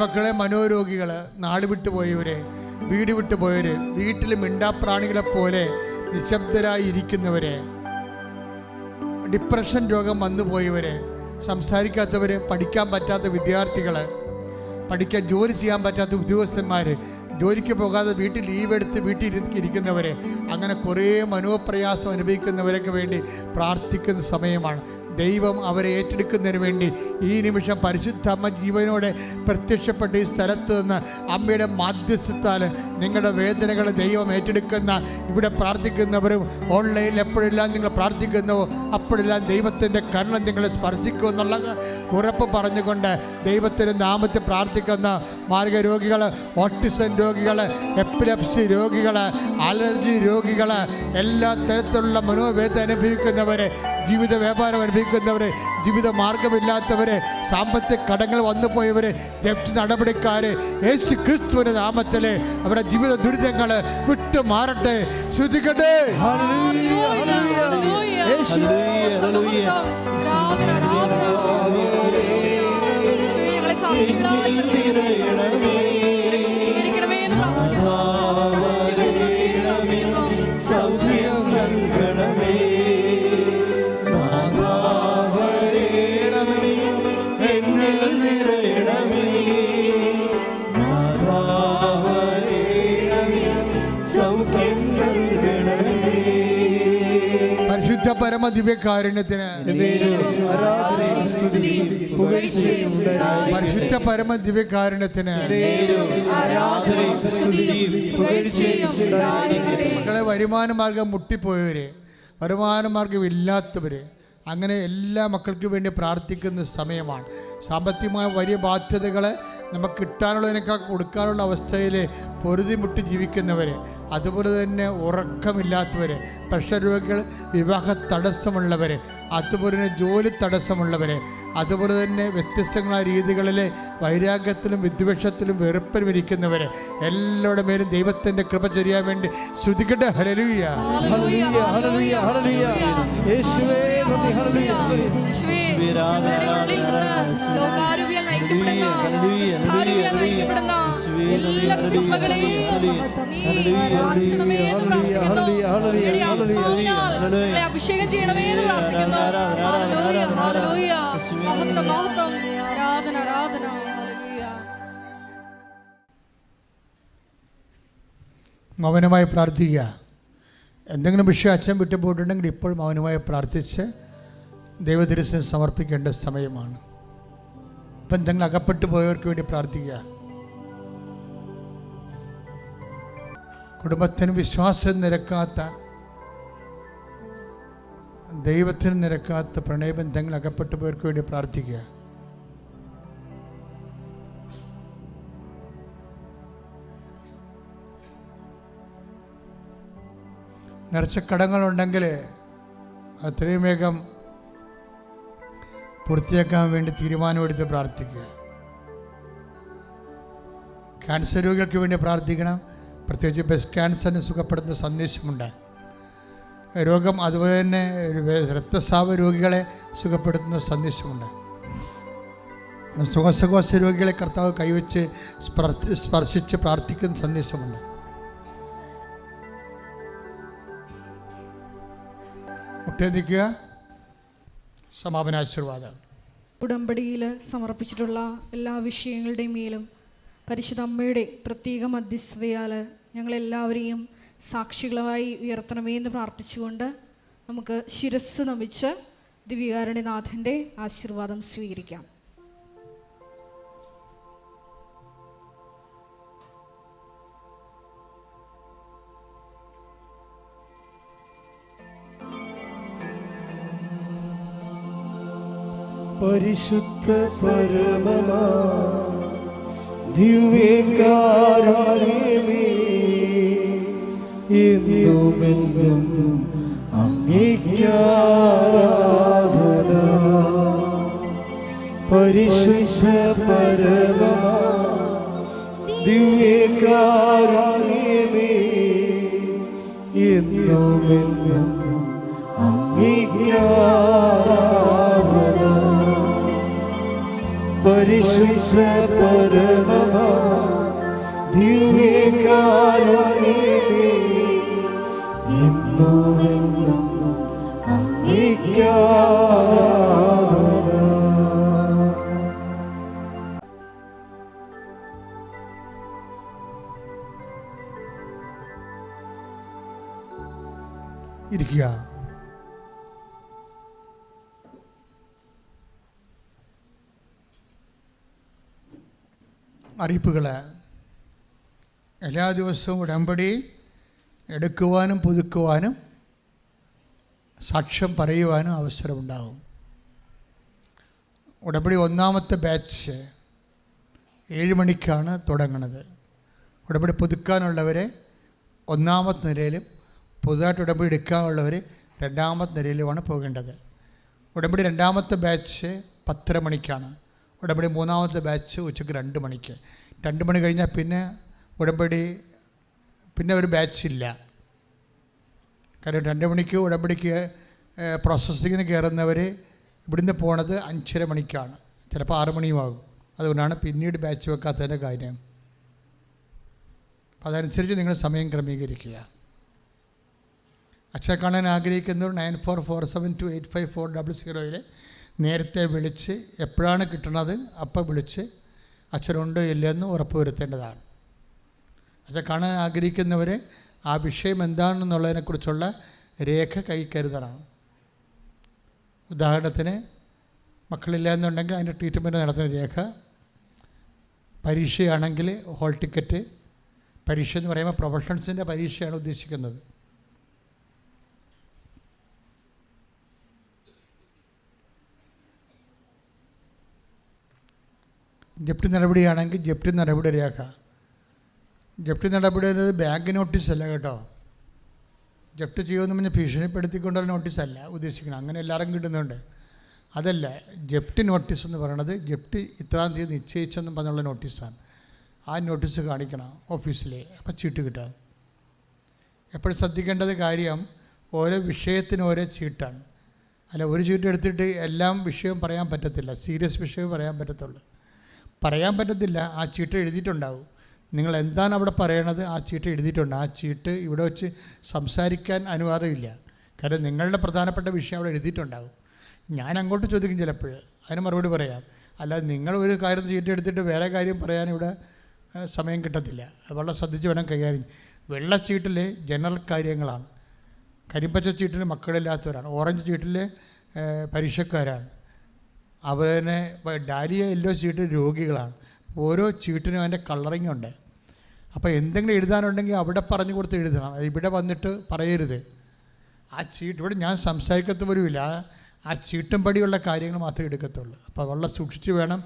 മക്കളെ, മനോരോഗികള്, നാട് വിട്ടുപോയവര്, വീട് വിട്ടുപോയവര്, വീട്ടിൽ മിണ്ടാപ്രാണികളെ പോലെ നിശബ്ദരായി ഇരിക്കുന്നവര്, ഡിപ്രഷൻ രോഗം വന്നുപോയവര്, സംസാരിക്കാത്തവര്, പഠിക്കാൻ പറ്റാത്ത വിദ്യാർത്ഥികള്, ജോലി ചെയ്യാൻ പറ്റാത്ത ഉദ്യോഗസ്ഥന്മാർ, ജോലിക്ക് പോകാതെ വീട്ടിൽ ലീവ് എടുത്ത് വീട്ടിൽ ഇരിക്കുന്നവരെ, അങ്ങനെ കുറേ മനോപ്രയാസം അനുഭവിക്കുന്നവരൊക്കെ വേണ്ടി പ്രാർത്ഥിക്കുന്ന സമയമാണ്. ദൈവം അവരെ ഏറ്റെടുക്കുന്നതിന് വേണ്ടി ഈ നിമിഷം പരിശുദ്ധ അമ്മ ജീവനോടെ പ്രത്യക്ഷപ്പെട്ട ഈ സ്ഥലത്ത് നിന്ന് അമ്മയുടെ മാധ്യസ്ഥത്താൽ നിങ്ങളുടെ വേദനകൾ ദൈവം ഏറ്റെടുക്കുന്ന, ഇവിടെ പ്രാർത്ഥിക്കുന്നവരും ഓൺലൈനിൽ എപ്പോഴെല്ലാം നിങ്ങൾ പ്രാർത്ഥിക്കുന്നുവോ അപ്പോഴെല്ലാം ദൈവത്തിൻ്റെ കരുണ നിങ്ങളെ സ്പർശിക്കുമെന്നുള്ള ഉറപ്പ് പറഞ്ഞുകൊണ്ട് ദൈവത്തിൻ്റെ നാമത്തിൽ പ്രാർത്ഥിക്കുന്ന മാർഗരോഗികൾ, ഓട്ടിസം രോഗികൾ, എപ്പിലെപ്സി രോഗികൾ, അലർജി രോഗികൾ, എല്ലാ തരത്തിലുള്ള മനോവേദന അനുഭവിക്കുന്നവർ, ജീവിത വ്യാപാരം അനുഭവിക്കുന്നവർ, ജീവിത മാർഗമില്ലാത്തവർ, സാമ്പത്തിക കടങ്ങൾ വന്നുപോയവർ, ജപ്തി നടപടിക്കാർ, യേശു ക്രിസ്തുവിന്റെ നാമത്തിൽ അവരുടെ ജീവിത ദുരിതങ്ങൾ വിട്ടു മാറട്ടെ. ശ്രദ്ധിക്കട്ടെ. സാക്ഷികളായി ദിവ്യകാരുണ്യത്തിന് ആരാധനയും സ്തുതിയും പുകഴ്ചയും ഉണ്ടായിരിക്കട്ടെ. പരിശുദ്ധ പരമ ദിവ്യകാരുണ്യത്തിന് ആരാധനയും സ്തുതിയും പുകഴ്ചയും ഉണ്ടായിരിക്കട്ടെ. മക്കളെ, വരുമാന മാർഗം മുട്ടിപ്പോയവര്, വരുമാന മാർഗം ഇല്ലാത്തവര്, അങ്ങനെ എല്ലാ മക്കൾക്കും വേണ്ടി പ്രാർത്ഥിക്കുന്ന സമയമാണ്. സാമ്പത്തികമായ വലിയ ബാധ്യതകളെ നമുക്ക് കിട്ടാനുള്ളതിനേക്കാൾ കൊടുക്കാനുള്ള അവസ്ഥയിൽ പൊറുതിമുട്ടി ജീവിക്കുന്നവർ, അതുപോലെ തന്നെ ഉറക്കമില്ലാത്തവർ, പ്രഷർ രോഗികൾ, വിവാഹ തടസ്സമുള്ളവർ, അതുപോലെ തന്നെ ജോലി തടസ്സമുള്ളവർ, അതുപോലെ തന്നെ വ്യത്യസ്തങ്ങളായ രീതികളിൽ വൈരാഗ്യത്തിലും വിദ്വേഷത്തിലും വെറുപ്പിലും ഇരിക്കുന്നവർ, എല്ലാവരുടെ മേലും ദൈവത്തിൻ്റെ കൃപ ചൊരിയാൻ വേണ്ടി ശ്രുതിക്കട്ടെ. ഹല്ലേലൂയ, ഹല്ലേലൂയ, ഹല്ലേലൂയ, ഹല്ലേലൂയ. യേശുവേ നന്ദി. ഹല്ലേലൂയ, ലോകാരൂപിയാൽ നയിക്കപ്പെടുന്ന എല്ലാ തിന്മകളെയും നീ മാറ്റണമേ എന്ന് പ്രാർത്ഥിക്കുന്നു. നിന്റെ ആത്മാവിനാൽ നിങ്ങളെ അഭിഷേകം ചെയ്യണമേ എന്ന് പ്രാർത്ഥിക്കുന്നു. Hallelujah, hallelujah. മഹത്വം, മഹത്വം, ആരാധന, ആരാധന. ഹല്ലേലൂയ. മൗനമായി പ്രാർത്ഥിക്കുക. എന്തെങ്കിലും വിഷയം അച്ഛൻ വിട്ടു പോയിട്ടുണ്ടെങ്കിൽ ഇപ്പോൾ മൗനമായി പ്രാർത്ഥിച്ച് ദൈവതിരുസന് സമർപ്പിക്കേണ്ട സമയമാണ്. ഇപ്പം എന്തെങ്കിലും അകപ്പെട്ടു പോയവർക്ക് വേണ്ടി പ്രാർത്ഥിക്കുക. കുടുംബത്തിന് വിശ്വാസം നിരക്കാത്ത, ദൈവത്തിന് നിരക്കാത്ത പ്രണയബന്ധങ്ങൾ അകപ്പെട്ടു പോയവർക്ക് വേണ്ടി പ്രാർത്ഥിക്കുക. നിറച്ച കടങ്ങളുണ്ടെങ്കിൽ അത്രയും വേഗം പൂർത്തിയാക്കാൻ വേണ്ടി തീരുമാനമെടുത്ത് പ്രാർത്ഥിക്കുക. ക്യാൻസർ രോഗികൾക്ക് വേണ്ടി പ്രാർത്ഥിക്കണം. പ്രത്യേകിച്ച് ബ്രസ്റ്റ് ക്യാൻസറിന് സുഖപ്പെടുന്ന സന്ദേശമുണ്ട്. രോഗം അതുപോലെ തന്നെ രക്തസ്രാവ രോഗികളെ സുഖപ്പെടുത്തുന്ന സന്ദേശമുണ്ട്. ശ്വാസകോശ രോഗികളെ കർത്താവ് കൈവച്ച് സ്പർശിച്ച് പ്രാർത്ഥിക്കുന്ന സന്ദേശമുണ്ട്. മുട്ടേ നിൽക്കുക. സമാപനാശീർവാദം. ഉടമ്പടിയിൽ സമർപ്പിച്ചിട്ടുള്ള എല്ലാ വിഷയങ്ങളുടെയും മേലും പരിശുദ്ധ അമ്മയുടെ പ്രത്യേക മധ്യസ്ഥതയാൽ ഞങ്ങളെല്ലാവരെയും സാക്ഷികളായി ഉയർത്തണമേ എന്ന് പ്രാർത്ഥിച്ചുകൊണ്ട് നമുക്ക് ശിരസ് നമിച്ച് ദിവ്യകാരുണ്യനാഥൻ്റെ ആശീർവാദം സ്വീകരിക്കാം. പരിശുദ്ധ പരമമാ ദിവ്യകാരുണ്യമേ, എന്നുമെന്നും അങ്ങേയ്ക്കാരാധന. പരിശുദ്ധ പരമമാ ദിവ്യകാരുണ്യമേ, എന്നുമെന്നും അങ്ങേയ്ക്കാരാധന. പരിശുദ്ധ പരമമാ ദിവ്യകാരുണ്യമേ, എന്നുമെന്നും അങ്ങേയ്ക്കാരാധന. ഇരിക്കുക. അറിയിപ്പുകൾ. എല്ലാ ദിവസവും ഉടമ്പടി എടുക്കുവാനും പുതുക്കുവാനും സാക്ഷ്യം പറയുവാനും അവസരമുണ്ടാകും. ഉടമ്പടി ഒന്നാമത്തെ ബാച്ച് 7 മണിക്കാണ് തുടങ്ങുന്നത്. ഉടമ്പടി പുതുക്കാനുള്ളവരെ ഒന്നാമത്തെ നിരയിലും പുതുതായിട്ട് ഉടമ്പടി എടുക്കാനുള്ളവർ രണ്ടാമത്തെ നിരയിലുമാണ് പോകേണ്ടത്. ഉടമ്പടി രണ്ടാമത്തെ ബാച്ച് 10:30 മണിക്കാണ്. ഉടമ്പടി മൂന്നാമത്തെ ബാച്ച് ഉച്ചയ്ക്ക് 2 മണിക്ക്. 2 മണി കഴിഞ്ഞാൽ പിന്നെ ഉടമ്പടി പിന്നെ ഒരു ബാച്ചില്ല. കാരണം 2 മണിക്ക് ഉടമ്പടിക്ക് പ്രോസസ്സിങ്ങിന് കയറുന്നവർ ഇവിടുന്ന് പോണത് 5:30 മണിക്കാണ്. ചിലപ്പോൾ 6 മണിയുമാകും. അതുകൊണ്ടാണ് പിന്നീട് ബാച്ച് വെക്കാത്തതിൻ്റെ കാര്യം. അപ്പം അതനുസരിച്ച് നിങ്ങൾ സമയം ക്രമീകരിക്കുക. അച്ഛനെ കാണാൻ ആഗ്രഹിക്കുന്നവർ 9447285400 നേരത്തെ വിളിച്ച് എപ്പോഴാണ് കിട്ടുന്നത് അപ്പോൾ വിളിച്ച് അച്ഛനുണ്ടോ ഇല്ലെന്ന് ഉറപ്പ് വരുത്തേണ്ടതാണ്. അച്ഛൻ കാണാൻ ആഗ്രഹിക്കുന്നവർ ആ വിഷയം എന്താണെന്നുള്ളതിനെക്കുറിച്ചുള്ള രേഖ കൈ കരുതണം. ഉദാഹരണത്തിന് മക്കളില്ല എന്നുണ്ടെങ്കിൽ അതിൻ്റെ ട്രീറ്റ്മെൻറ്റ് നടത്തുന്ന രേഖ, പരീക്ഷയാണെങ്കിൽ ഹോൾ ടിക്കറ്റ്. പരീക്ഷ എന്ന് പറയുമ്പോൾ പ്രൊഫഷണൽസിൻ്റെ പരീക്ഷയാണ് ഉദ്ദേശിക്കുന്നത്. ജപ്തി നടപടിയാണെങ്കിൽ ജപ്തി നടപടി രേഖ. ജപ്തി നടപടി എന്നത് ബാങ്ക് നോട്ടീസല്ല കേട്ടോ. ജപ്തി ചെയ്യുമെന്ന് പറഞ്ഞാൽ ഭീഷണിപ്പെടുത്തിക്കൊണ്ടുള്ള നോട്ടീസല്ല ഉദ്ദേശിക്കുന്നത്. അങ്ങനെ എല്ലാവരും കിട്ടുന്നുണ്ട്. അതല്ല, ജപ്തി നോട്ടീസ് എന്ന് പറയുന്നത് ജപ്തി ഇത്രാം തീയതി നിശ്ചയിച്ചെന്ന് പറഞ്ഞുള്ള നോട്ടീസാണ്. ആ നോട്ടീസ് കാണിക്കണം ഓഫീസിൽ. അപ്പം ചീട്ട് കിട്ടുക. എപ്പോഴും ശ്രദ്ധിക്കേണ്ടത് കാര്യം, ഓരോ വിഷയത്തിനും ഓരോ ചീട്ടാണ്. അല്ല, ഒരു ചീട്ട് എടുത്തിട്ട് എല്ലാം വിഷയവും പറയാൻ പറ്റത്തില്ല. സീരിയസ് വിഷയവും പറയാൻ പറ്റത്തുള്ളൂ. പറയാൻ പറ്റത്തില്ല. ആ ചീട്ട് എഴുതിയിട്ടുണ്ടാവും. നിങ്ങൾ എന്താണ് അവിടെ പറയണത് ആ ചീട്ട് എഴുതിയിട്ടുണ്ട്. ആ ചീട്ട് ഇവിടെ വെച്ച് സംസാരിക്കാൻ അനുവാദമില്ല. കാരണം നിങ്ങളുടെ പ്രധാനപ്പെട്ട വിഷയം അവിടെ എഴുതിയിട്ടുണ്ടാവും. ഞാൻ അങ്ങോട്ട് ചോദിക്കും ചിലപ്പോൾ, അതിന് മറുപടി പറയാം. അല്ലാതെ നിങ്ങൾ ഒരു കാര്യത്തിൽ ചീട്ട് എടുത്തിട്ട് വേറെ കാര്യം പറയാൻ ഇവിടെ സമയം കിട്ടത്തില്ല. വളരെ ശ്രദ്ധിച്ച് വേണം കൈകാര്യം. വെള്ളച്ചീട്ടിൽ ജനറൽ കാര്യങ്ങളാണ്. കരിമ്പച്ച ചീട്ടിൽ മക്കളില്ലാത്തവരാണ്. ഓറഞ്ച് ചീട്ടിൽ പരീക്ഷക്കാരാണ്. അതുപോലെ ഡാലിയ യെല്ലോ ചീട്ട് രോഗികളാണ്. ഓരോ ചീട്ടിനും അതിൻ്റെ കളറിങ് ഉണ്ട്. അപ്പോൾ എന്തെങ്കിലും എഴുതാനുണ്ടെങ്കിൽ അവിടെ പറഞ്ഞു കൊടുത്ത് എഴുതണം. ഇവിടെ വന്നിട്ട് പറയരുത്. ആ ചീട്ട് ഇവിടെ ഞാൻ സംസാരിക്കത്ത് പോലുമില്ല. ആ ചീട്ടും പടിയുള്ള കാര്യങ്ങൾ മാത്രമേ എടുക്കത്തുള്ളൂ. അപ്പോൾ വളരെ സൂക്ഷിച്ച് വേണം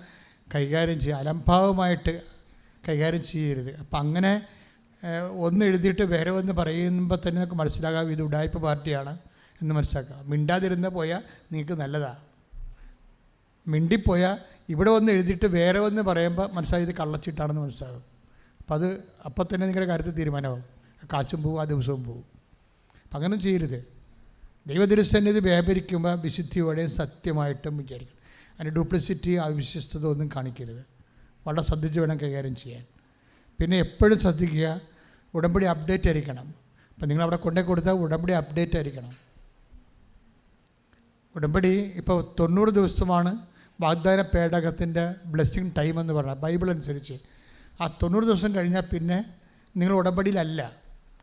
കൈകാര്യം ചെയ്യുക. അലംഭാവമായിട്ട് കൈകാര്യം ചെയ്യരുത്. അപ്പം അങ്ങനെ ഒന്ന് എഴുതിയിട്ട് വേറെ ഒന്ന് പറയുമ്പോൾ തന്നെ നമുക്ക് മനസ്സിലാകാം ഇത് ഉഡായിപ്പ് പാർട്ടിയാണ് എന്ന് മനസ്സിലാക്കാം. മിണ്ടാതിരുന്ന് പോയാൽ നിങ്ങൾക്ക് നല്ലതാണ്. മിണ്ടിപ്പോയാൽ ഇവിടെ ഒന്ന് എഴുതിയിട്ട് വേറെ ഒന്ന് പറയുമ്പോൾ മനസ്സിലായി ഇത് കള്ളച്ചിട്ടാണെന്ന് മനസ്സിലാകും. അപ്പം അത് അപ്പം തന്നെ നിങ്ങളുടെ കാര്യത്തിൽ തീരുമാനമാകും. കാശും പോവും, ആ ദിവസവും പോവും. അപ്പം അങ്ങനെ ചെയ്യരുത്. ദൈവതിരുസന്നിധി വ്യാപരിക്കുമ്പോൾ വിശുദ്ധിയോടെയും സത്യമായിട്ടും വിചാരിക്കണം. അതിൻ്റെ ഡ്യൂപ്ലിസിറ്റി, അവിശ്വസ്തത ഒന്നും കാണിക്കരുത്. വളരെ ശ്രദ്ധിച്ച് വേണം കൈകാര്യം ചെയ്യാൻ. പിന്നെ എപ്പോഴും ശ്രദ്ധിക്കുക, ഉടമ്പടി അപ്ഡേറ്റ് ആയിരിക്കണം. അപ്പം നിങ്ങളവിടെ കൊണ്ടേ കൊടുത്താൽ ഉടമ്പടി അപ്ഡേറ്റ് ആയിരിക്കണം. ഉടമ്പടി ഇപ്പോൾ 90 ദിവസമാണ് വാഗ്ദാന പേടകത്തിൻ്റെ ബ്ലെസ്സിങ് ടൈം എന്ന് പറഞ്ഞാൽ ബൈബിൾ അനുസരിച്ച്. ആ 90 ദിവസം കഴിഞ്ഞാൽ പിന്നെ നിങ്ങൾ ഉടമ്പടിയിലല്ല.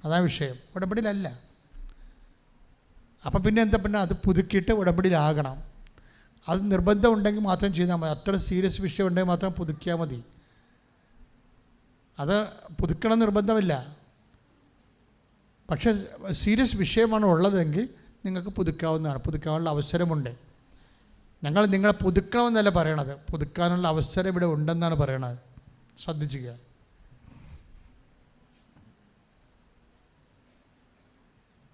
അതാണ് വിഷയം, ഉടമ്പടിയിലല്ല. അപ്പം പിന്നെ എന്താ, പിന്നെ അത് പുതുക്കിയിട്ട് ഉടമ്പടിയിലാകണം. അത് നിർബന്ധമുണ്ടെങ്കിൽ മാത്രം ചെയ്താൽ മതി. അത്ര സീരിയസ് വിഷയം ഉണ്ടെങ്കിൽ മാത്രം പുതുക്കിയാൽ മതി. അത് പുതുക്കണം നിർബന്ധമില്ല. പക്ഷേ സീരിയസ് വിഷയമാണ് ഉള്ളതെങ്കിൽ നിങ്ങൾക്ക് പുതുക്കാവുന്നതാണ്. പുതുക്കാനുള്ള അവസരമുണ്ട്. ഞങ്ങൾ നിങ്ങളെ പുതുക്കണമെന്നല്ല പറയണത്, പുതുക്കാനുള്ള അവസരം ഇവിടെ ഉണ്ടെന്നാണ് പറയണത്. ശ്രദ്ധിക്കുക.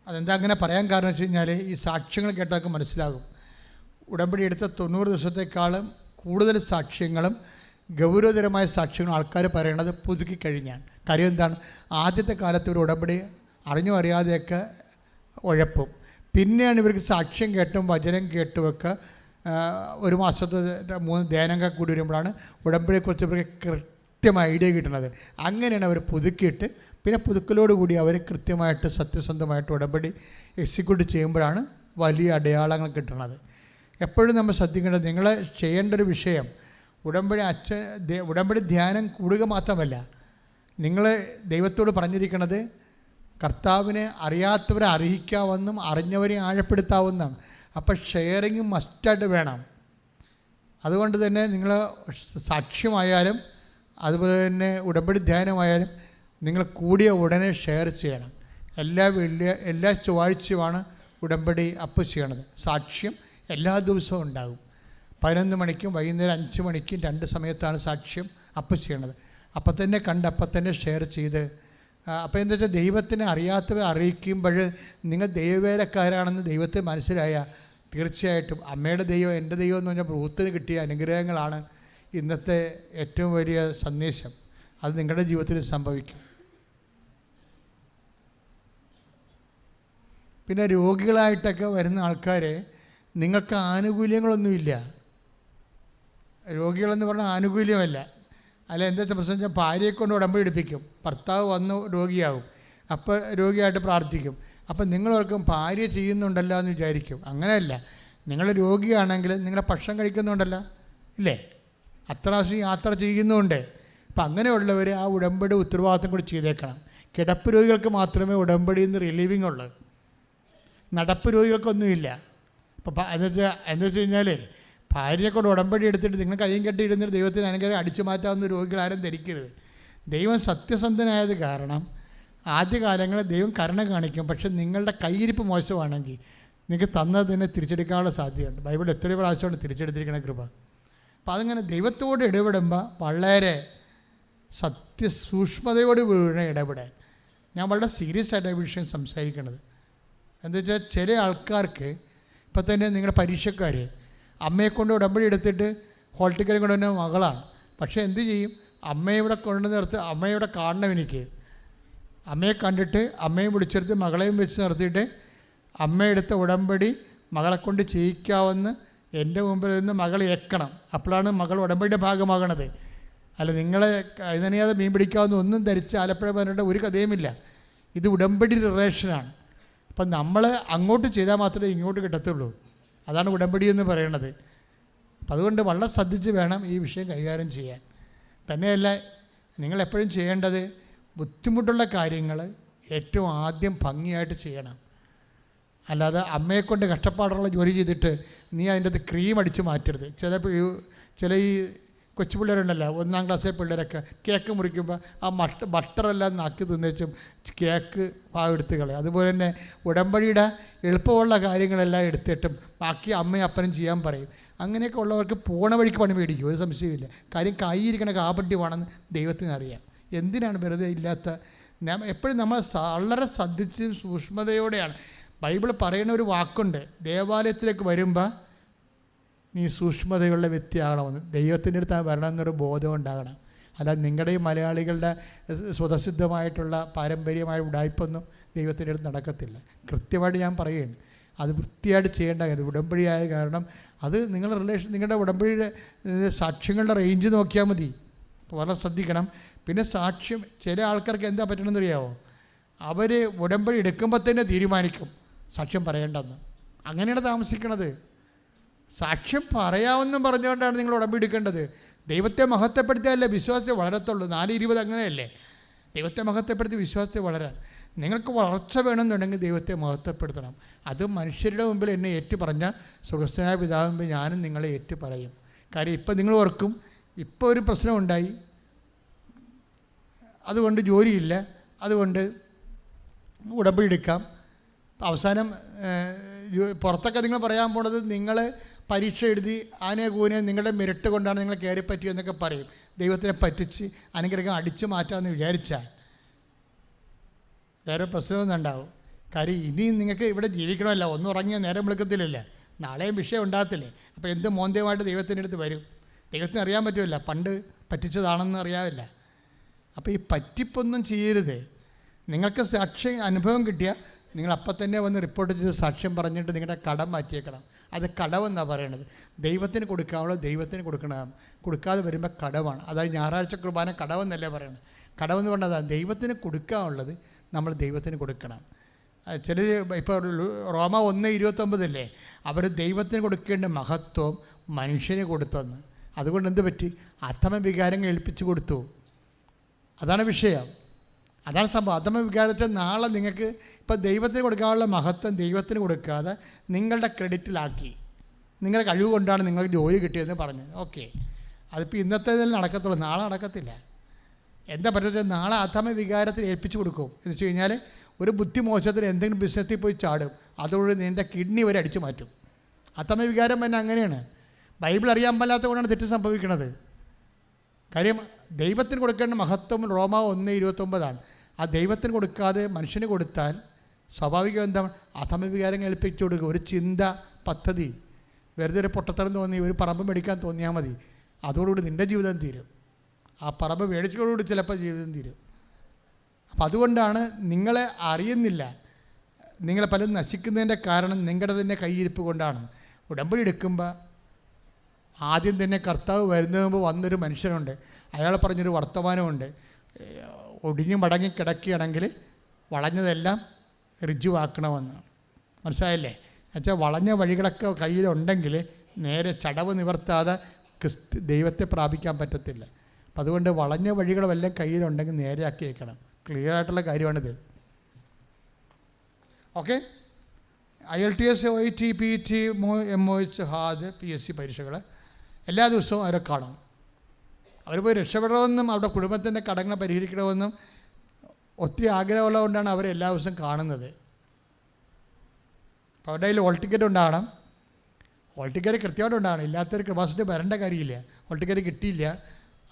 അതെന്താ അങ്ങനെ പറയാൻ കാരണം വെച്ച് കഴിഞ്ഞാൽ ഈ സാക്ഷ്യങ്ങൾ കേട്ടാൽ മനസ്സിലാകും. ഉടമ്പടി എടുത്ത 90 ദിവസത്തേക്കാളും കൂടുതൽ സാക്ഷ്യങ്ങളും ഗൗരവതരമായ സാക്ഷ്യങ്ങളും ആൾക്കാർ പറയണത് പുതുക്കി കഴിഞ്ഞാൽ. കാര്യം എന്താണ്, ആദ്യത്തെ കാലത്ത് ഒരു ഉടമ്പടി അറിഞ്ഞോ അറിയാതെയൊക്കെ ഉഴപ്പും. പിന്നെയാണ് ഇവർക്ക് സാക്ഷ്യം കേട്ടും വചനം കേട്ടുമൊക്കെ 1 മാസത്തെ 3 ധ്യാനങ്ങൾ കൂടി വരുമ്പോഴാണ് ഉടമ്പടിയെക്കുറിച്ച് ഇവർക്ക് കൃത്യമായ ഐഡിയ കിട്ടുന്നത്. അങ്ങനെയാണ് അവർ പുതുക്കിയിട്ട് പിന്നെ പുതുക്കലോടുകൂടി അവർ കൃത്യമായിട്ട് സത്യസന്ധമായിട്ട് ഉടമ്പടി എക്സിക്യൂട്ട് ചെയ്യുമ്പോഴാണ് വലിയ അടയാളങ്ങൾ കിട്ടുന്നത്. എപ്പോഴും നമ്മൾ ശ്രദ്ധിക്കേണ്ടത്, നിങ്ങൾ ചെയ്യേണ്ട ഒരു വിഷയം ഉടമ്പടി ധ്യാനം കൂടുക മാത്രമല്ല, നിങ്ങൾ ദൈവത്തോട് പറഞ്ഞിരിക്കുന്നത് കർത്താവിനെ അറിയാത്തവരെ അറിയിക്കാമെന്നും അറിഞ്ഞവരെ ആഴപ്പെടുത്താവുന്നതാണ്. അപ്പോൾ ഷെയറിങ് മസ്റ്റായിട്ട് വേണം. അതുകൊണ്ട് തന്നെ നിങ്ങൾ സാക്ഷ്യമായാലും അതുപോലെ തന്നെ ഉടമ്പടി ധ്യാനമായാലും നിങ്ങൾ കൂടിയ ഉടനെ ഷെയർ ചെയ്യണം. എല്ലാ ചൊവ്വാഴ്ചയുമാണ് ഉടമ്പടി അപ്പ് ചെയ്യണത്. സാക്ഷ്യം എല്ലാ ദിവസവും ഉണ്ടാകും. 11 മണിക്കും വൈകുന്നേരം 5 മണിക്കും 2 സമയത്താണ് സാക്ഷ്യം അപ്പ് ചെയ്യണത്. അപ്പം തന്നെ കണ്ട് അപ്പം തന്നെ ഷെയർ ചെയ്ത്, അപ്പോൾ എന്താ വെച്ചാൽ ദൈവത്തിനെ അറിയാത്തവരെ അറിയിക്കുമ്പോൾ നിങ്ങൾ ദൈവവേലക്കാരാണെന്ന് ദൈവത്തെ മനസ്സിലായാൽ തീർച്ചയായിട്ടും അമ്മയുടെ ദൈവം എൻ്റെ ദൈവം എന്ന് പറഞ്ഞാൽ ബ്രൂത്തിന് കിട്ടിയ അനുഗ്രഹങ്ങളാണ് ഇന്നത്തെ ഏറ്റവും വലിയ സന്ദേശം. അത് നിങ്ങളുടെ ജീവിതത്തിൽ സംഭവിക്കും. പിന്നെ രോഗികളായിട്ടൊക്കെ വരുന്ന ആൾക്കാരെ നിങ്ങൾക്ക് ആനുകൂല്യങ്ങളൊന്നുമില്ല. രോഗികളെന്ന് പറഞ്ഞാൽ ആനുകൂല്യമല്ല. അല്ല, എന്താ വെച്ചാൽ പ്രശ്നം വെച്ചാൽ ഭാര്യയെ കൊണ്ട് ഉടമ്പടി എടുപ്പിക്കും. ഭർത്താവ് വന്ന് രോഗിയാകും, അപ്പോൾ രോഗിയായിട്ട് പ്രാർത്ഥിക്കും. അപ്പം നിങ്ങളോർക്കും ഭാര്യ ചെയ്യുന്നുണ്ടല്ലോ എന്ന് വിചാരിക്കും. അങ്ങനെയല്ല. നിങ്ങൾ രോഗിയാണെങ്കിൽ നിങ്ങളെ ഭക്ഷണം കഴിക്കുന്നുണ്ടല്ലോ, ഇല്ലേ? അത്ര പ്രാവശ്യം യാത്ര ചെയ്യുന്നുണ്ട്. അപ്പം അങ്ങനെയുള്ളവർ ആ ഉടമ്പടി ഉത്തരവാദിത്തം കൂടി ചെയ്തേക്കണം. കിടപ്പ് രോഗികൾക്ക് മാത്രമേ ഉടമ്പടിയിൽ നിന്ന് റിലീവിങ് ഉള്ളൂ. നടപ്പ് രോഗികൾക്കൊന്നുമില്ല. അപ്പോൾ എന്താ വെച്ച് കഴിഞ്ഞാൽ ഭാര്യയെ കൊണ്ട് ഉടമ്പടി എടുത്തിട്ട് നിങ്ങൾ കയ്യും കെട്ടിയിരുന്നിട്ട് ദൈവത്തിന് അനുഗ്രഹം അടിച്ചു മാറ്റാവുന്ന രോഗികളാരും ധരിക്കരുത്. ദൈവം സത്യസന്ധനായത് കാരണം ആദ്യകാലങ്ങളിൽ ദൈവം കരുണ കാണിക്കും. പക്ഷെ നിങ്ങളുടെ കയ്യിരിപ്പ് മോശമാണെങ്കിൽ നിങ്ങൾക്ക് തന്നത് തന്നെ തിരിച്ചെടുക്കാനുള്ള സാധ്യതയുണ്ട്. ബൈബിൾ എത്രയോ പ്രാവശ്യമാണ് തിരിച്ചെടുത്തിരിക്കുന്ന കൃപ. അപ്പോൾ അതിങ്ങനെ ദൈവത്തോട് ഇടപെടുമ്പോൾ വളരെ സൂക്ഷ്മതയോട് വീണ് ഇടപെടാൻ. ഞാൻ വളരെ സീരിയസ് ആയിട്ട് ഈ വിഷയം സംസാരിക്കണത് എന്താ വെച്ചാൽ, ചില ആൾക്കാർക്ക് ഇപ്പം തന്നെ നിങ്ങളുടെ പരീക്ഷക്കാർ അമ്മയെ കൊണ്ട് ഉടമ്പടി എടുത്തിട്ട് ഹോൾ ടിക്കറ്റ് കൊണ്ടുവന്ന മകളാണ്. പക്ഷേ എന്ത് ചെയ്യും, അമ്മയെ ഇവിടെ കൊണ്ടു നിർത്തി അമ്മയെ ഇവിടെ കാണണം. എനിക്ക് അമ്മയെ കണ്ടിട്ട് അമ്മയും വിളിച്ചെടുത്ത് മകളെയും വെച്ച് നിർത്തിയിട്ട് അമ്മയെടുത്ത ഉടമ്പടി മകളെ കൊണ്ട് ചെയ്യിക്കാമെന്ന് എൻ്റെ മുമ്പിൽ നിന്ന് മകൾ ഏൽക്കണം. അപ്പോഴാണ് മകൾ ഉടമ്പടിയുടെ ഭാഗമാകണത്. അല്ല നിങ്ങളെ കൈനനയാതെ മീൻ പിടിക്കാവുന്ന ഒന്നും ധരിച്ച് ആലപ്പുഴ പറഞ്ഞിട്ട് ഒരു കഥയുമില്ല. ഇത് ഉടമ്പടി റിലേഷനാണ്. അപ്പം നമ്മൾ അങ്ങോട്ട് ചെയ്താൽ മാത്രമേ ഇങ്ങോട്ട് കിട്ടത്തുള്ളൂ. അതാണ് ഉടമ്പടി എന്ന് പറയണത്. അപ്പം അതുകൊണ്ട് വളരെ ശ്രദ്ധിച്ച് വേണം ഈ വിഷയം കൈകാര്യം ചെയ്യാൻ. തന്നെയല്ല, നിങ്ങളെപ്പോഴും ചെയ്യേണ്ടത് ബുദ്ധിമുട്ടുള്ള കാര്യങ്ങൾ ഏറ്റവും ആദ്യം ഭംഗിയായിട്ട് ചെയ്യണം. അല്ലാതെ അമ്മയെക്കൊണ്ട് കഷ്ടപ്പാടുള്ള ജോലി ചെയ്തിട്ട് നീ അതിൻ്റെ അത് ക്രീം അടിച്ച് മാറ്റരുത്. ചില ഈ കൊച്ചു പിള്ളേരുണ്ടല്ലോ, 1ാം ക്ലാസ്സിലെ പിള്ളേരൊക്കെ കേക്ക് മുറിക്കുമ്പോൾ ആ ബട്ടറെല്ലാം നാക്കി തിന്നേച്ചും കേക്ക് പാവെടുത്ത് കളയും. അതുപോലെ തന്നെ ഉടമ്പടിയുടെ എളുപ്പമുള്ള കാര്യങ്ങളെല്ലാം എടുത്തിട്ടും ബാക്കി അമ്മയും അപ്പനും ചെയ്യാൻ പറയും. അങ്ങനെയൊക്കെ ഉള്ളവർക്ക് പോണ വഴിക്ക് പണി മേടിക്കും, ഒരു സംശയമില്ല. കാര്യം കൈയിരിക്കണ കാപട്യമാണെന്ന് ദൈവത്തിന് അറിയാം. എന്തിനാണ് വെറുതെ ഇല്ലാത്ത എപ്പോഴും നമ്മൾ വളരെ ശ്രദ്ധിച്ചും സൂക്ഷ്മതയോടെയാണ്. ബൈബിൾ പറയുന്ന ഒരു വാക്കുണ്ട്, ദേവാലയത്തിലേക്ക് വരുമ്പോൾ നീ സൂക്ഷ്മതയുള്ള വ്യക്തിയാകണമെന്ന്. ദൈവത്തിൻ്റെ അടുത്ത് വരണമെന്നൊരു ബോധം ഉണ്ടാകണം. അല്ലാതെ നിങ്ങളുടെ ഈ മലയാളികളുടെ സ്വതസിദ്ധമായിട്ടുള്ള പാരമ്പര്യമായ ഉടായ്പൊന്നും ദൈവത്തിൻ്റെ അടുത്ത് നടക്കത്തില്ല. കൃത്യമായിട്ട് ഞാൻ പറയുകയാണ്, അത് വൃത്തിയായിട്ട് ചെയ്യേണ്ട കാര്യം. ഉടമ്പടിയായ കാരണം അത് നിങ്ങളുടെ റിലേഷൻ, നിങ്ങളുടെ ഉടമ്പടിയുടെ സാക്ഷ്യങ്ങളുടെ റേഞ്ച് നോക്കിയാൽ മതി. വളരെ ശ്രദ്ധിക്കണം. പിന്നെ സാക്ഷ്യം, ചില ആൾക്കാർക്ക് എന്താ പറ്റണമെന്ന് അറിയാമോ, അവർ ഉടമ്പടി എടുക്കുമ്പോൾ തന്നെ തീരുമാനിക്കും സാക്ഷ്യം പറയേണ്ടെന്ന്. അങ്ങനെയാണ് താമസിക്കണത്. സാക്ഷ്യം പറയാമെന്നും പറഞ്ഞുകൊണ്ടാണ് നിങ്ങൾ ഉടമ്പടി എടുക്കേണ്ടത്. ദൈവത്തെ മഹത്വപ്പെടുത്തിയാലേ വിശ്വാസത്തെ വളരത്തുള്ളൂ. 4:20 അങ്ങനെയല്ലേ? ദൈവത്തെ മഹത്വപ്പെടുത്തി വിശ്വാസത്തെ വളരാൻ. നിങ്ങൾക്ക് വളർച്ച വേണമെന്നുണ്ടെങ്കിൽ ദൈവത്തെ മഹത്വപ്പെടുത്തണം. അത് മനുഷ്യരുടെ മുമ്പിൽ എന്നെ ഏറ്റു പറഞ്ഞാൽ സ്വർഗ്ഗസ്ഥനായ പിതാവിൻ്റെ മുമ്പിൽ ഞാനും നിങ്ങളെ ഏറ്റു പറയും. കാര്യം ഇപ്പം നിങ്ങൾ ഓർക്കും, ഇപ്പോൾ ഒരു പ്രശ്നമുണ്ടായി, അതുകൊണ്ട് ജോലിയില്ല, അതുകൊണ്ട് ഉടമ്പടി എടുക്കാം. അവസാനം പുറത്തൊക്കെ നിങ്ങൾ പറയാൻ പോണത് നിങ്ങൾ പരീക്ഷ എഴുതി ആനെ കൂനെ നിങ്ങളുടെ മെരിട്ട് കൊണ്ടാണ് നിങ്ങൾ കയറി പറ്റിയെന്നൊക്കെ പറയും. ദൈവത്തിനെ പറ്റിച്ച് അനുഗ്രഹം അടിച്ചു മാറ്റാമെന്ന് വിചാരിച്ചാൽ വേറെ പ്രശ്നമൊന്നും ഉണ്ടാവും. കാര്യം ഇനിയും നിങ്ങൾക്ക് ഇവിടെ ജീവിക്കണമല്ല, ഒന്നും ഉറങ്ങിയാൽ നേരം വിളിക്കത്തില്ലല്ലേ, നാളെയും വിഷയം ഉണ്ടാകത്തില്ലേ. അപ്പോൾ എന്ത് മോന്തയുമായിട്ട് ദൈവത്തിൻ്റെ അടുത്ത് വരും? ദൈവത്തിന് അറിയാൻ പറ്റുമല്ല, പണ്ട് പറ്റിച്ചതാണെന്ന് അറിയാമില്ല. അപ്പോൾ ഈ പറ്റിപ്പൊന്നും ചെയ്യരുത്. നിങ്ങൾക്ക് സാക്ഷ്യം അനുഭവം കിട്ടിയാൽ നിങ്ങൾ അപ്പം തന്നെ വന്ന് റിപ്പോർട്ട് ചെയ്ത് സാക്ഷ്യം പറഞ്ഞിട്ട് നിങ്ങളുടെ കടം മാറ്റിയേക്കണം. അത് കടമെന്നാണ് പറയണത്. ദൈവത്തിന് കൊടുക്കാനുള്ളത് ദൈവത്തിന് കൊടുക്കണം. കൊടുക്കാതെ വരുമ്പോൾ കടമാണ്. അതായത് ഞായറാഴ്ച കുർബാന കടമെന്നല്ലേ പറയണത്. കടമെന്ന് പറഞ്ഞതാണ് ദൈവത്തിന് കൊടുക്കാനുള്ളത് നമ്മൾ ദൈവത്തിന് കൊടുക്കണം. ചില ഇപ്പോൾ റോമ 1:29 അവർ ദൈവത്തിന് കൊടുക്കേണ്ട മഹത്വം മനുഷ്യന് കൊടുത്തെന്ന്. അതുകൊണ്ട് എന്ത് പറ്റി? അധമവികാരങ്ങൾ ഏൽപ്പിച്ചു കൊടുത്തു. അതാണ് വിഷയം, അതാണ് സംഭവം. അധമവികാരത്തെ നാളെ നിങ്ങൾക്ക് ഇപ്പോൾ ദൈവത്തിന് കൊടുക്കാനുള്ള മഹത്വം ദൈവത്തിന് കൊടുക്കാതെ നിങ്ങളുടെ ക്രെഡിറ്റിലാക്കി, നിങ്ങളുടെ കഴിവ് കൊണ്ടാണ് നിങ്ങൾക്ക് ജോലി കിട്ടിയതെന്ന് പറഞ്ഞു. ഓക്കെ, അതിപ്പോൾ ഇന്നത്തേതിൽ നടക്കത്തുള്ളൂ, നാളെ നടക്കത്തില്ല. എന്താ പറ്റുക? നാളെ അധമവികാരത്തിൽ ഏൽപ്പിച്ചു കൊടുക്കും. എന്ന് വെച്ച് കഴിഞ്ഞാൽ ഒരു ബുദ്ധിമോശത്തിൽ എന്തെങ്കിലും ബിസിനസ്സിൽ പോയി ചാടും, അതോട് നിൻ്റെ കിഡ്നി വരെ അടിച്ചു മാറ്റും. അധമവികാരം തന്നെ അങ്ങനെയാണ്. ബൈബിൾ അറിയാൻ പാടില്ലാത്ത കൊണ്ടാണ് തെറ്റ് സംഭവിക്കുന്നത്. കാര്യം ദൈവത്തിന് കൊടുക്കേണ്ട മഹത്വം റോമ 1:29 ആ ദൈവത്തിന് കൊടുക്കാതെ മനുഷ്യന് കൊടുത്താൽ സ്വാഭാവികം എന്താണ്? അധമവികാരം ഏൽപ്പിച്ചു കൊടുക്കുക. ഒരു ചിന്ത, പദ്ധതി, വെറുതെ ഒരു പൊട്ടത്തരം തോന്നി ഒരു പറമ്പ് മേടിക്കാൻ തോന്നിയാൽ മതി, അതോടുകൂടി നിൻ്റെ ജീവിതം തീരും. ആ പറമ്പ് മേടിച്ചതോടുകൂടി ചിലപ്പോൾ ജീവിതം തീരും. അപ്പം അതുകൊണ്ടാണ് നിങ്ങളെ അറിയുന്നില്ല, നിങ്ങളെ പലരും നശിക്കുന്നതിൻ്റെ കാരണം നിങ്ങളുടെ തന്നെ കയ്യിരിപ്പ് കൊണ്ടാണ്. ഉടമ്പടി എടുക്കുമ്പോൾ ആദ്യം തന്നെ കർത്താവ് വരുന്നതിന് മുമ്പ് വന്നൊരു മനുഷ്യനുണ്ട്, അയാൾ പറഞ്ഞൊരു വർത്തമാനമുണ്ട്, ഒടിഞ്ഞു മടങ്ങി കിടക്കുകയാണെങ്കിൽ വളഞ്ഞതെല്ലാം ഋജുവാക്കണമെന്ന്. മനസ്സിലായില്ലേ? എന്നുവെച്ചാൽ വളഞ്ഞ വഴികളൊക്കെ കയ്യിലുണ്ടെങ്കിൽ നേരെ ചടവ് നിവർത്താതെ ദൈവത്തെ പ്രാപിക്കാൻ പറ്റത്തില്ല. അപ്പം അതുകൊണ്ട് വളഞ്ഞ വഴികളെല്ലാം കയ്യിലുണ്ടെങ്കിൽ നേരെയാക്കി വയ്ക്കണം. ക്ലിയർ ആയിട്ടുള്ള കാര്യമാണിത്. Okay, IELTS, OET, PET, MOH, HAD, PSC പരീക്ഷകൾ എല്ലാ ദിവസവും അവരെ കാണും. അവർ പോയി രക്ഷപ്പെടണമെന്നും അവരുടെ കുടുംബത്തിൻ്റെ കടങ്ങൾ പരിഹരിക്കണമെന്നും ഒത്തിരി ആഗ്രഹമുള്ളതുകൊണ്ടാണ് അവർ എല്ലാ ദിവസവും കാണുന്നത്. അപ്പോൾ അവരുടെ കയ്യിൽ ഹോൾ ടിക്കറ്റ് ഉണ്ടാകണം. ഹോൾ ടിക്കറ്റ് കൃത്യമായിട്ട് ഉണ്ടാകണം. ഇല്ലാത്തൊരു കൃപാസനത്തിൽ വരേണ്ട കാര്യമില്ല. ഹോൾ ടിക്കറ്റ് കിട്ടിയില്ല,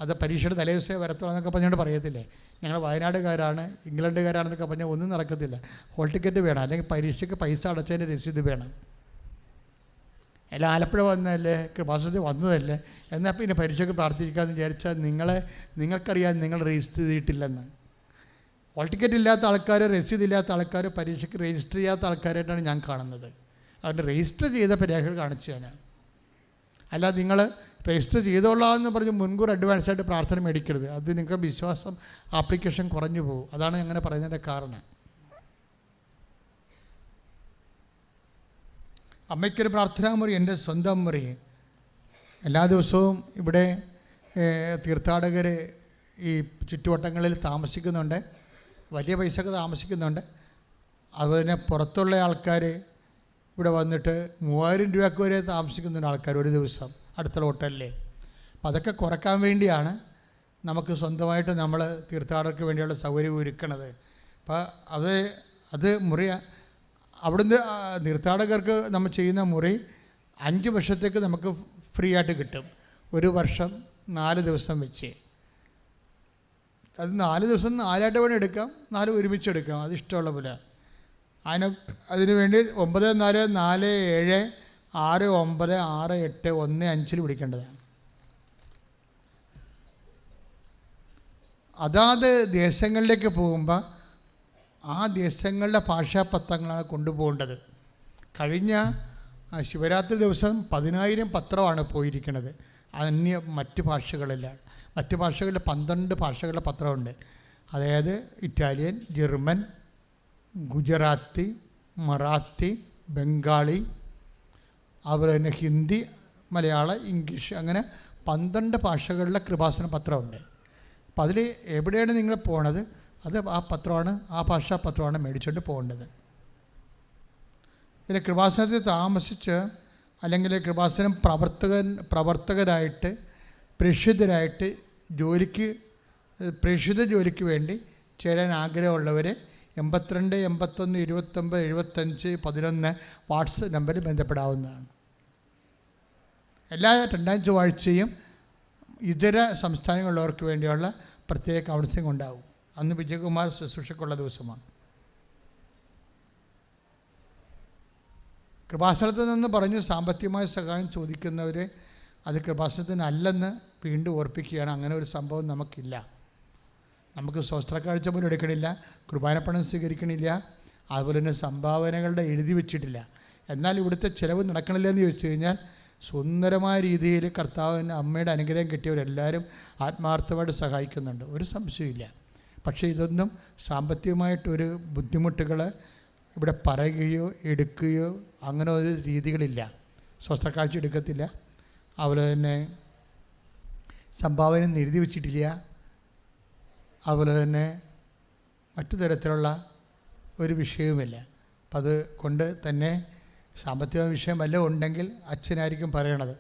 അത് പരീക്ഷയുടെ തലേ ദിവസമേ വരത്തുള്ളൂ എന്നൊക്കെ പറഞ്ഞുകൊണ്ട് പറയത്തില്ലേ. ഞങ്ങൾ വയനാടുകാരാണ്, ഇംഗ്ലണ്ടുകാരാണെന്നൊക്കെ പറഞ്ഞാൽ ഒന്നും നടക്കത്തില്ല. ഹോൾ ടിക്കറ്റ് വേണം, അല്ലെങ്കിൽ പരീക്ഷയ്ക്ക് പൈസ അടച്ചതിൻ്റെ രസീത് വേണം. എല്ലാം ആലപ്പുഴ വന്നതല്ലേ, കൃപാസനത്തിൽ വന്നതല്ലേ, എന്നാൽ പിന്നെ പരീക്ഷയ്ക്ക് പ്രാർത്ഥിക്കാമെന്ന് വിചാരിച്ചാൽ നിങ്ങൾക്കറിയാം നിങ്ങൾ രജിസ്റ്റർ ചെയ്തിട്ടില്ലെന്ന്. ഹോൾ ടിക്കറ്റ് ഇല്ലാത്ത ആൾക്കാർ, രസീത് ഇല്ലാത്ത ആൾക്കാർ, പരീക്ഷയ്ക്ക് രജിസ്റ്റർ ചെയ്യാത്ത ആൾക്കാരായിട്ടാണ് ഞാൻ കാണുന്നത്. അതുകൊണ്ട് രജിസ്റ്റർ ചെയ്ത പരീക്ഷകൾ കാണിച്ചു തരാം. അല്ലാതെ നിങ്ങൾ രജിസ്റ്റർ ചെയ്തോളാമെന്ന് പറഞ്ഞ് മുൻകൂർ അഡ്വാൻസായിട്ട് പ്രാർത്ഥന മേടിക്കരുത്. അത് നിങ്ങൾക്ക് വിശ്വാസം ആപ്ലിക്കേഷൻ കുറഞ്ഞു പോകും. അതാണ് അങ്ങനെ പറയുന്നതിൻ്റെ കാരണം. അമ്മയ്ക്കൊരു പ്രാർത്ഥനാ മുറി, എൻ്റെ സ്വന്തം മുറി. എല്ലാ ദിവസവും ഇവിടെ തീർത്ഥാടകർ ഈ ചുറ്റുവട്ടങ്ങളിൽ താമസിക്കുന്നുണ്ട്, വലിയ പൈസക്ക് താമസിക്കുന്നുണ്ട്. അതുപോലെ തന്നെ പുറത്തുള്ള ആൾക്കാർ ഇവിടെ വന്നിട്ട് 3000 രൂപയ്ക്ക് വരെ താമസിക്കുന്ന ആൾക്കാർ ഒരു ദിവസം അടുത്തുള്ള ഹോട്ടലിൽ. അപ്പം അതൊക്കെ കുറയ്ക്കാൻ വേണ്ടിയാണ് നമുക്ക് സ്വന്തമായിട്ട് നമ്മൾ തീർത്ഥാടകർക്ക് വേണ്ടിയുള്ള സൗകര്യം ഒരുക്കണത്. അപ്പം അത് മുറി അവിടുന്ന് തീർത്ഥാടകർക്ക് നമ്മൾ ചെയ്യുന്ന മുറി 5 വർഷത്തേക്ക് നമുക്ക് ഫ്രീ ആയിട്ട് കിട്ടും. 1 വർഷം 4 ദിവസം വെച്ച്. അത് 4 ദിവസം 4ആയിട്ട് വേണം എടുക്കാം, 4 ഒരുമിച്ച് എടുക്കാം, അത് ഇഷ്ടമുള്ള പോലെ. അതിന് വേണ്ടി 9, 4, 4, 7, 6, 9, 6, 8, 1, 5 വിളിക്കേണ്ടതാണ്. അതാത് ദേശങ്ങളിലേക്ക് പോകുമ്പോൾ ആ ദേശങ്ങളുടെ ഭാഷാപത്രങ്ങളാണ് കൊണ്ടുപോകേണ്ടത്. കഴിഞ്ഞ ശിവരാത്രി ദിവസം 10,000 പത്രമാണ് പോയിരിക്കുന്നത്. മറ്റ് ഭാഷകളിലാണ്. മറ്റ് ഭാഷകളിൽ 12 ഭാഷകളുടെ പത്രമുണ്ട്. അതായത് ഇറ്റാലിയൻ, ജർമ്മൻ, ഗുജറാത്തി, മറാത്തി, ബംഗാളി, അതുപോലെ തന്നെ ഹിന്ദി, മലയാളം, ഇംഗ്ലീഷ്, അങ്ങനെ 12 ഭാഷകളിലെ കൃപാസന പത്രമുണ്ട്. അപ്പം അതിൽ എവിടെയാണ് നിങ്ങൾ പോണത്, അത് ആ പത്രമാണ്, ആ ഭാഷാപത്രമാണ് മേടിച്ചുകൊണ്ട് പോകേണ്ടത്. പിന്നെ കൃപാസനത്തിൽ താമസിച്ച് അല്ലെങ്കിൽ കൃപാസനം പ്രവർത്തകരായിട്ട് പ്രേക്ഷിതരായിട്ട് പ്രേക്ഷിത ജോലിക്ക് വേണ്ടി ചേരാൻ ആഗ്രഹമുള്ളവർ 82 81 29 75 11 വാട്സപ്പ് നമ്പറിൽ ബന്ധപ്പെടാവുന്നതാണ്. എല്ലാ 2ാം ചൊവ്വാഴ്ചയും ഇതര സംസ്ഥാനങ്ങളിലുള്ളവർക്ക് വേണ്ടിയുള്ള പ്രത്യേക കൗൺസിലിംഗ് ഉണ്ടാവും. അന്ന് വിജയകുമാർ ശുശ്രൂഷയ്ക്കുള്ള ദിവസമാണ്. കൃപാസനത്തിൽ നിന്ന് പറഞ്ഞ് സാമ്പത്തികമായ സഹായം ചോദിക്കുന്നവർ അത് കൃപാസനത്തിനല്ലെന്ന് വീണ്ടും ഓർപ്പിക്കുകയാണ്. അങ്ങനെ ഒരു സംഭവം നമുക്കില്ല. നമുക്ക് സ്വസ്ത്രക്കാഴ്ച പോലും എടുക്കണില്ല, കുർബാനപ്പണം സ്വീകരിക്കണില്ല, അതുപോലെ തന്നെ സംഭാവനകളുടെ എഴുതി വെച്ചിട്ടില്ല. എന്നാൽ ഇവിടുത്തെ ചിലവ് നടക്കണില്ലെന്ന് ചോദിച്ചു കഴിഞ്ഞാൽ സുന്ദരമായ രീതിയിൽ കർത്താവിൻ്റെ അമ്മയുടെ അനുഗ്രഹം കിട്ടിയവരെല്ലാവരും ആത്മാർത്ഥമായിട്ട് സഹായിക്കുന്നുണ്ട്, ഒരു സംശയമില്ല. പക്ഷേ ഇതൊന്നും സാമ്പത്തികമായിട്ടൊരു ബുദ്ധിമുട്ടുകൾ ഇവിടെ പറയുകയോ എടുക്കുകയോ അങ്ങനെ ഒരു രീതികളില്ല. സ്വസ്ത്രക്കാഴ്ച എടുക്കത്തില്ല, അതുപോലെ തന്നെ സംഭാവന എഴുതി വെച്ചിട്ടില്ല, അതുപോലെ തന്നെ മറ്റു തരത്തിലുള്ള ഒരു വിഷയവുമില്ല. അപ്പം അത് കൊണ്ട് തന്നെ സാമ്പത്തിക വിഷയം വല്ലതും ഉണ്ടെങ്കിൽ അച്ഛനായിരിക്കും പറയണത്.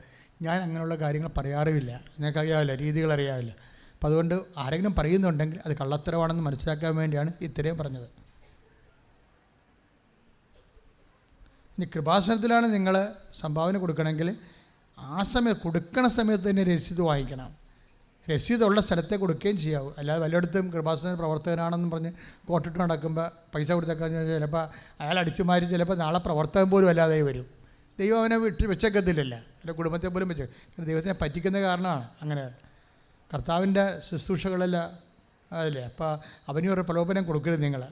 ഞാൻ അങ്ങനെയുള്ള കാര്യങ്ങൾ പറയാറുമില്ല, ഞങ്ങൾക്കറിയാവില്ല, രീതികളറിയാവില്ല. അപ്പം അതുകൊണ്ട് ആരെങ്കിലും പറയുന്നുണ്ടെങ്കിൽ അത് കള്ളത്തരമാണെന്ന് മനസ്സിലാക്കാൻ വേണ്ടിയാണ് ഇത്രയും പറഞ്ഞത്. ഇനി കൃപാസനത്തിലാണ് നിങ്ങൾ സംഭാവന കൊടുക്കണമെങ്കിൽ ആ കൊടുക്കണ സമയത്ത് തന്നെ രസീത് വാങ്ങിക്കണം. രസീതുള്ള സ്ഥലത്തെ കൊടുക്കുകയും ചെയ്യാവൂ. അല്ലാതെ വല്ലയിടത്തും കൃപാസന പ്രവർത്തകനാണെന്ന് പറഞ്ഞ് കോട്ടിട്ട് നടക്കുമ്പോൾ പൈസ കൊടുത്തേക്കാൻ ചിലപ്പോൾ അയാൾ അടിച്ചു മാറി ചിലപ്പോൾ നാളെ പ്രവർത്തകൻ പോലും അല്ലാതെ വരും. ദൈവം അവനെ വെച്ചേക്കത്തില്ലല്ലോ, എൻ്റെ കുടുംബത്തെ പോലും വെച്ച്. ദൈവത്തിനെ പറ്റിക്കുന്ന കാരണമാണ് അങ്ങനെ. കർത്താവിൻ്റെ ശുശ്രൂഷകളെല്ലാം അതല്ലേ. അപ്പോൾ അവനൊരു പ്രലോഭനം കൊടുക്കരുത് നിങ്ങൾ.